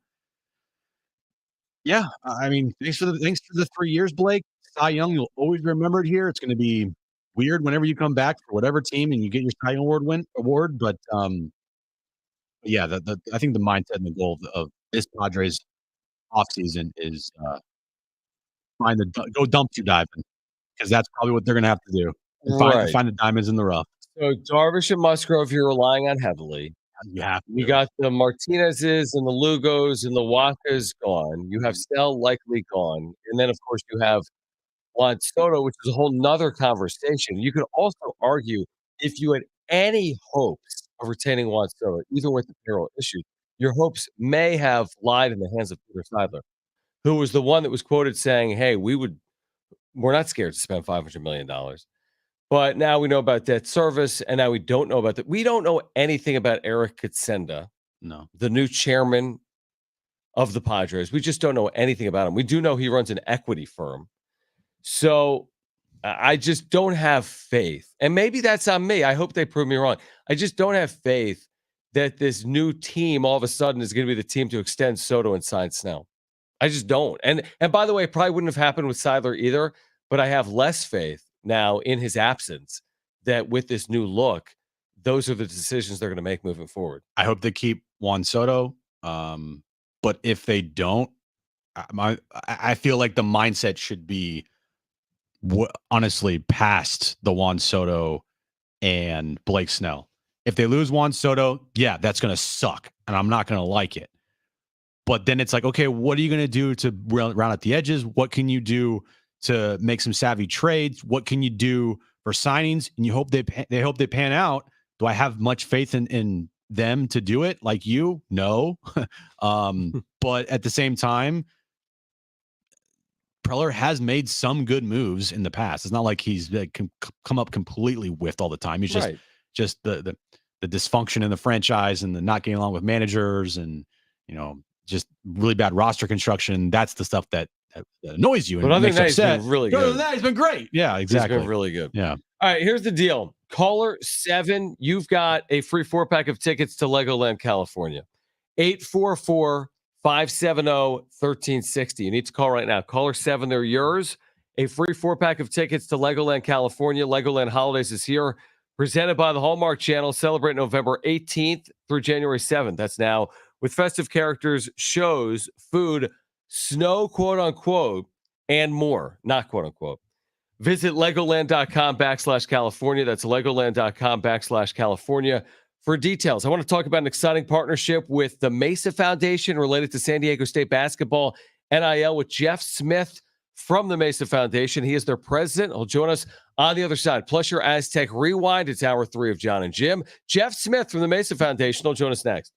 yeah, I mean, thanks for the 3 years, Blake. Cy Young, you'll always remember it here. It's going to be weird whenever you come back for whatever team and you get your Cy Young award. But yeah, I think the mindset and the goal of this Padres offseason is go dump you diving because that's probably what they're going to have to do. And find the diamonds in the rough. So Darvish and Musgrove, you're relying on heavily. You have to. You got the Martinez's and the Lugos and the Wakas gone. You have Snell likely gone. And then, of course, you have Juan Soto, which is a whole nother conversation. You could also argue if you had any hopes of retaining Juan Soto, even with the payroll issues, your hopes may have lied in the hands of Peter Seidler, who was the one that was quoted saying, hey, we're not scared to spend $500 million. But now we know about debt service, and now we don't know about that. We don't know anything about Eric Katsenda, the new chairman of the Padres. We just don't know anything about him. We do know he runs an equity firm. So I just don't have faith. And maybe that's on me. I hope they prove me wrong. I just don't have faith that this new team all of a sudden is going to be the team to extend Soto and sign Snell. I just don't. And by the way, it probably wouldn't have happened with Seidler either, but I have less faith now in his absence that with this new look, those are the decisions they're going to make moving forward. I hope they keep Juan Soto. But if they don't, I feel like the mindset should be honestly past the Juan Soto and Blake Snell. If they lose Juan Soto, yeah, that's going to suck, and I'm not going to like it. But then it's like, okay, what are you going to do to round out the edges? What can you do to make some savvy trades? What can you do for signings? And you hope they hope they pan out. Do I have much faith in them to do it like you? No. But at the same time, Preller has made some good moves in the past. It's not like he's come up completely whiffed all the time. He's Right. just the dysfunction in the franchise and the not getting along with managers and just really bad roster construction. That's the stuff that annoys you and But other makes than that, he's upset. been really Other good. than that, he's been great. Yeah, exactly. He's been really good. Yeah. All right, here's the deal. Caller 7, you've got a free 4-pack of tickets to Legoland, California. 844-570-1360. You need to call right now. Caller 7, they're yours. A free 4-pack of tickets to Legoland, California. Legoland Holidays is here. Presented by the Hallmark Channel. Celebrate November 18th through January 7th. That's now with festive characters, shows, food, snow, quote unquote, and more. Not quote unquote. Visit Legoland.com/California. That's Legoland.com/California for details. I want to talk about an exciting partnership with the Mesa Foundation related to San Diego State basketball NIL with Jeff Smith from the Mesa Foundation. He is their president. He'll join us on the other side. Plus your Aztec Rewind. It's hour 3 of Jon and Jim. Jeff Smith from the Mesa Foundation will join us next.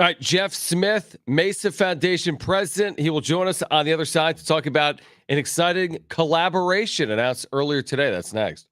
All right, Jeff Smith, Mesa Foundation president. He will join us on the other side to talk about an exciting collaboration announced earlier today. That's next.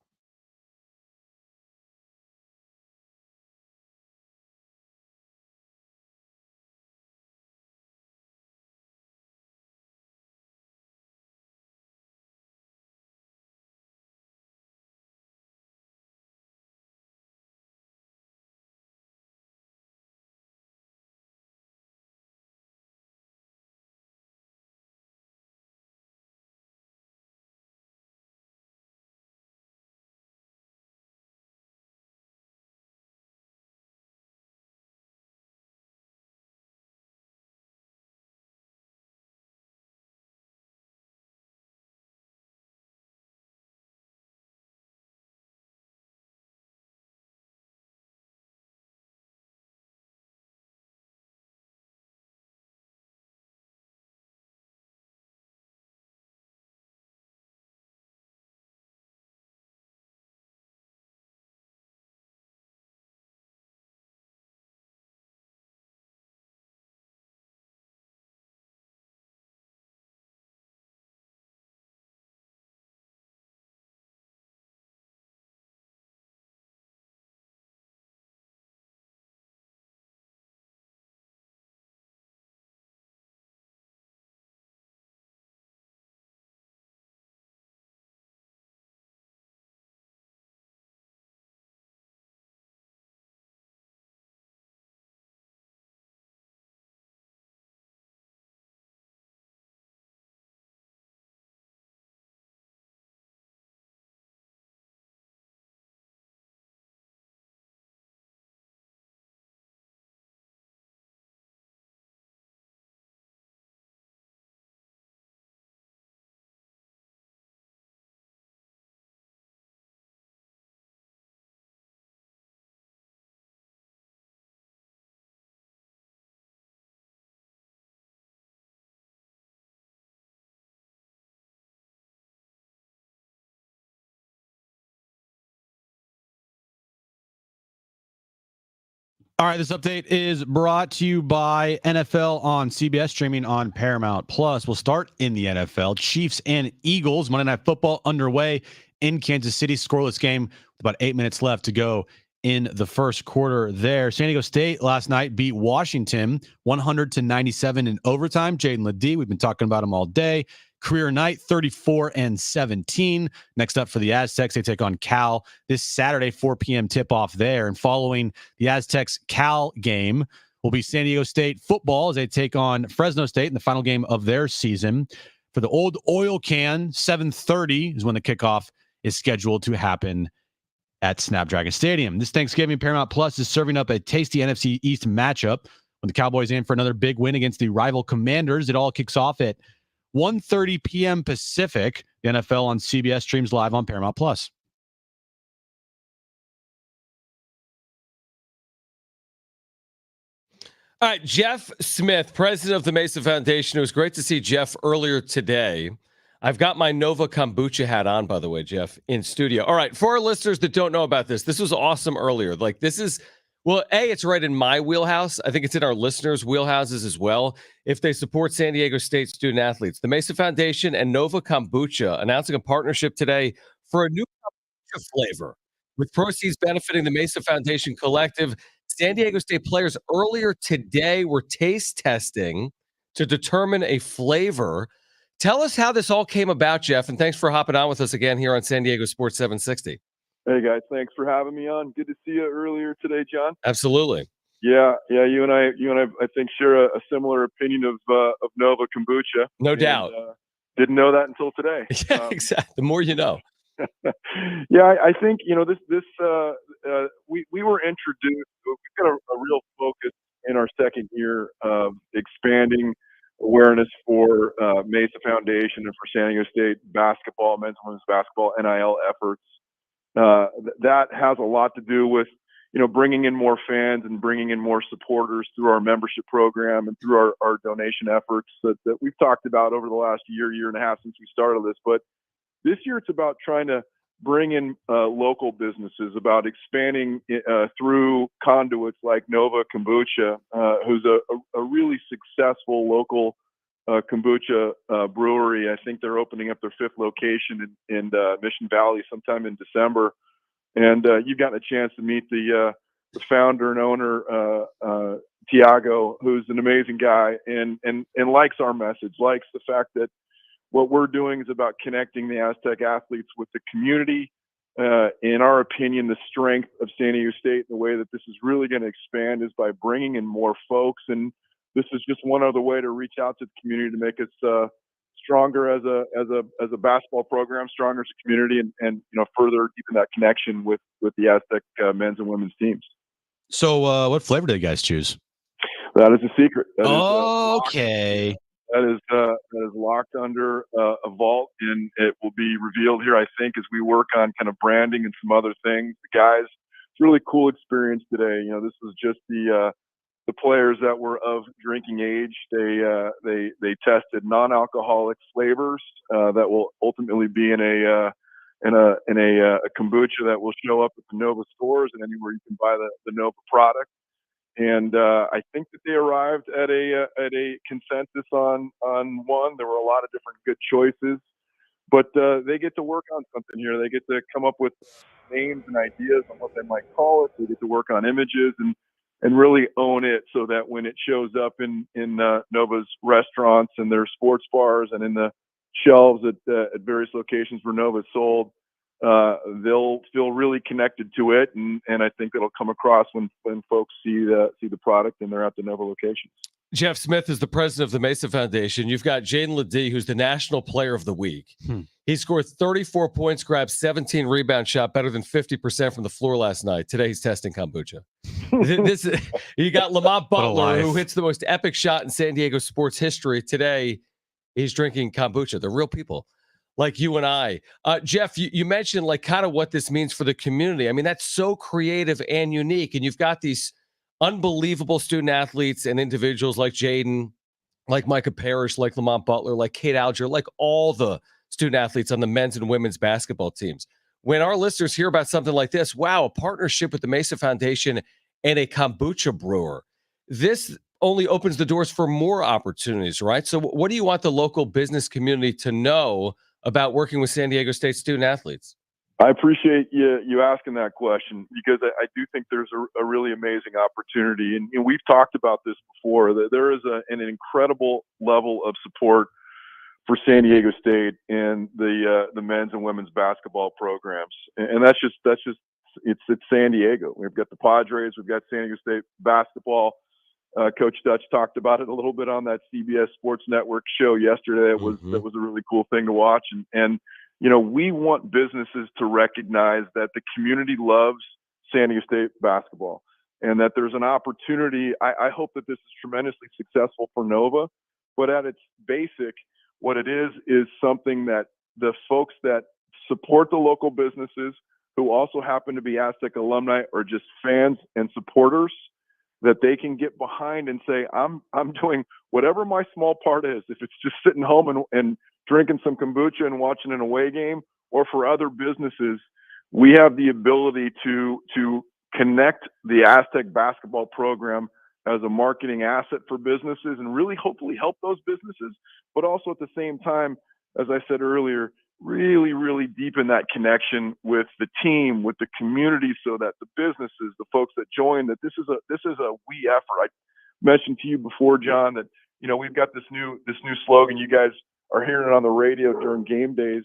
All right, this update is brought to you by NFL on CBS, streaming on Paramount Plus. We'll start in the NFL. Chiefs and Eagles, Monday Night Football underway in Kansas City. Scoreless game with about 8 minutes left to go in the first quarter there. San Diego State last night beat Washington 100-97 in overtime. Jaedon LeDee, we've been talking about him all day. Career night, 34-17. Next up for the Aztecs, they take on Cal this Saturday, 4 p.m. tip-off there. And following the Aztecs-Cal game will be San Diego State football as they take on Fresno State in the final game of their season. For the old oil can, 7:30 is when the kickoff is scheduled to happen at Snapdragon Stadium. This Thanksgiving, Paramount Plus is serving up a tasty NFC East matchup when the Cowboys aim for another big win against the rival Commanders. It all kicks off at 1:30 p.m. Pacific. The NFL on CBS streams live on Paramount Plus. All right, Jeff Smith, president of the Mesa Foundation. It was great to see Jeff earlier today. I've got my Nova Kombucha hat on, by the way, Jeff, in studio. All right, for our listeners that don't know about this was awesome earlier. Like, this is, well, it's right in my wheelhouse. I think it's in our listeners' wheelhouses as well. If they support San Diego State student athletes, the Mesa Foundation and Nova Kombucha announcing a partnership today for a new kombucha flavor with proceeds benefiting the Mesa Foundation Collective. San Diego State players earlier today were taste testing to determine a flavor. Tell us how this all came about, Jeff, and thanks for hopping on with us again here on San Diego Sports 760. Hey guys, thanks for having me on. Good to see you earlier today, John. Absolutely. Yeah. You and I think share a similar opinion of Nova Kombucha. No doubt. Didn't know that until today. Yeah, exactly. The more you know. Yeah, I think we were introduced. We've got a real focus in our second year of expanding awareness for Mesa Foundation and for San Diego State basketball, men's and women's basketball NIL efforts. That has a lot to do with bringing in more fans and bringing in more supporters through our membership program and through our donation efforts that we've talked about over the last year and a half since we started this. But this year it's about trying to bring in local businesses, about expanding through conduits like Nova Kombucha, who's a really successful local kombucha brewery. I think they're opening up their 5th location in Mission Valley sometime in December. And you've gotten a chance to meet the founder and owner, Tiago, who's an amazing guy and likes our message, likes the fact that what we're doing is about connecting the Aztec athletes with the community. In our opinion, the strength of San Diego State, the way that this is really going to expand, is by bringing in more folks. And this is just one other way to reach out to the community to make us stronger as a basketball program, stronger as a community, and further deepen that connection with the Aztec men's and women's teams. So, what flavor do you guys choose? That is a secret. Okay. That is locked under a vault, and it will be revealed here, I think, as we work on kind of branding and some other things. The guys, it's a really cool experience today. This was just the players that were of drinking age. They tested non-alcoholic flavors that will ultimately be in a kombucha that will show up at the Nova stores and anywhere you can buy the Nova product. And I think that they arrived at a consensus on one. There were a lot of different good choices, but they get to work on something here. They get to come up with names and ideas on what they might call it. They get to work on images and really own it, so that when it shows up in Nova's restaurants and their sports bars and in the shelves at various locations where Nova is sold, they'll feel really connected to it, and I think it'll come across when folks see the product and they're at the Nova locations. Jeff Smith is the president of the Mesa Foundation. You've got Jaedon LeDee, who's the National Player of the Week. He scored 34 points, grabbed 17 rebounds, shot better than 50% from the floor last night. Today he's testing kombucha. You got Lamont Butler, who hits the most epic shot in San Diego sports history. Today he's drinking kombucha. They're real people like you and I. Jeff, you mentioned like kind of what this means for the community. I mean, that's so creative and unique. And you've got these unbelievable student athletes and individuals like Jaedon, like Micah Parrish, like Lamont Butler, like Kate Alger, like all the student athletes on the men's and women's basketball teams. When our listeners hear about something like this, wow, a partnership with the Mesa Foundation and a kombucha brewer, this only opens the doors for more opportunities, right? So what do you want the local business community to know about working with San Diego State student athletes? I appreciate you asking that question, because I do think there's a really amazing opportunity. And we've talked about this before, that there is an incredible level of support for San Diego State and the men's and women's basketball programs. And that's just it's San Diego. We've got the Padres, we've got San Diego State basketball. Coach Dutch talked about it a little bit on that CBS Sports Network show yesterday. That was a really cool thing to watch. And we want businesses to recognize that the community loves San Diego State basketball, and that there's an opportunity. I hope that this is tremendously successful for Nova, but at its basic, what it is something that the folks that support the local businesses, who also happen to be Aztec alumni or just fans and supporters, that they can get behind and say, I'm doing whatever my small part is. If it's just sitting home and drinking some kombucha and watching an away game, or for other businesses, we have the ability to connect the Aztec basketball program as a marketing asset for businesses and really hopefully help those businesses, but also at the same time, as I said earlier, really, really deepen that connection with the team, with the community, so that the businesses, the folks that join, that this is a we effort. I mentioned to you before, John, that we've got this new slogan. You guys are hearing it on the radio during game days,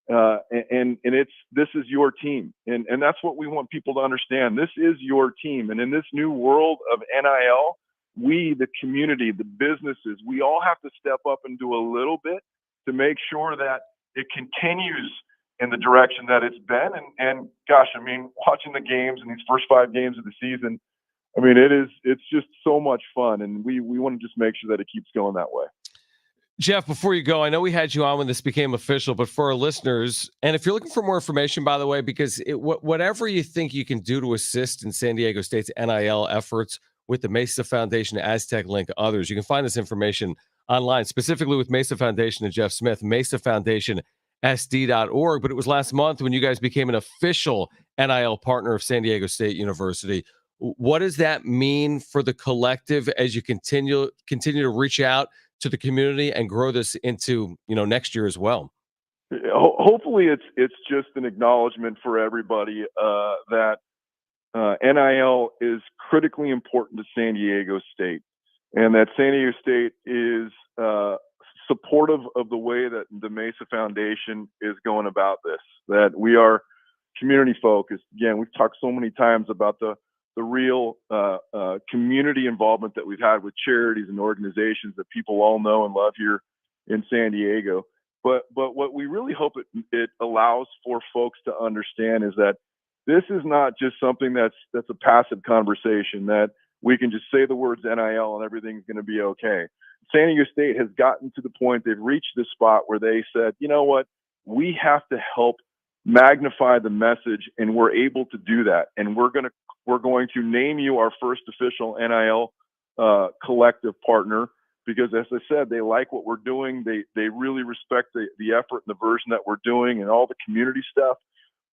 and it's this is your team, and that's what we want people to understand. This is your team, and in this new world of NIL, we, the community, the businesses, we all have to step up and do a little bit to make sure that it continues in the direction that it's been. And gosh, I mean, watching the games in these first 5 games of the season, I mean, it's just so much fun. And we want to just make sure that it keeps going that way. Jeff, before you go, I know we had you on when this became official, but for our listeners, and if you're looking for more information, by the way, because whatever you think you can do to assist in San Diego State's NIL efforts with the Mesa Foundation, Aztec Link, others, you can find this information online, specifically with Mesa Foundation and Jeff Smith, mesafoundation sd.org. But it was last month when you guys became an official NIL partner of San Diego State University. What does that mean for the collective as you continue to reach out to the community and grow this into next year as well? Hopefully, it's just an acknowledgement for everybody that NIL is critically important to San Diego State, and that San Diego State is supportive of the way that the Mesa Foundation is going about this. That we are community focused. Again, we've talked so many times about the real community involvement that we've had with charities and organizations that people all know and love here in San Diego. But what we really hope it allows for folks to understand is that this is not just something that's a passive conversation that we can just say the words NIL and everything's going to be okay. San Diego State has gotten to the point, they've reached this spot where they said, you know what, we have to help magnify the message, and we're able to do that. And we're going to name you our first official NIL collective partner, because as I said, they like what we're doing. They really respect the effort and the version that we're doing and all the community stuff.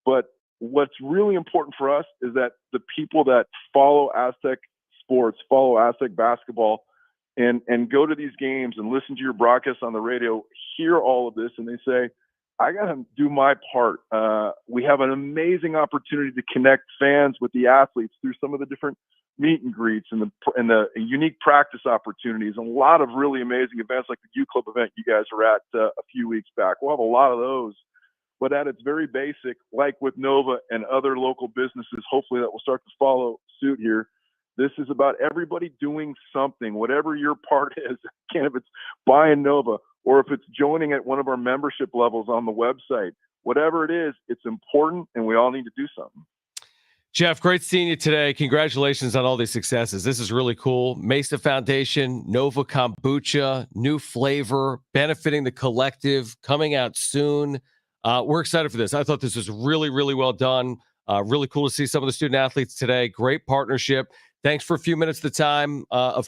But what's really important for us is that the people that follow Aztec sports, follow Aztec basketball, and go to these games and listen to your broadcasts on the radio, hear all of this, and they say, I got to do my part. We have an amazing opportunity to connect fans with the athletes through some of the different meet and greets and the unique practice opportunities, and a lot of really amazing events like the U Club event you guys were at a few weeks back. We'll have a lot of those. But at its very basic, like with Nova and other local businesses, hopefully that will start to follow suit here. This is about everybody doing something, whatever your part is. Again, if it's buying Nova or if it's joining at one of our membership levels on the website, whatever it is, it's important, and we all need to do something. Jeff, great seeing you today. Congratulations on all these successes. This is really cool. Mesa Foundation, Nova Kombucha, new flavor, benefiting the collective, coming out soon. We're excited for this. I thought this was really, really well done. Really cool to see some of the student athletes today. Great partnership. Thanks for a few minutes of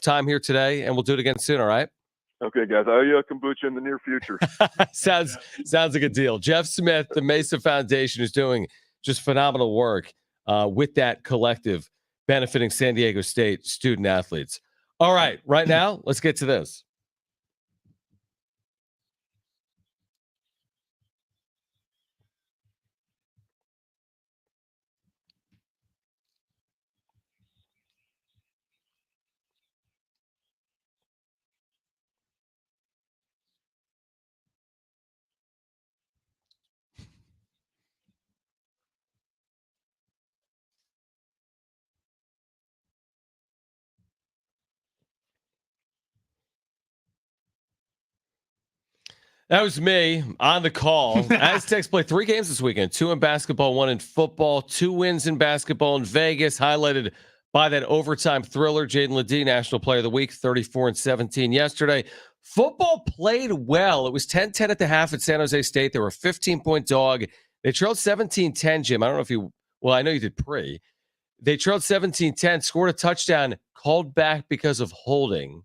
time here today, and we'll do it again soon, all right? Okay, guys. I owe you a kombucha in the near future. Sounds like a deal. Jeff Smith, the Mesa Foundation, is doing just phenomenal work with that collective benefiting San Diego State student athletes. All right now, let's get to this. That was me on the call. Aztecs play 3 games this weekend, 2 in basketball, 1 in football, 2 wins in basketball in Vegas, highlighted by that overtime thriller. Jaedon LeDee, National Player of the Week, 34-17 yesterday. Football played well. It was 10-10 at the half at San Jose State. They were a 15-point dog. They trailed 17-10, Jim. I don't know if you – well, I know you did pre. They trailed 17-10, scored a touchdown, called back because of holding.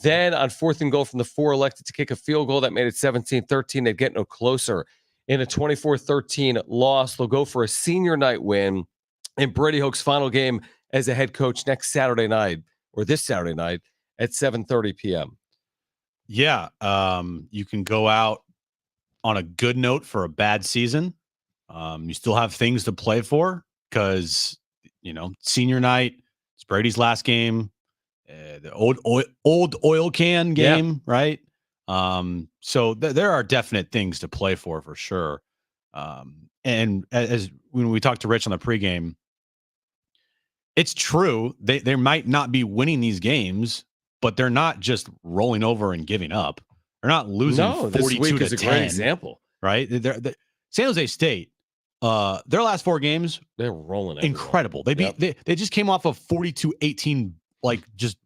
Then on 4th and goal from the 4, elected to kick a field goal that made it 17-13. They'd get no closer in a 24-13 loss. They'll go for a senior night win in Brady Hoke's final game as a head coach this Saturday night at 7:30 p.m. Yeah, you can go out on a good note for a bad season. You still have things to play for because, senior night, it's Brady's last game. The old oil can game, right? So there are definite things to play for sure. And as when we talked to Rich on the pregame, it's true they might not be winning these games, but they're not just rolling over and giving up. They're not losing 42 to 10. Great example, right? San Jose State. Their last 4 games, they're rolling incredible. They beat they just came off of 42-18, like just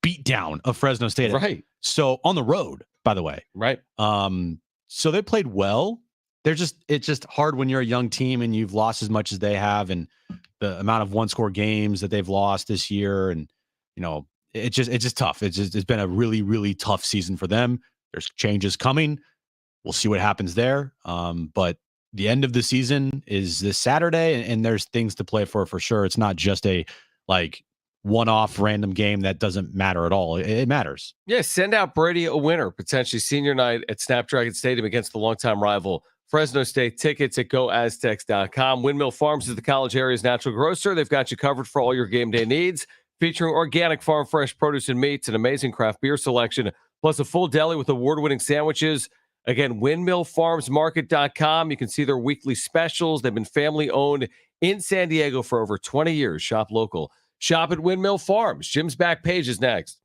beat down of Fresno State. Right. So on the road, by the way. Right. So they played well. It's just hard when you're a young team and you've lost as much as they have, and the amount of 1-score games that they've lost this year. And, it's just tough. It's been a really, really tough season for them. There's changes coming. we'll see what happens there. But the end of the season is this Saturday, and there's things to play for sure. It's not just a like one-off random game that doesn't matter at all. It matters. Yeah, send out Brady a winner, potentially senior night at Snapdragon Stadium against the longtime rival Fresno State. Tickets at goaztecs.com. Windmill Farms is the college area's natural grocer. They've got you covered for all your game day needs, featuring organic farm fresh produce and meats, an amazing craft beer selection, plus a full deli with award-winning sandwiches. Again, windmillfarmsmarket.com. You can see their weekly specials. They've been family-owned in San Diego for over 20 years. Shop local. Shop at Windmill Farms. Jim's back page is next.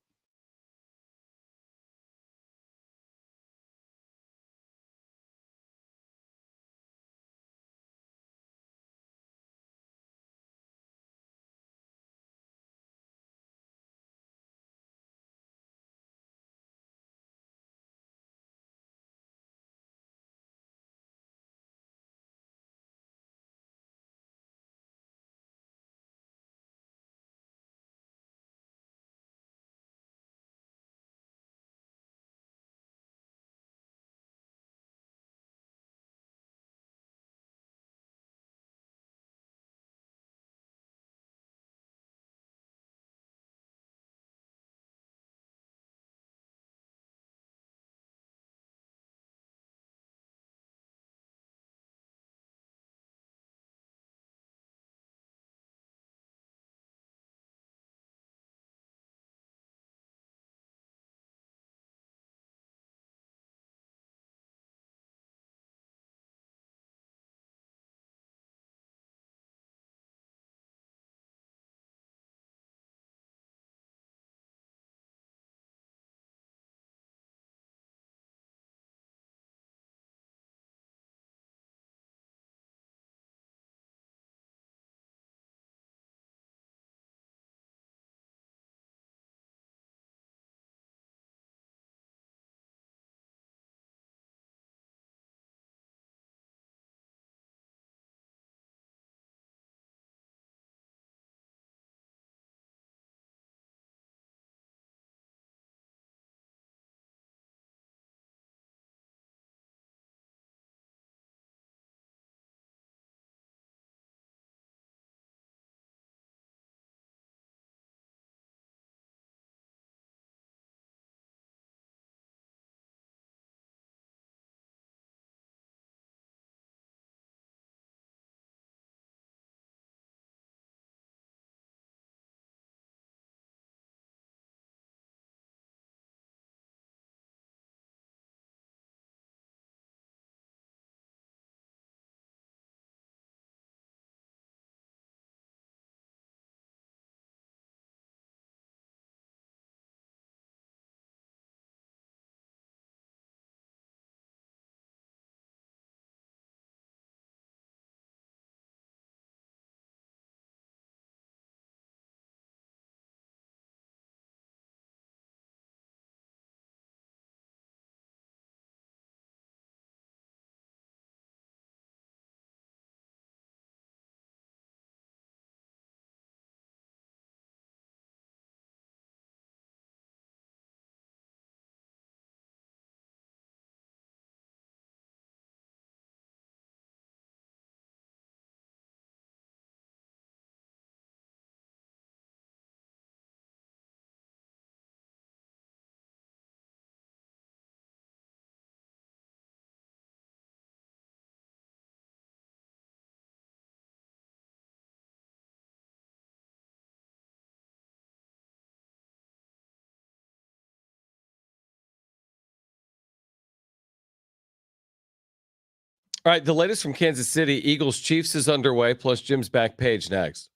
All right, the latest from Kansas City, Eagles Chiefs is underway, plus Jim's back page next.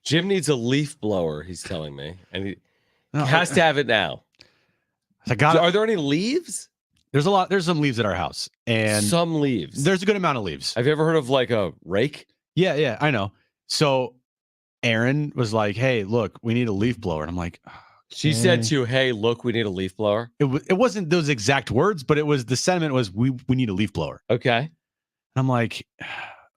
Jim needs a leaf blower, he's telling me. And he No, has to have it now. I got. Are there any leaves? There's a lot. There's some leaves at our house, and Some leaves. there's a good amount of leaves. Have you ever heard of like a rake? Yeah, I know. So Aaron was like, "Hey, look, we need a leaf blower," and I'm like, She said "Okay." to you, hey, look, we need a leaf blower. It wasn't those exact words, but it was the sentiment was we need a leaf blower. Okay. And I'm like,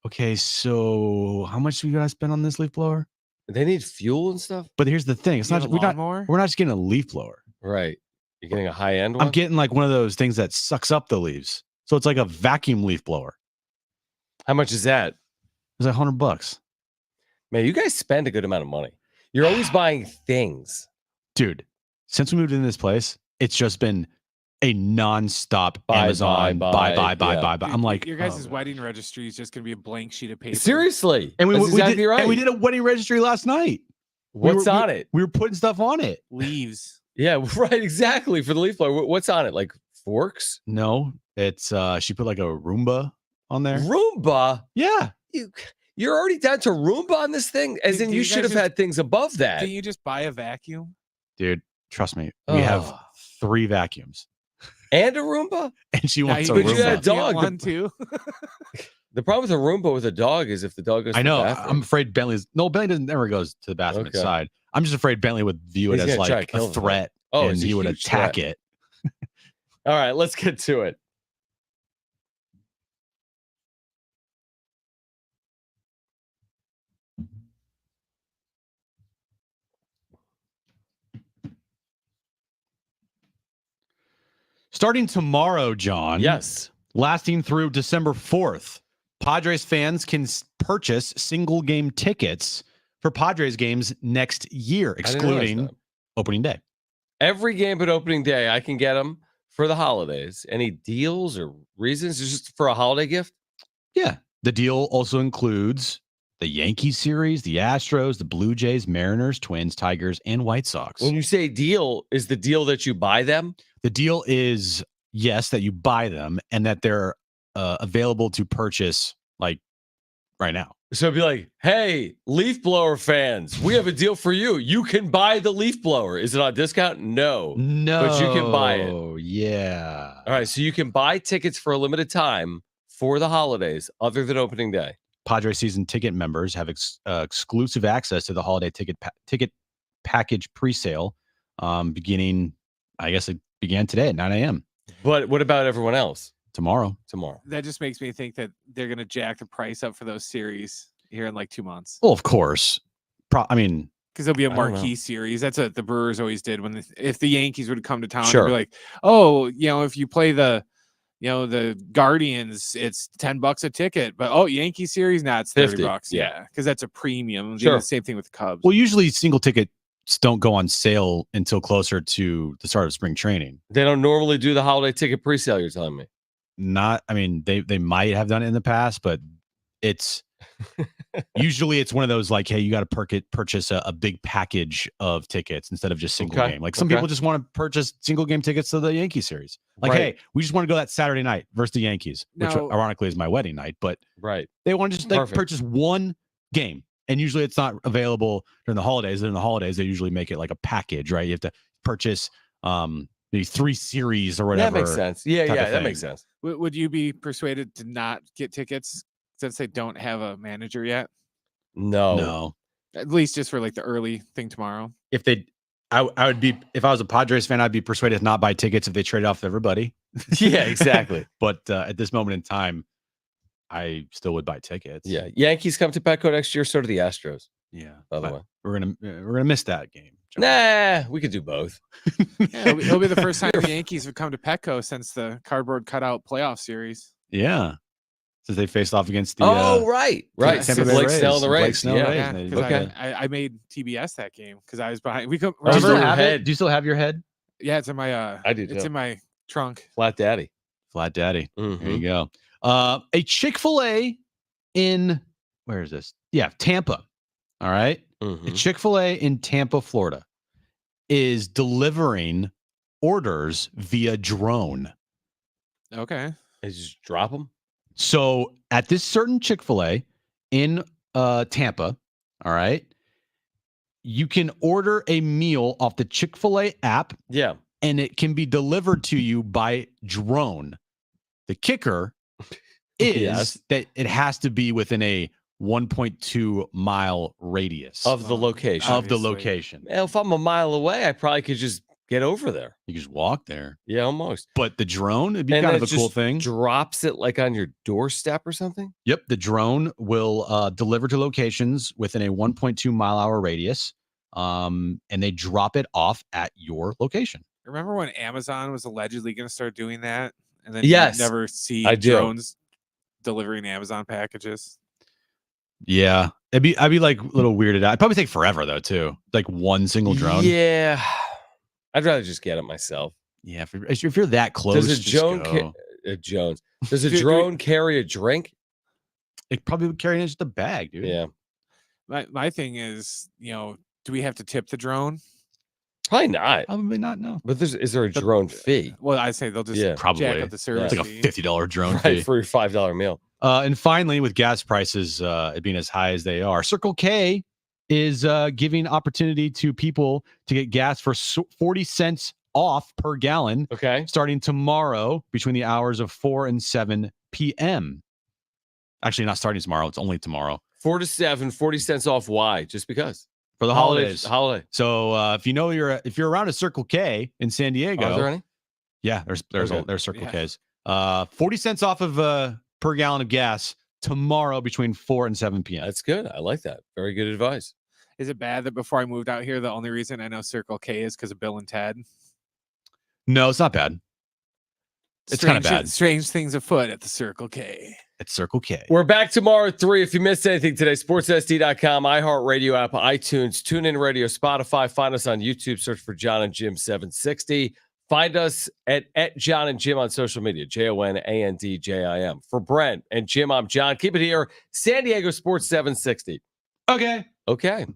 okay, so how much do you guys spend on this leaf blower? They need fuel and stuff? But here's the thing: it's You not have a lawnmower? we're not just getting a leaf blower. Right. You're getting a high end one? I'm getting like one of those things that sucks up the leaves. So it's like a vacuum leaf blower. How much is that? It's like $100. Man, you guys spend a good amount of money. You're always buying things. Dude, since we moved into this place, it's just been a nonstop Buy, Amazon buy. yeah. I'm like, your guys' oh, wedding registry is just going to be a blank sheet of paper. Seriously. and That's exactly did, right. and we did a wedding registry last night. What's on it? We were putting stuff on it. Leaves. Yeah, right. Exactly. For the leaf blower. What's on it? Like forks? No, it's she put like a Roomba on there. Roomba? Yeah. You're already down to Roomba on this thing? As Do in, you you guys should have just- had things above that. Can you just buy a vacuum? Dude, trust me. We have Ugh. 3 vacuums. And a Roomba? And she wants a But you had Roomba. a dog. One too. The problem with a Roomba with a dog is if the dog goes to I know. the bathroom. I'm afraid Bentley doesn't never goes to the bathroom Okay. inside. I'm just afraid Bentley would view it He's as gonna try like to kill a the thing. threat. Oh, and it's a he would huge attack threat. it. All right, let's get to it. Starting tomorrow, John. Yes. Lasting through December 4th, Padres fans can purchase single game tickets for Padres games next year, I didn't realize excluding that. opening day. Every game but opening day, I can get them for the holidays. Any deals or reasons? It's just for a holiday gift? Yeah. The deal also includes the Yankees series, the Astros, the Blue Jays, Mariners, Twins, Tigers, and White Sox. When you say deal, is the deal that you buy them? The deal is, yes, that you buy them and that they're available to purchase like right now. So it'd be like, hey, leaf blower fans, we have a deal for you. You can buy the leaf blower. Is it on discount? No. No. But you can buy it. Oh, yeah. All right. So you can buy tickets for a limited time for the holidays other than opening day. Padres season ticket members have exclusive access to the holiday ticket package presale beginning, I guess it began today at 9 a.m. But what about everyone else? Tomorrow. That just makes me think that they're going to jack the price up for those series here in like 2 months. Well, of course. I mean, Because there'll be a I don't know. marquee series. That's what the Brewers always did when if the Yankees would come to town. Sure. They'd be like, oh, if you play the Guardians, it's $10 a ticket. But Yankee series, nah, it's 50, $30. yeah. Because that's a premium. They do Sure. the same thing with the Cubs. well, usually single tickets don't go on sale until closer to the start of spring training. They don't normally do the holiday ticket presale, you're telling me. They might have done it in the past, but it's usually it's one of those like, hey, you got to purchase a big package of tickets instead of just single Okay, game. Like some okay. people just want to purchase single game tickets to the Yankee series. Like, Right. hey, we just want to go that Saturday night versus the Yankees, which Now- ironically is my wedding night, but Right. they want to just Perfect. purchase one game. And usually it's not available during the holidays. During the holidays, they usually make it like a package, right? You have to purchase maybe 3 series or whatever. That makes sense. Yeah, type yeah, of that thing. makes sense. Would you be persuaded to not get tickets since they don't have a manager yet? No. No. At least just for like the early thing tomorrow. If they, I would be, if I was a Padres fan, I'd be persuaded to not buy tickets if they trade off everybody. Yeah, exactly. But at this moment in time, I still would buy tickets. Yeah. Yankees come to Petco next year, so do the Astros, Yeah. by the But way. we're gonna miss that game. John. Nah, we could do both. Yeah, it'll be the first time the Yankees have come to Petco since the cardboard cutout playoff series. Yeah. Since they faced off against the Right. Right. Tampa Bay Blake Rays. Snell and the Blake Rays. Snell and the Yeah. Rays. Yeah, They- because I made TBS that game because I was behind. We could Do you still Remember have your it? head? Do you still have your head? Yeah, it's in my I do it's too. in my trunk. Flat Daddy. Flat Daddy. There you Mhm. go. A Chick-fil-A in where is this? Yeah, Tampa. All right. A Mhm. Chick-fil-A in Tampa, Florida is delivering orders via drone. Okay. They just drop them. So at this certain Chick-fil-A in Tampa, all right, you can order a meal off the Chick-fil-A app, Yeah. and it can be delivered to you by drone. The kicker is Yes. that it has to be within a 1.2 mile radius Of the location. of the Obviously. location. Well, if I'm a mile away, I probably could just get over there. You can just walk there. Yeah, almost. But the drone, it'd be And kind then of a it cool just thing. drops it like on your doorstep or something? Yep, the drone will deliver to locations within a 1.2 mile hour radius, and they drop it off at your location. Remember when Amazon was allegedly going to start doing that, and then Yes, you never see I do. drones delivering Amazon packages? Yeah, I'd be like a little weirded out. It'd probably take forever though, too. Like one single drone. Yeah. I'd rather just get it myself. Yeah, if you're that close, Does a just drone go. Jones? Does a Do we- drone carry a drink? It probably would carry in just a bag, dude. Yeah. My thing is, do we have to tip the drone? Probably not. Probably not. No, But is there a drone fee? Well, I'd say they'll just Yeah. probably. jack up the service It's like a fee. $50 drone Right, fee. for your $5 meal. And finally, with gas prices being as high as they are, Circle K is giving opportunity to people to get gas for 40 cents off per gallon Okay. starting tomorrow between the hours of 4 and 7 p.m. Actually, not starting tomorrow. It's only tomorrow 4 to 7, 40 cents off. Why? Just because. for the holidays. Holiday. So if you're around a Circle K in San Diego, Are there any? yeah, there's Okay. Circle Yeah. Ks. 40 cents off of per gallon of gas tomorrow between 4 and 7 p.m. That's good. I like that. Very good advice. Is it bad that before I moved out here, the only reason I know Circle K is because of Bill and Ted? No, it's not bad. It's kinda Strange- bad. Strange things afoot at the Circle K. It's Circle K. We're back tomorrow at 3. If you missed anything today, sportssd.com, iHeartRadio app, iTunes, TuneIn Radio, Spotify. Find us on YouTube. Search for Jon and Jim 760. Find us at Jon and Jim on social media, JONANDJIM. For Brent and Jim, I'm John. Keep it here. San Diego Sports 760. Okay. Okay.